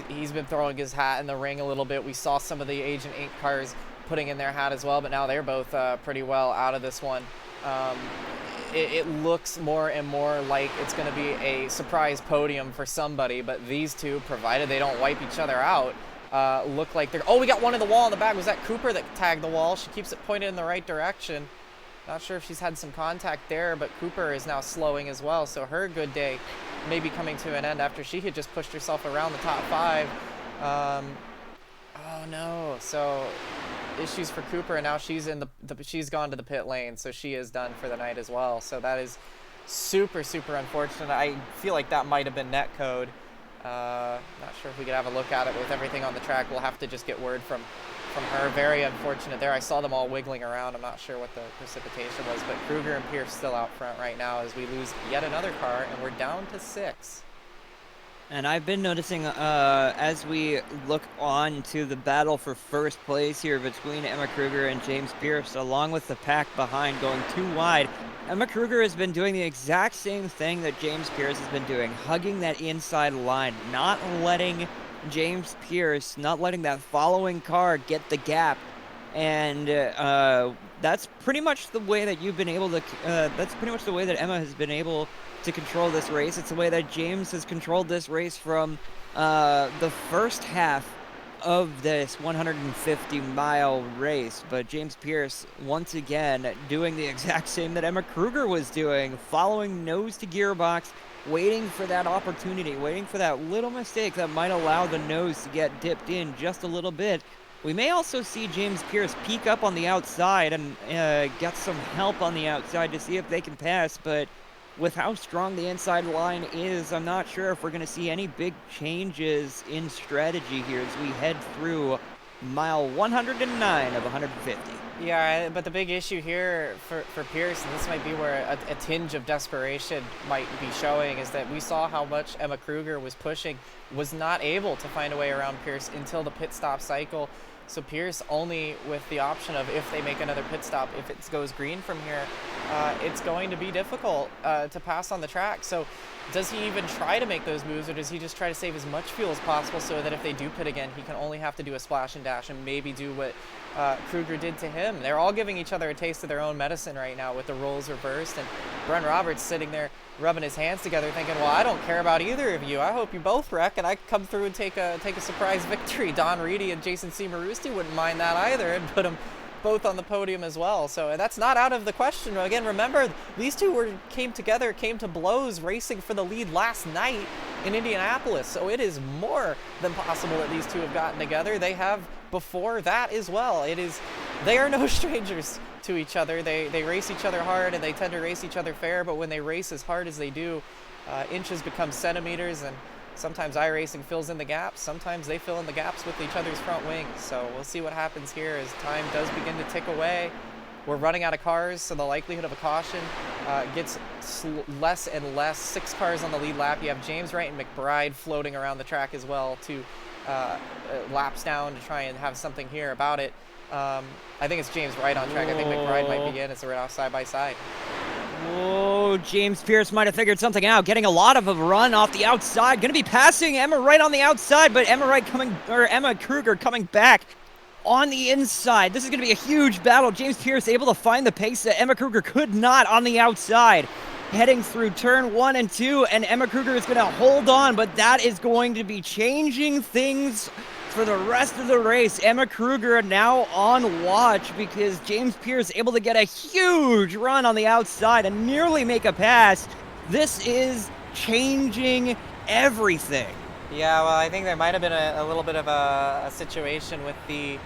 He's been throwing his hat in the ring a little bit. We saw some of the Agent 8 cars putting in their hat as well, but now they're both pretty well out of this one. It looks more and more like it's going to be a surprise podium for somebody, but these two, provided they don't wipe each other out, look like they're... Oh, we got one in the wall in the back. Was that Cooper that tagged the wall? She keeps it pointed in the right direction. Not sure if she's had some contact there, but Cooper is now slowing as well, so her good day may be coming to an end after she had just pushed herself around the top 5. Oh no, so issues for Cooper, and now she's in she's gone to the pit lane, so she is done for the night as well. So that is super, super unfortunate. I feel like that might have been net code. Not sure if we could have a look at it with everything on the track. We'll have to just get word from her. Very unfortunate there. I saw them all wiggling around. I'm not sure what the precipitation was, but Kruger and Pierce still out front right now as we lose yet another car, and we're down to 6. And I've been noticing as we look on to the battle for first place here between Emma Kruger and James Pierce, along with the pack behind going too wide, Emma Kruger has been doing the exact same thing that James Pierce has been doing, hugging that inside line, not letting James Pierce, not letting that following car get the gap. And that's pretty much the way that you've been able to, that's pretty much the way that Emma has been able to control this race. It's the way that James has controlled this race from the first half of this 150-mile race. But James Pierce, once again, doing the exact same that Emma Kruger was doing, following nose to gearbox, waiting for that opportunity, waiting for that little mistake that might allow the nose to get dipped in just a little bit. We may also see James Pierce peek up on the outside and get some help on the outside to see if they can pass, but with how strong the inside line is, I'm not sure if we're going to see any big changes in strategy here as we head through mile 109 of 150. Yeah, but the big issue here for Pierce, and this might be where a tinge of desperation might be showing, is that we saw how much Emma Kruger was pushing, was not able to find a way around Pierce until the pit stop cycle. So Pierce only with the option of, if they make another pit stop, if it goes green from here, it's going to be difficult to pass on the track. So does he even try to make those moves, or does he just try to save as much fuel as possible so that if they do pit again, he can only have to do a splash and dash and maybe do what Kruger did to him? They're all giving each other a taste of their own medicine right now with the roles reversed, and Bren Roberts sitting there rubbing his hands together thinking, well, I don't care about either of you. I hope you both wreck and I come through and take a surprise victory. Don Reedy and Jason C. Marusti wouldn't mind that either, and put them both on the podium as well. So that's not out of the question. Again, remember, these two came to blows racing for the lead last night in Indianapolis. So it is more than possible that these two have gotten together. They have before that as well. They are no strangers to each other. They race each other hard, and they tend to race each other fair, but when they race as hard as they do, inches become centimeters, and sometimes iRacing fills in the gaps. Sometimes they fill in the gaps with each other's front wings. So we'll see what happens here as time does begin to tick away. We're running out of cars, so the likelihood of a caution gets less and less. 6 cars on the lead lap. You have James Wright and McBride floating around the track as well, 2 laps down to try and have something here about it. I think it's James Wright on track. I think McBride might be in. It's right off side by side. Oh, James Pierce might have figured something out, getting a lot of a run off the outside. Going to be passing Emma Wright on the outside, but Emma Kruger coming back on the inside. This is going to be a huge battle. James Pierce able to find the pace that Emma Kruger could not on the outside. Heading through turn 1 and 2, and Emma Kruger is going to hold on, but that is going to be changing things for the rest of the race. Emma Kruger now on watch because James Pierce able to get a huge run on the outside and nearly make a pass. This is changing everything. Yeah, well, I think there might have been a little bit of a situation with the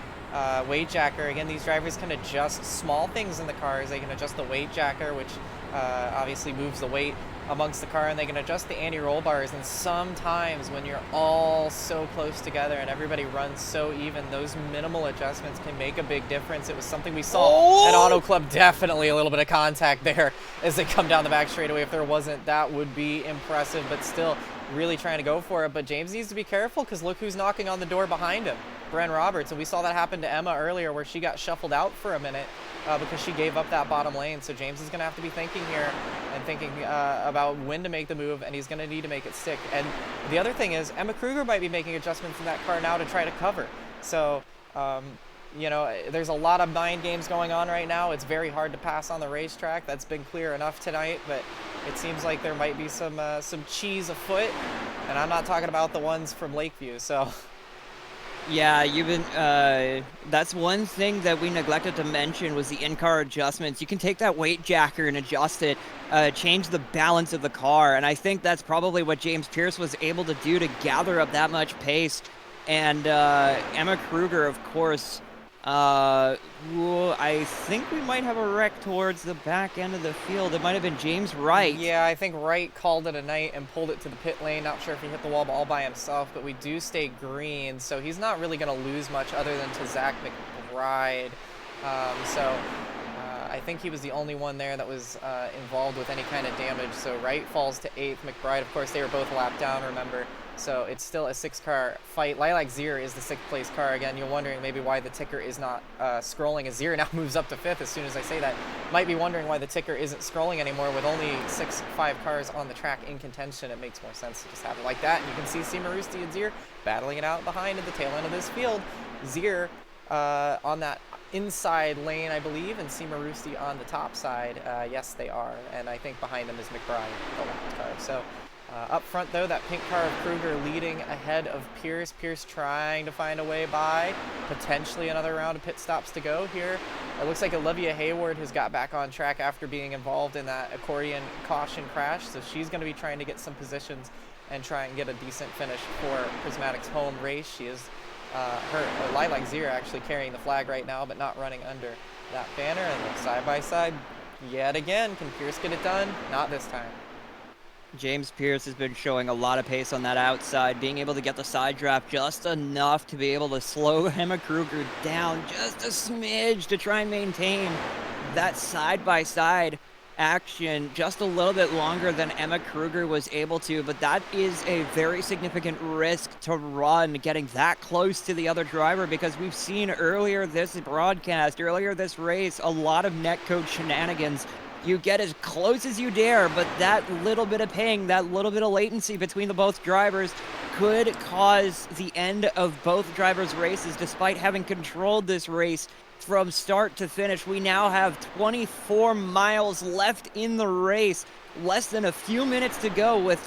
weight jacker. Again, these drivers can adjust small things in the cars. They can adjust the weight jacker, which obviously moves the weight amongst the car, and they can adjust the anti-roll bars. And sometimes when you're all so close together and everybody runs so even, those minimal adjustments can make a big difference. It was something we saw at Auto Club. Definitely a little bit of contact there as they come down the back straightaway. If there wasn't, that would be impressive, but still really trying to go for it. But James needs to be careful because look who's knocking on the door behind him, Bren Roberts. And we saw that happen to Emma earlier where she got shuffled out for a minute because she gave up that bottom lane. So James is going to have to be thinking here and thinking about when to make the move, and he's going to need to make it stick. And the other thing is Emma Kruger might be making adjustments in that car now to try to cover. So, you know, there's a lot of mind games going on right now. It's very hard to pass on the racetrack. That's been clear enough tonight, but it seems like there might be some cheese afoot, and I'm not talking about the ones from Lakeview. So. Yeah, that's one thing that we neglected to mention was the in-car adjustments. You can take that weight jacker and adjust it, change the balance of the car, and I think that's probably what James Pierce was able to do to gather up that much pace. And Emma Kruger, of course, I think we might have a wreck towards the back end of the field. It might have been James Wright. Yeah, I think Wright called it a night and pulled it to the pit lane. Not sure if he hit the wall all by himself, but we do stay green, so he's not really going to lose much other than to Zach McBride. I think he was the only one there that was involved with any kind of damage. So Wright falls to 8th. McBride, of course, they were both lapped down, remember. So it's still a 6-car fight. Lilac Zier is the 6th place car. Again, you're wondering maybe why the ticker is not scrolling as Zier now moves up to 5th as soon as I say that. Might be wondering why the ticker isn't scrolling anymore with only 5 cars on the track in contention. It makes more sense to just have it like that. And you can see Simarusti and Zier battling it out behind at the tail end of this field. Zier on that inside lane, I believe, and Simarusti on the top side. Yes, they are. And I think behind them is McBride, the left car. So up front, though, that pink car of Kruger leading ahead of Pierce. Pierce trying to find a way by. Potentially another round of pit stops to go here. It looks like Olivia Hayward has got back on track after being involved in that accordion caution crash. So she's going to be trying to get some positions and try and get a decent finish for Prismatic's home race. She is Lilac Zier actually carrying the flag right now, but not running under that banner. And then side by side, yet again, can Pierce get it done? Not this time. James Pierce has been showing a lot of pace on that outside, being able to get the side draft just enough to be able to slow Emma Kruger down just a smidge to try and maintain that side-by-side action just a little bit longer than Emma Kruger was able to, but that is a very significant risk to run, getting that close to the other driver, because we've seen earlier this broadcast, earlier this race, a lot of netcode shenanigans. You get as close as you dare, but that little bit of ping, that little bit of latency between the both drivers could cause the end of both drivers' races, despite having controlled this race from start to finish. We now have 24 miles left in the race, less than a few minutes to go with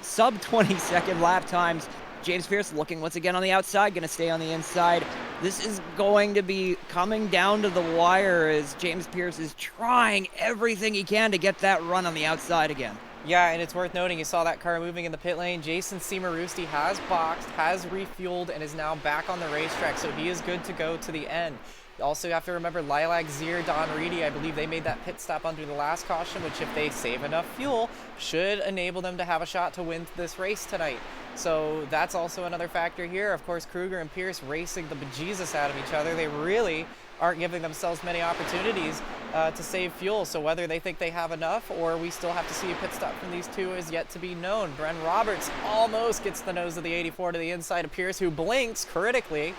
sub 20 second lap times. James Pierce looking once again on the outside, going to stay on the inside. This is going to be coming down to the wire as James Pierce is trying everything he can to get that run on the outside again. Yeah, and it's worth noting, you saw that car moving in the pit lane. Jason Simarusti has boxed, has refueled, and is now back on the racetrack, so he is good to go to the end. You also have to remember Lilac Zier, Don Reedy, I believe they made that pit stop under the last caution, which if they save enough fuel, should enable them to have a shot to win this race tonight. So that's also another factor here. Of course, Kruger and Pierce racing the bejesus out of each other. They really aren't giving themselves many opportunities to save fuel. So whether they think they have enough or we still have to see a pit stop from these two is yet to be known. Bren Roberts almost gets the nose of the 84 to the inside of Pierce, who blinks critically.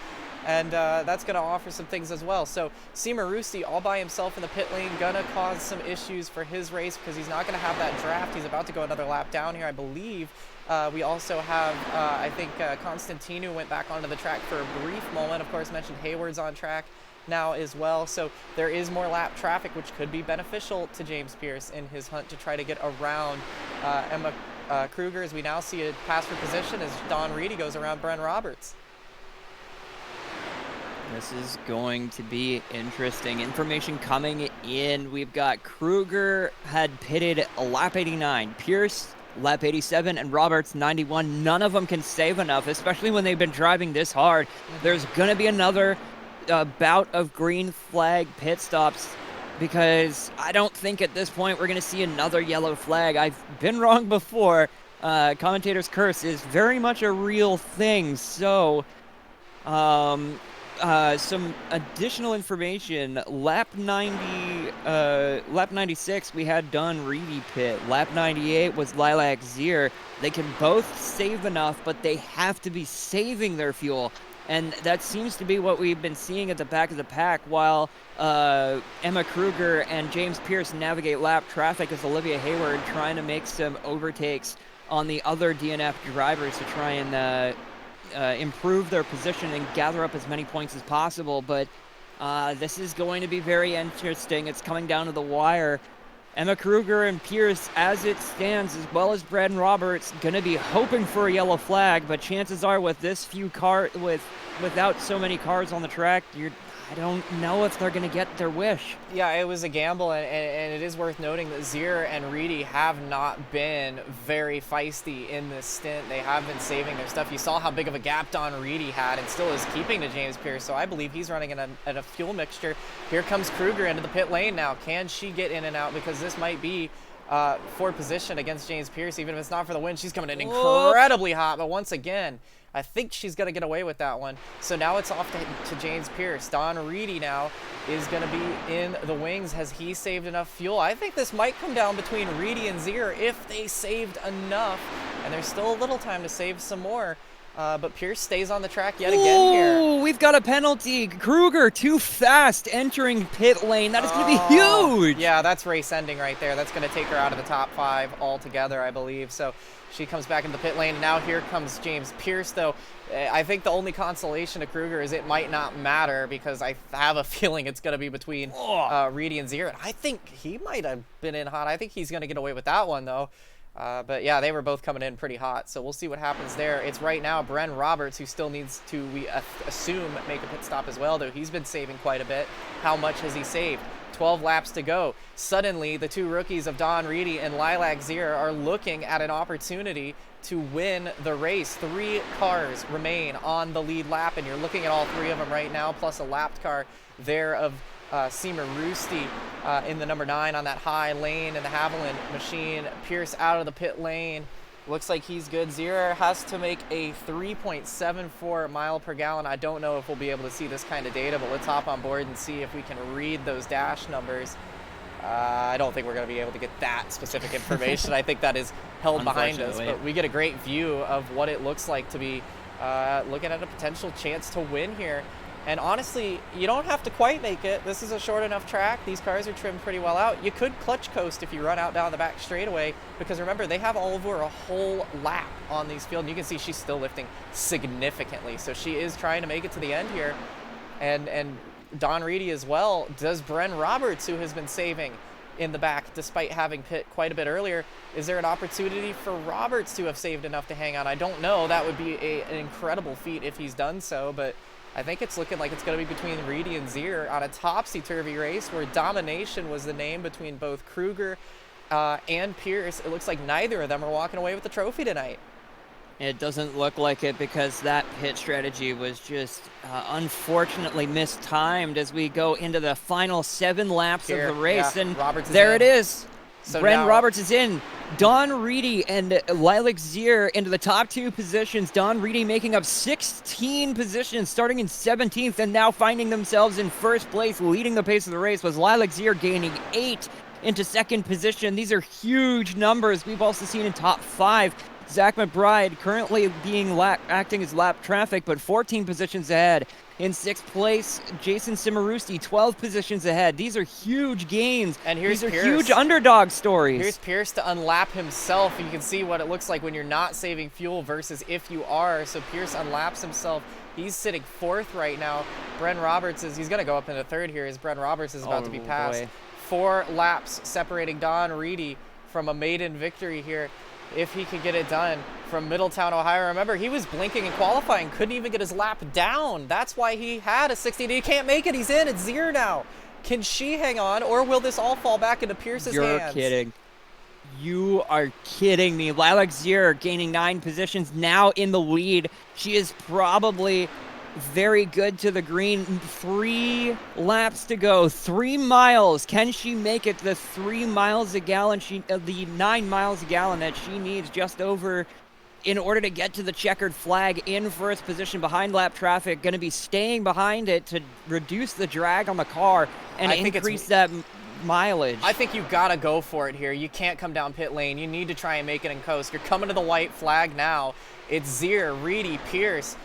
And that's going to offer some things as well. So Simarusti all by himself in the pit lane, going to cause some issues for his race because he's not going to have that draft. He's about to go another lap down here, I believe. We also have, I think, Constantinu went back onto the track for a brief moment. Of course, mentioned Hayward's on track now as well. So there is more lap traffic, which could be beneficial to James Pierce in his hunt to try to get around Emma Kruger, as we now see a pass for position as Don Reedy goes around Bren Roberts. This is going to be interesting. Information coming in. We've got Kruger had pitted lap 89, Pierce lap 87, and Roberts 91. None of them can save enough, especially when they've been driving this hard. There's going to be another bout of green flag pit stops, because I don't think at this point we're going to see another yellow flag. I've been wrong before. Commentator's curse is very much a real thing. So some additional information. Lap 96, we had Don Reedy pit. Lap 98 was Lilac Zier. They can both save enough, but they have to be saving their fuel. And that seems to be what we've been seeing at the back of the pack, while Emma Kruger and James Pierce navigate lap traffic as Olivia Hayward trying to make some overtakes on the other DNF drivers to try and improve their position and gather up as many points as possible. But this is going to be very interesting. It's coming down to the wire. Emma Kruger and Pierce, as it stands, as well as Bren Roberts, going to be hoping for a yellow flag, but chances are with this few with without so many cars on the track, I don't know if they're going to get their wish. Yeah, it was a gamble, and it is worth noting that Zier and Reedy have not been very feisty in this stint. They have been saving their stuff. You saw how big of a gap Don Reedy had and still is keeping to James Pierce, so I believe he's running in a fuel mixture. Here comes Kruger into the pit lane now. Can she get in and out? Because this might be for position against James Pierce, even if it's not for the win. She's coming in incredibly hot, but once again, I think she's going to get away with that one. So now it's off to James Pierce. Don Reedy now is going to be in the wings. Has he saved enough fuel? I think this might come down between Reedy and Zier if they saved enough. And there's still a little time to save some more. But Pierce stays on the track yet again here. Oh, we've got a penalty. Kruger too fast entering pit lane. That is going to be huge. Yeah, that's race ending right there. That's going to take her out of the top 5 altogether, I believe. So she comes back into the pit lane. Now here comes James Pierce, though. I think the only consolation to Kruger is it might not matter because I have a feeling it's going to be between Reedy and Zier. And I think he might have been in hot. I think he's going to get away with that one, though. But yeah, they were both coming in pretty hot, so we'll see what happens there. It's right now Bren Roberts, who still needs to, we assume, make a pit stop as well, though he's been saving quite a bit. How much has he saved? 12 laps to go. Suddenly, the two rookies of Don Reedy and Lilac Zier are looking at an opportunity to win the race. 3 cars remain on the lead lap, and you're looking at all 3 of them right now, plus a lapped car there of Seamer Roosty in the number 9 on that high lane in the Haviland machine. Pierce out of the pit lane. Looks like he's good. Zier has to make a 3.74 mile per gallon. I don't know if we'll be able to see this kind of data, but let's hop on board and see if we can read those dash numbers. I don't think we're going to be able to get that specific information. I think that is held behind us, but we get a great view of what it looks like to be looking at a potential chance to win here. And honestly, you don't have to quite make it. This is a short enough track. These cars are trimmed pretty well out. You could clutch coast if you run out down the back straightaway, because remember, they have over a whole lap on these fields. And you can see she's still lifting significantly. So she is trying to make it to the end here. And Don Reedy as well. Does Bren Roberts, who has been saving in the back despite having pit quite a bit earlier, is there an opportunity for Roberts to have saved enough to hang on? I don't know. That would be an incredible feat if he's done so, but I think it's looking like it's going to be between Reedy and Zier on a topsy-turvy race where domination was the name between both Kruger and Pierce. It looks like neither of them are walking away with the trophy tonight. It doesn't look like it because that pit strategy was just unfortunately mistimed as we go into the final 7 laps of the race. And Roberts there in. it is. So Bren Roberts is in. Don Reedy and Lilac Zier into the top 2 positions. Don Reedy making up 16 positions, starting in 17th, and now finding themselves in first place, leading the pace of the race, was Lilac Zier gaining 8 into second position. These are huge numbers. We've also seen in top 5. Zach McBride currently being acting as lap traffic, but 14 positions ahead. In 6th place, Jason Cimarusti, 12 positions ahead. These are huge gains. And here's These are Pierce. huge underdog stories. Here's Pierce to unlap himself. You can see what it looks like when you're not saving fuel versus if you are. So Pierce unlaps himself. He's sitting 4th right now. Bren Roberts he's going to go up into 3rd here as Bren Roberts is about to be passed. Boy. 4 laps separating Don Reedy from a maiden victory here, if he could get it done from Middletown, Ohio. Remember, he was blinking in qualifying, couldn't even get his lap down. That's why he had a 60. He can't make it. He's in. It's Zier now. Can she hang on, or will this all fall back into Pierce's hands? You're kidding. You are kidding me. Lilac Zier gaining 9 positions, now in the lead. She is probably very good to the green. 3 laps to go. 3 miles. Can she make it the 3 miles a gallon? The 9 miles a gallon that she needs just over in order to get to the checkered flag in first position behind lap traffic. Going to be staying behind it to reduce the drag on the car and increase that mileage. I think you gotta go for it here. You can't come down pit lane. You need to try and make it in coast. You're coming to the white flag now. It's Zier, Reedy, Pierce.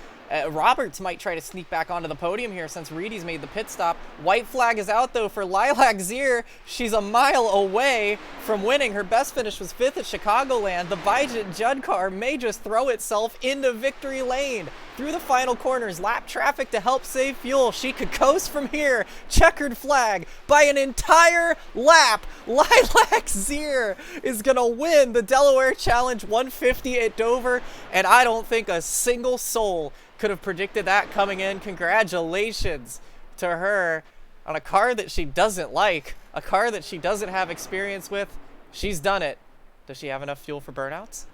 Roberts might try to sneak back onto the podium here since Reedy's made the pit stop. White flag is out, though, for Lilac Zier. She's a mile away from winning. Her best finish was 5th at Chicagoland. The Vijay Judd car may just throw itself into victory lane. Through the final corners, lap traffic to help save fuel. She could coast from here. Checkered flag by an entire lap. Lilac Zier is going to win the Delaware Challenge 150 at Dover, and I don't think a single soul could have predicted that coming in. Congratulations to her on a car that she doesn't like, a car that she doesn't have experience with. She's done it. Does she have enough fuel for burnouts?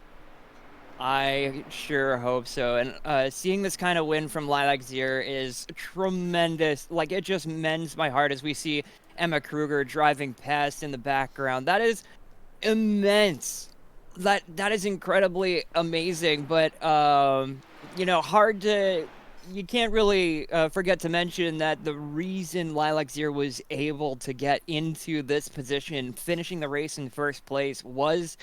I sure hope so. And seeing this kind of win from Lilac Zier is tremendous. Like, it just mends my heart as we see Emma Kruger driving past in the background. That is immense. That is incredibly amazing. But, you know, you can't really forget to mention that the reason Lilac Zier was able to get into this position, finishing the race in first place, was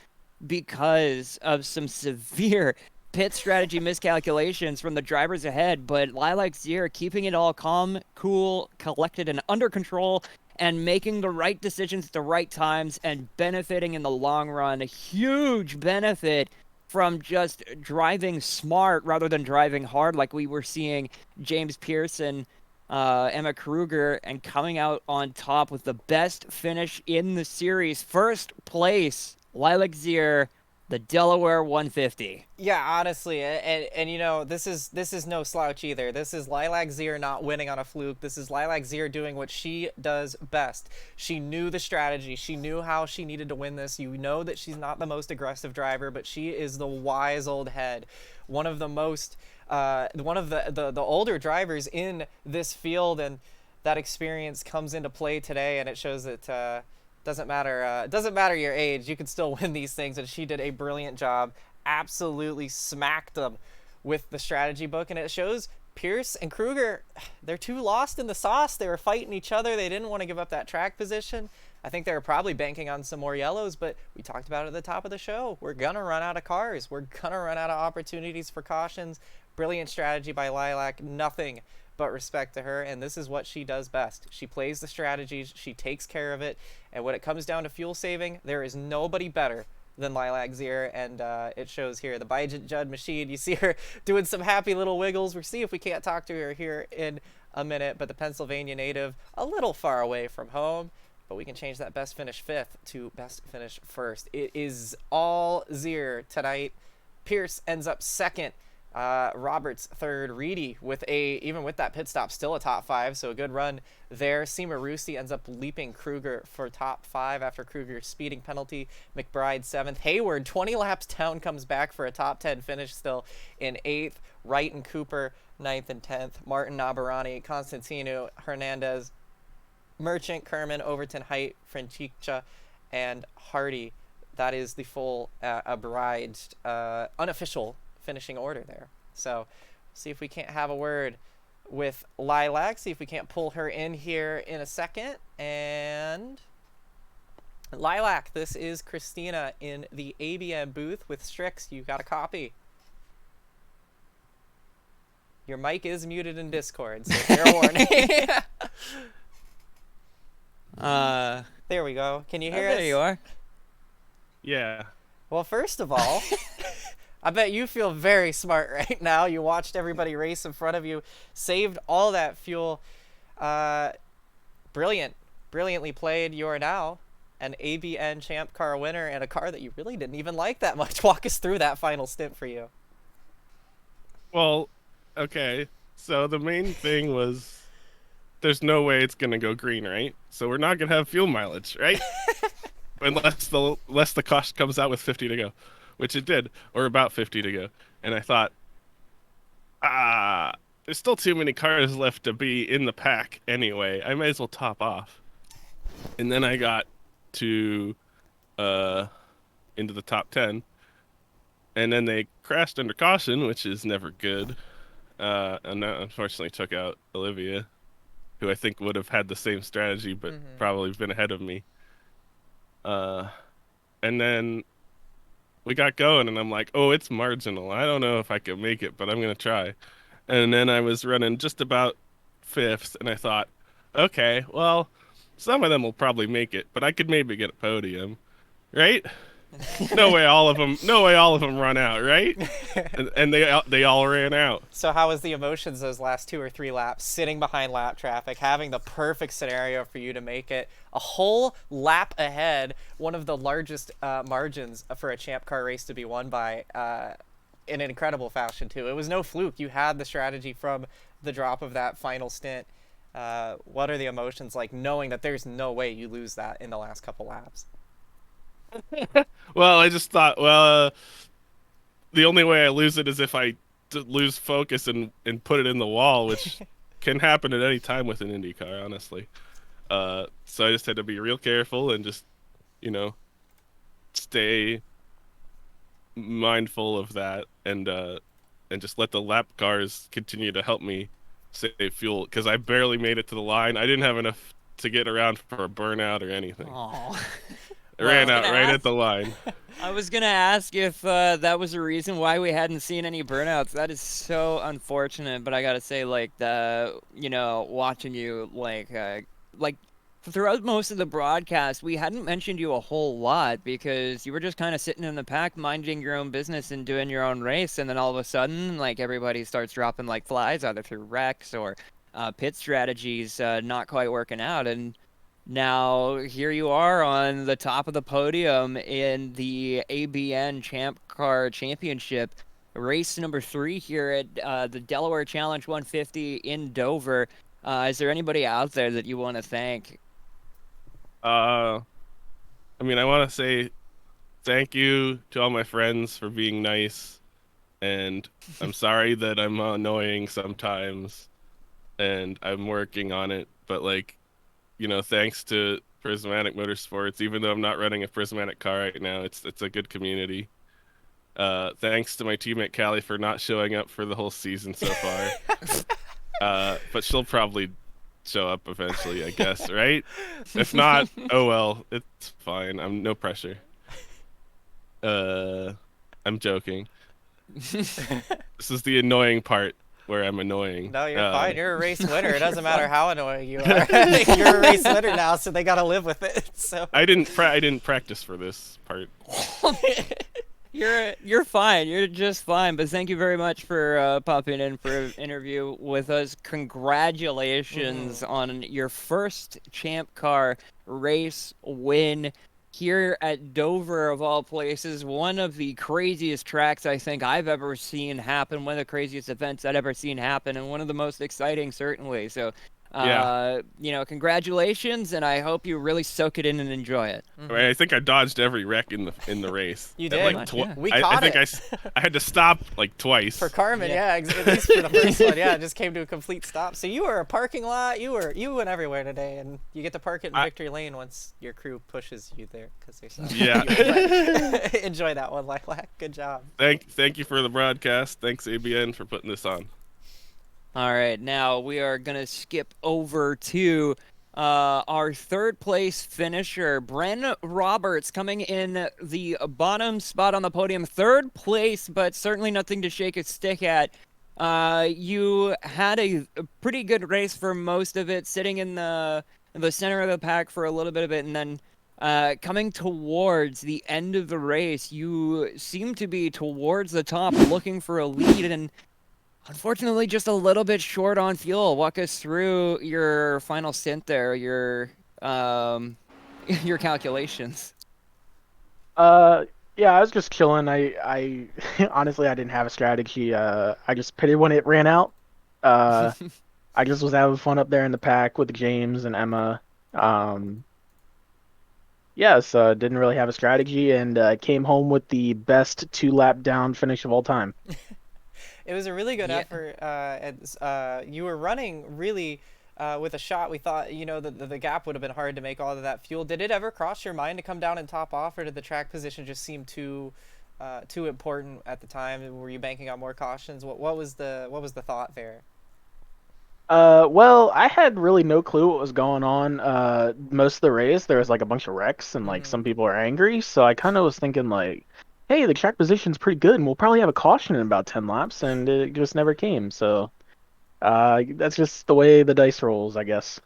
because of some severe pit strategy miscalculations from the drivers ahead. But Lilac Zier keeping it all calm, cool, collected, and under control, and making the right decisions at the right times and benefiting in the long run. A huge benefit from just driving smart rather than driving hard, like we were seeing James Pearson, Emma Kruger, and coming out on top with the best finish in the series. First place, Lilac Zier, the Delaware 150. Yeah, honestly, and you know, this is no slouch either. This is Lilac Zier not winning on a fluke. This is Lilac Zier doing what she does best. She knew the strategy. She knew how she needed to win this. You know that she's not the most aggressive driver, but she is the wise old head. One of the most, one of the older drivers in this field, and that experience comes into play today, and it shows that doesn't matter your age, you can still win these things, and she did a brilliant job. Absolutely smacked them with the strategy book, and it shows Pierce and Kruger, they're too lost in the sauce. They were fighting each other. They didn't want to give up that track position. I think they were probably banking on some more yellows, but we talked about it at the top of the show. We're gonna run out of cars. We're gonna run out of opportunities for cautions. Brilliant strategy by Lilac. Nothing but respect to her, and this is what she does best. She plays the strategies, she takes care of it, and when it comes down to fuel saving, there is nobody better than Lilac Zier, and it shows here. The Bijit Judd machine, you see her doing some happy little wiggles. We'll see if we can't talk to her here in a minute, but the Pennsylvania native, a little far away from home, but we can change that best finish fifth to best finish first. It is all Zier tonight. Pierce ends up second. Roberts third. Reedy even with that pit stop, still a top 5, so a good run there. Seema Roosty ends up leaping Kruger for top 5 after Kruger's speeding penalty. McBride 7th. Hayward 20 laps down comes back for a top 10 finish still in 8th. Wright and Cooper 9th and 10th. Martin Nabarani, Constantino, Hernandez, Merchant, Kerman, Overton, Height, Francica, and Hardy. That is the full abridged unofficial finishing order there. So see if we can't have a word with Lilac, see if we can't pull her in here in a second. And Lilac, this is Christina in the ABN booth with Strix. You got a copy. Your mic is muted in Discord, so fair warning. There we go. Can you hear us? There you are. Yeah. Well, first of all, I bet you feel very smart right now. You watched everybody race in front of you, saved all that fuel. Brilliantly played. You are now an ABN Champ Car winner, and a car that you really didn't even like that much. Walk us through that final stint for you. Well, okay. So the main thing was there's no way it's going to go green, right? So we're not going to have fuel mileage, right? unless the cost comes out with 50 to go, which it did, or about 50 to go. And I thought, there's still too many cars left to be in the pack anyway. I might as well top off. And then I got to into the top 10, and then they crashed under caution, which is never good. And that unfortunately took out Olivia, who I think would have had the same strategy, but probably been ahead of me. And then we got going, and I'm like, oh, it's marginal. I don't know if I can make it, but I'm going to try. And then I was running just about 5th, and I thought, okay, well, some of them will probably make it, but I could maybe get a podium, right? No way all of them run out, right? And they all ran out. So how was the emotions those last 2 or 3 laps, sitting behind lap traffic, having the perfect scenario for you to make it a whole lap ahead, one of the largest margins for a Champ Car race to be won by in an incredible fashion too. It was no fluke. You had the strategy from the drop of that final stint. What are the emotions like knowing that there's no way you lose that in the last couple laps? Well, I just thought, the only way I lose it is if I lose focus and put it in the wall, which can happen at any time with an IndyCar, honestly. So I just had to be real careful and just, stay mindful of that and just let the lap cars continue to help me save fuel, because I barely made it to the line. I didn't have enough to get around for a burnout or anything. Aw. I ran out right at the line. I was gonna ask if that was the reason why we hadn't seen any burnouts. That is so unfortunate. But I gotta say, like watching you, like throughout most of the broadcast, we hadn't mentioned you a whole lot because you were just kind of sitting in the pack, minding your own business and doing your own race, and then all of a sudden, like everybody starts dropping like flies, either through wrecks or pit strategies not quite working out, and now here you are on the top of the podium in the ABN Champ Car Championship, race number 3 here at the Delaware Challenge 150 in Dover. Is there anybody out there that you want to thank? I want to say thank you to all my friends for being nice, and I'm sorry that I'm annoying sometimes, and I'm working on it, but thanks to Prismatic Motorsports, even though I'm not running a Prismatic car right now, it's a good community. Thanks to my teammate Callie for not showing up for the whole season so far. But she'll probably show up eventually, I guess, right? If not, oh well, it's fine. I'm no pressure. I'm joking. This is the annoying part where I'm annoying. No, you're fine. You're a race winner. It doesn't matter how annoying you are. You're a race winner now, so they gotta live with it. So I didn't practice for this part. You're fine. You're just fine. But thank you very much for popping in for an interview with us. Congratulations on your first Champ Car race win here at Dover, of all places. One of the craziest tracks I think I've ever seen happen. One of the craziest events I've ever seen happen, and one of the most exciting, certainly. So, congratulations, and I hope you really soak it in and enjoy it. I think I dodged every wreck in the race. You did. We caught I think it. I had to stop twice. For Carmen, at least for the first one, it just came to a complete stop. So you were a parking lot. You went everywhere today, and you get to park it in Victory Lane once your crew pushes you there because they saw. Yeah. Enjoy that one, Lilac. Good job. Thank you for the broadcast. Thanks ABN for putting this on. All right, now we are going to skip over to our third place finisher, Bren Roberts, coming in the bottom spot on the podium. Third place, but certainly nothing to shake a stick at. You had a pretty good race for most of it, sitting in the center of the pack for a little bit of it, and then coming towards the end of the race, you seem to be towards the top looking for a lead, and unfortunately, just a little bit short on fuel. Walk us through your final stint there, your calculations. Yeah, I was just chilling. I honestly, I didn't have a strategy. I just pitted when it ran out. I just was having fun up there in the pack with James and Emma. Didn't really have a strategy, and came home with the best 2-lap down finish of all time. It was a really good effort. You were running really with a shot. We thought, the gap would have been hard to make all of that fuel. Did it ever cross your mind to come down and top off, or did the track position just seem too important at the time? Were you banking on more cautions? What was the thought there? Well, I had really no clue what was going on. Most of the race, there was like a bunch of wrecks, and some people are angry. So I kind of was thinking hey, the track position's pretty good, and we'll probably have a caution in about 10 laps, and it just never came. So that's just the way the dice rolls, I guess.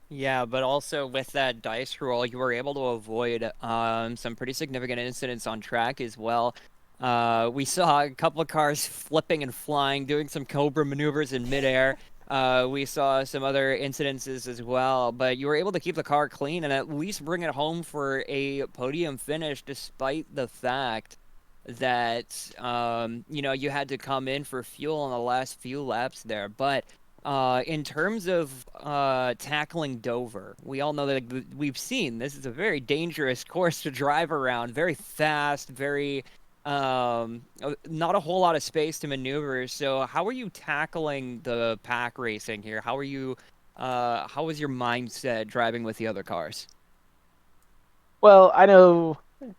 Yeah, but also with that dice roll, you were able to avoid some pretty significant incidents on track as well. We saw a couple of cars flipping and flying, doing some Cobra maneuvers in midair. We saw some other incidences as well, but you were able to keep the car clean and at least bring it home for a podium finish, despite the fact that you had to come in for fuel on the last few laps there. But in terms of tackling Dover, we all know that we've seen this is a very dangerous course to drive around, very fast, very not a whole lot of space to maneuver. So how are you tackling the pack racing here? How was your mindset driving with the other cars? Well, I know,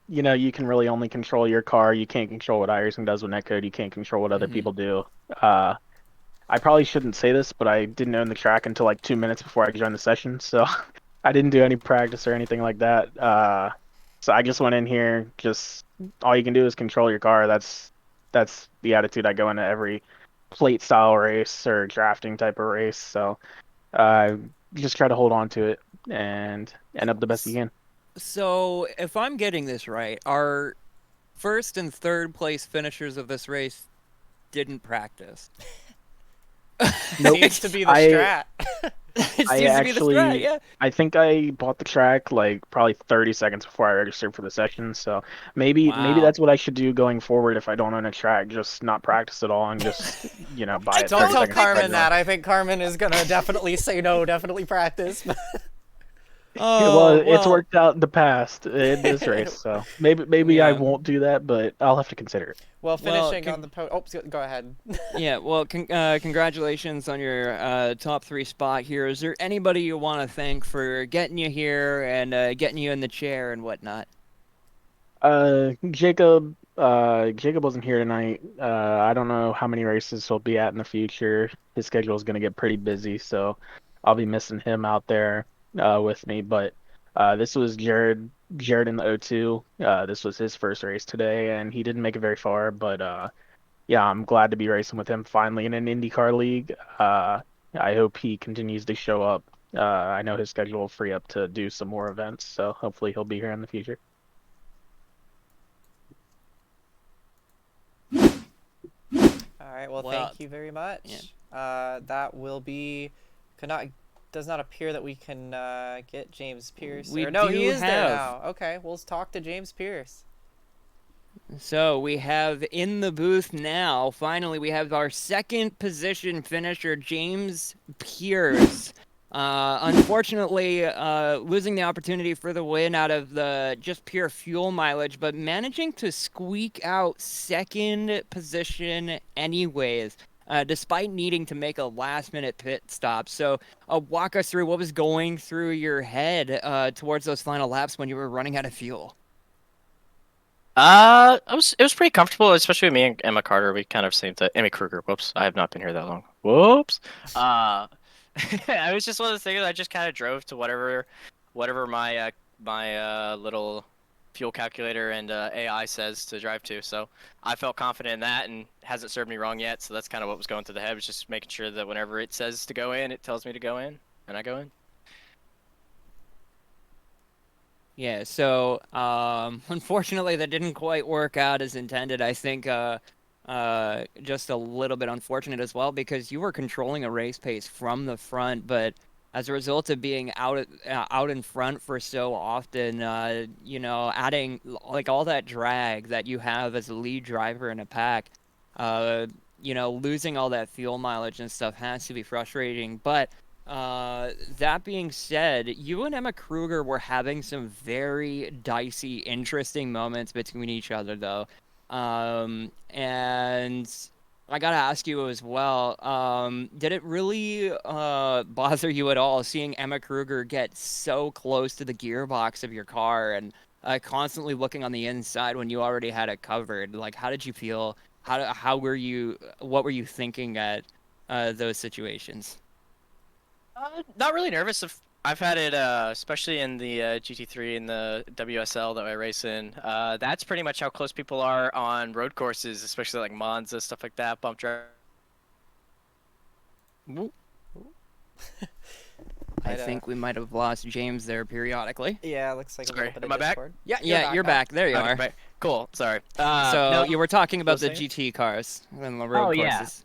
you can really only control your car. You can't control what iRacing does with netcode. You can't control what other people do. I probably shouldn't say this, but I didn't own the track until like 2 minutes before I joined the session, so I didn't do any practice or anything like that. So I just went in here. Just all you can do is control your car. That's the attitude I go into every plate style race or drafting type of race. So just try to hold on to it and end up the best you can. So, if I'm getting this right, our first and third place finishers of this race didn't practice. Nope. Seems to be the strat. It seems to be the strat, yeah. I think I bought the track like probably 30 seconds before I registered for the session. So maybe that's what I should do going forward if I don't own a track. Just not practice at all and just buy it. Don't tell Carmen that. I think Carmen is gonna definitely say no. Definitely practice. Well, it's worked out in the past in this race, so maybe I won't do that, but I'll have to consider it. Well, finishing on the go ahead. Yeah, well, congratulations on your top 3 spot here. Is there anybody you want to thank for getting you here and getting you in the chair and whatnot? Jacob wasn't here tonight. I don't know how many races he'll be at in the future. His schedule is going to get pretty busy, so I'll be missing him out there with me. But this was Jared in the O2. This was his first race today, and he didn't make it very far. But yeah, I'm glad to be racing with him finally in an IndyCar league. I hope he continues to show up. I know his schedule will free up to do some more events, so hopefully he'll be here in the future. All right. Well, thank you very much. Yeah. That will be. Does not appear that we can get James Pierce. We no, do he is there have. now. Okay, we'll talk to James Pierce. So we have in the booth now, finally, we have our second position finisher, James Pierce. Unfortunately, losing the opportunity for the win out of the just pure fuel mileage, but managing to squeak out second position anyways, despite needing to make a last-minute pit stop. So walk us through what was going through your head towards those final laps when you were running out of fuel. It was pretty comfortable, especially with me and Emma Carter. We kind of seemed to Emmy Kruger. Whoops, I have not been here that long. Whoops. I was just one of the things. I just kind of drove to whatever my little fuel calculator and AI says to drive to. So I felt confident in that, and hasn't served me wrong yet. So that's kind of what was going through the head. Was just making sure that whenever it says to go in, it tells me to go in, and I go in. Yeah, so unfortunately that didn't quite work out as intended. I think just a little bit unfortunate as well, because you were controlling a race pace from the front, but as a result of being out in front for so often, adding like all that drag that you have as a lead driver in a pack, losing all that fuel mileage and stuff has to be frustrating. But that being said, you and Emma Kruger were having some very dicey, interesting moments between each other, though. And I gotta ask you as well, did it really bother you at all seeing Emma Kruger get so close to the gearbox of your car and constantly looking on the inside when you already had it covered? Like, how did you feel? What were you thinking at those situations? Not really nervous. I've had it, especially in the GT3 and the WSL that I race in. That's pretty much how close people are on road courses, especially like Monza, stuff like that, bump drive. I think we might have lost James there periodically. Yeah, looks like. Sorry, a little bit am I of back? Discord. Yeah, you're back. There you are. Cool. Sorry. So you were talking about the GT cars and the road courses.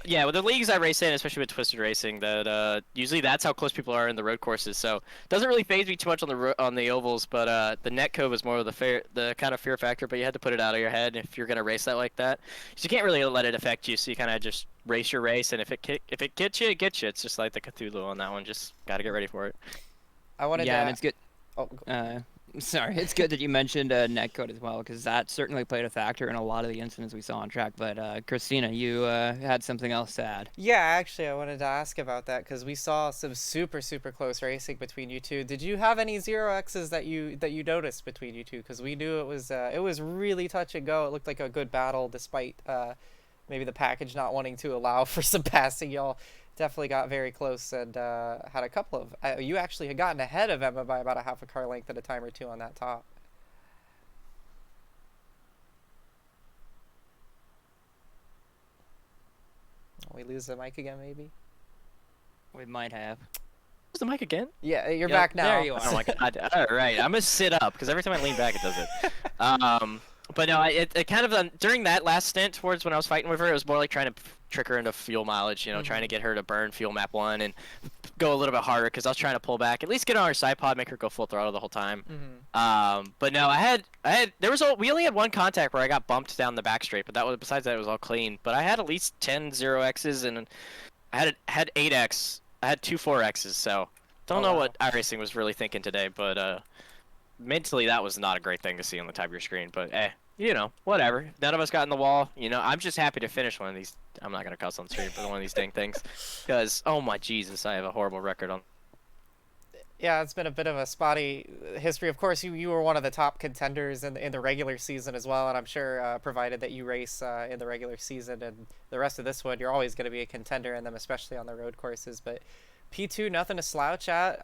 Yeah, with the leagues I race in, especially with Twisted Racing, that usually that's how close people are in the road courses. So it doesn't really phase me too much on the ovals, but the net code was more of the kind of fear factor. But you had to put it out of your head if you're gonna race that like that. So you can't really let it affect you. So you kind of just race your race, and if it gets you, it gets you. It's just like the Cthulhu on that one. Just gotta get ready for it. I wanted Yeah, to. and it's good. Oh, Sorry, it's good that you mentioned netcode as well, because that certainly played a factor in a lot of the incidents we saw on track. But Christina, you had something else to add. yeah, actually, I wanted to ask about that because we saw some super close racing between you two. Did you have any 0x's that you noticed between you two? Because we knew it was really touch and go. It looked like a good battle, despite maybe the package not wanting to allow for some passing. Y'all definitely got very close and had a couple of. You actually had gotten ahead of Emma by about a half a car length at a time or two on that top. We lose the mic again, maybe. We might have. Where's the mic again? Yeah, you're Yep, back now. there you are. Oh my god! All right, I'm gonna sit up because every time I lean back, it does it. But no, it kind of during that last stint towards when I was fighting with her, it was more like trying to trick her into fuel mileage. You know, trying to get her to burn fuel map 1 and go a little bit harder because I was trying to pull back, at least get on her side pod, make her go full throttle the whole time. But no, we only had one contact where I got bumped down the back straight, but besides that it was all clean. But I had at least 10 0x's and I had 8x. I had 2 4x's, so don't know what iRacing was really thinking today, but mentally that was not a great thing to see on the top of your screen. But you know, whatever. None of us got in the wall. You know, I'm just happy to finish one of these. I'm not gonna cuss on stream for one of these dang things, because oh my Jesus, I have a horrible record on. Yeah, it's been a bit of a spotty history. Of course, you were one of the top contenders in the regular season as well, and I'm sure provided that you race in the regular season and the rest of this one, you're always going to be a contender in them, especially on the road courses. But P2, nothing to slouch at.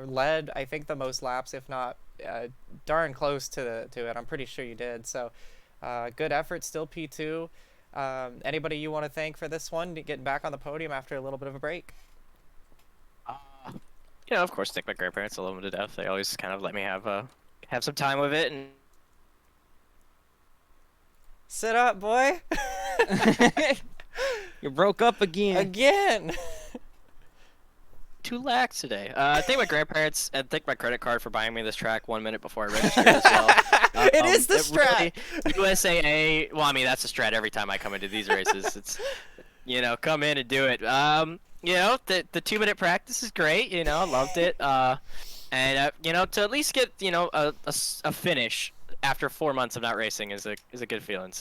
Led, I think, the most laps, if not darn close to it. I'm pretty sure you did. So good effort, still P2. Anybody you want to thank for this one, getting back on the podium after a little bit of a break? You know, of course, thank my grandparents. I love them to death. They always kind of let me have some time with it. And sit up, boy. You broke up again. Again. 2 lakhs today. Thank my grandparents and thank my credit card for buying me this track 1 minute before I registered as well. It is the strat. Really, USAA. Well, I mean that's a strat every time I come into these races. It's, you know, come in and do it. You know, the 2-minute practice is great. You know, I loved it. And you know, to at least get, you know, a finish after 4 months of not racing is a good feeling.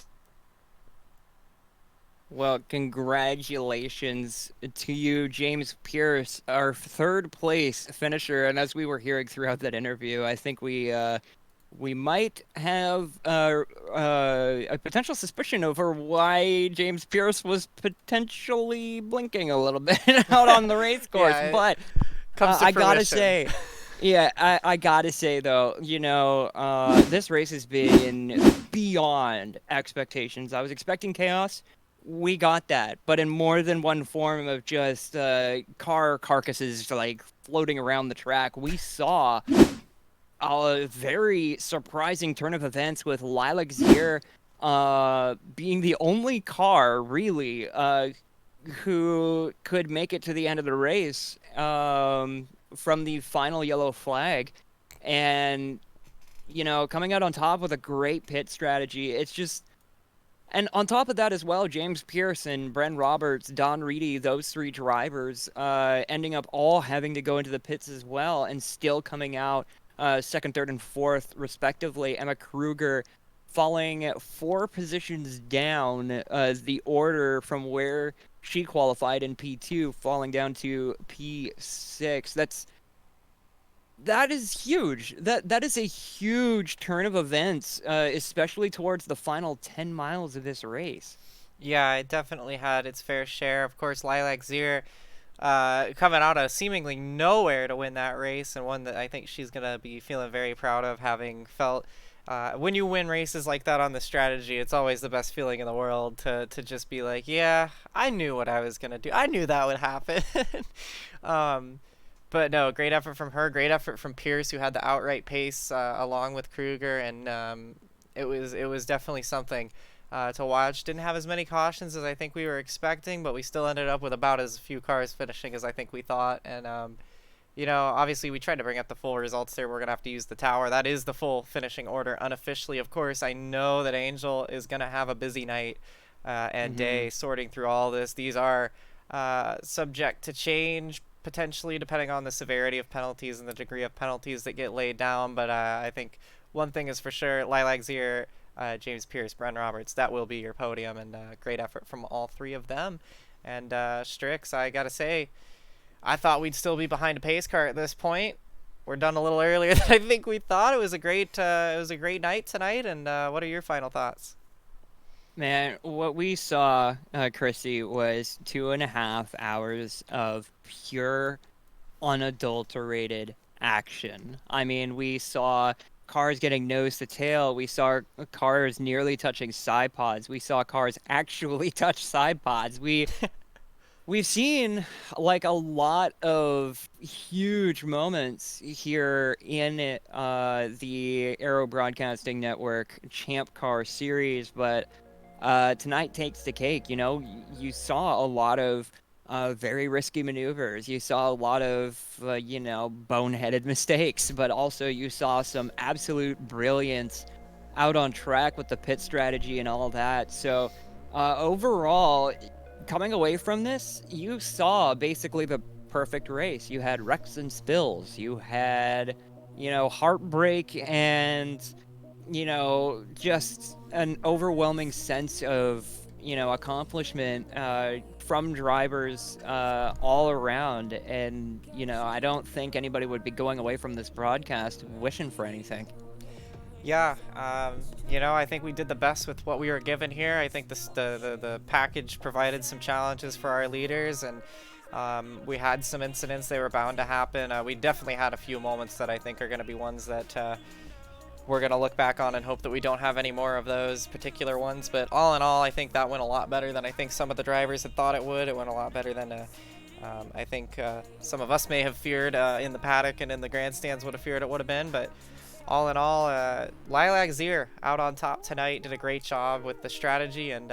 Well, congratulations to you, James Pierce, our 3rd place finisher. And as we were hearing throughout that interview, I think we might have a potential suspicion over why James Pierce was potentially blinking a little bit out on the race course. Yeah, but I gotta say, I gotta say though, you know, this race has been beyond expectations. I was expecting chaos. We got that, but in more than one form of just car carcasses like floating around the track. We saw a very surprising turn of events with Lilac Zier being the only car really who could make it to the end of the race from the final yellow flag, and you know, coming out on top with a great pit strategy. It's just. And on top of that as well, James Pierce and Bren Roberts, Don Reedy, those 3 drivers ending up all having to go into the pits as well and still coming out 2nd, 3rd, and 4th, respectively. Emma Kruger falling 4 positions down as the order from where she qualified in P2, falling down to P6. That is huge. That is a huge turn of events, especially towards the final 10 miles of this race. Yeah, it definitely had its fair share. Of course, Lilac Zier coming out of seemingly nowhere to win that race, and one that I think she's going to be feeling very proud of, having felt when you win races like that on the strategy, it's always the best feeling in the world to just be like, yeah, I knew what I was going to do. I knew that would happen. But no, great effort from her. Great effort from Pierce, who had the outright pace along with Kruger, and it was definitely something. to watch. Didn't have as many cautions as I think we were expecting, but we still ended up with about as few cars finishing as I think we thought. And you know, obviously we tried to bring up the full results there. We're going to have to use the tower. That is the full finishing order unofficially. Of course, I know that Angel is going to have a busy night and day sorting through all this. These are subject to change, potentially, depending on the severity of penalties and the degree of penalties that get laid down. But I think one thing is for sure, Lilac Zier, James Pierce, Bren Roberts, that will be your podium, and great effort from all three of them. And Strix, I got to say, I thought we'd still be behind a pace car at this point. We're done a little earlier than I think we thought. It was a great night tonight. And what are your final thoughts? Man, what we saw, Chrissy, was 2.5 hours of pure, unadulterated action. I mean, we saw cars getting nose to tail. We saw cars nearly touching side pods. We saw cars actually touch side pods. We've seen like a lot of huge moments here in the Aero Broadcasting Network Champ Car Series, but tonight takes the cake. You know, you saw a lot of very risky maneuvers. You saw a lot of, you know, boneheaded mistakes, but also you saw some absolute brilliance out on track with the pit strategy and all that. So overall, coming away from this, you saw basically the perfect race. You had wrecks and spills. You had, you know, heartbreak and, you know, just an overwhelming sense of, you know, accomplishment from drivers all around. And, you know, I don't think anybody would be going away from this broadcast wishing for anything. Yeah, you know, I think we did the best with what we were given here. I think the package provided some challenges for our leaders, and we had some incidents. They were bound to happen. We definitely had a few moments that I think are going to be ones that we're going to look back on and hope that we don't have any more of those particular ones. But all in all, I think that went a lot better than I think some of the drivers had thought it would. It went a lot better than I think some of us may have feared in the paddock and in the grandstands would have feared it would have been. But all in all, Lilac Zier out on top tonight, did a great job with the strategy and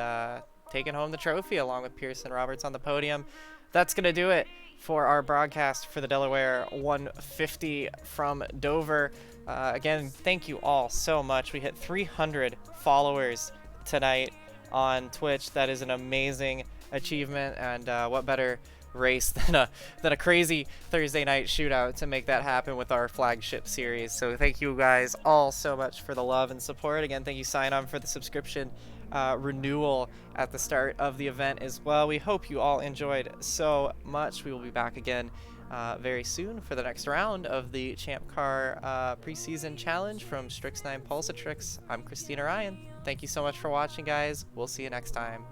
taking home the trophy along with Pearson Roberts on the podium. That's going to do it for our broadcast for the Delaware 150 from Dover. Again, thank you all so much. We hit 300 followers tonight on Twitch. That is an amazing achievement, and what better race than a crazy Thursday night shootout to make that happen with our flagship series. So thank you guys all so much for the love and support. Again, thank you Sign On for the subscription renewal at the start of the event as well. We hope you all enjoyed so much. We will be back again very soon for the next round of the Champ Car preseason challenge from Strix 9 Pulsatrix. I'm Christina Ryan. Thank you so much for watching, guys. We'll see you next time.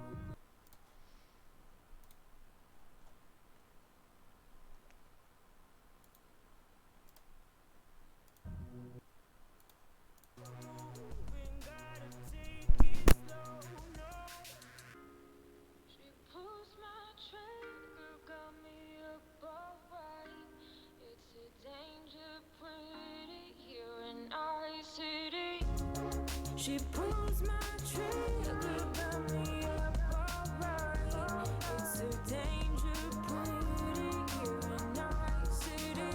She pulls my trigger, got me up alright. It's a danger pretty here in Night City.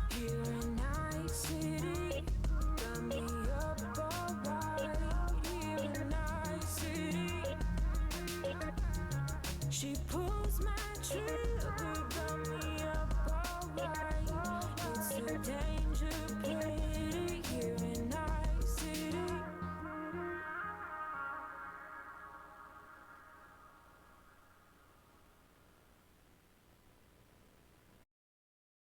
Here in Night City, got me up alright. Here in Night City. She pulls my trigger, got me up alright. It's a danger.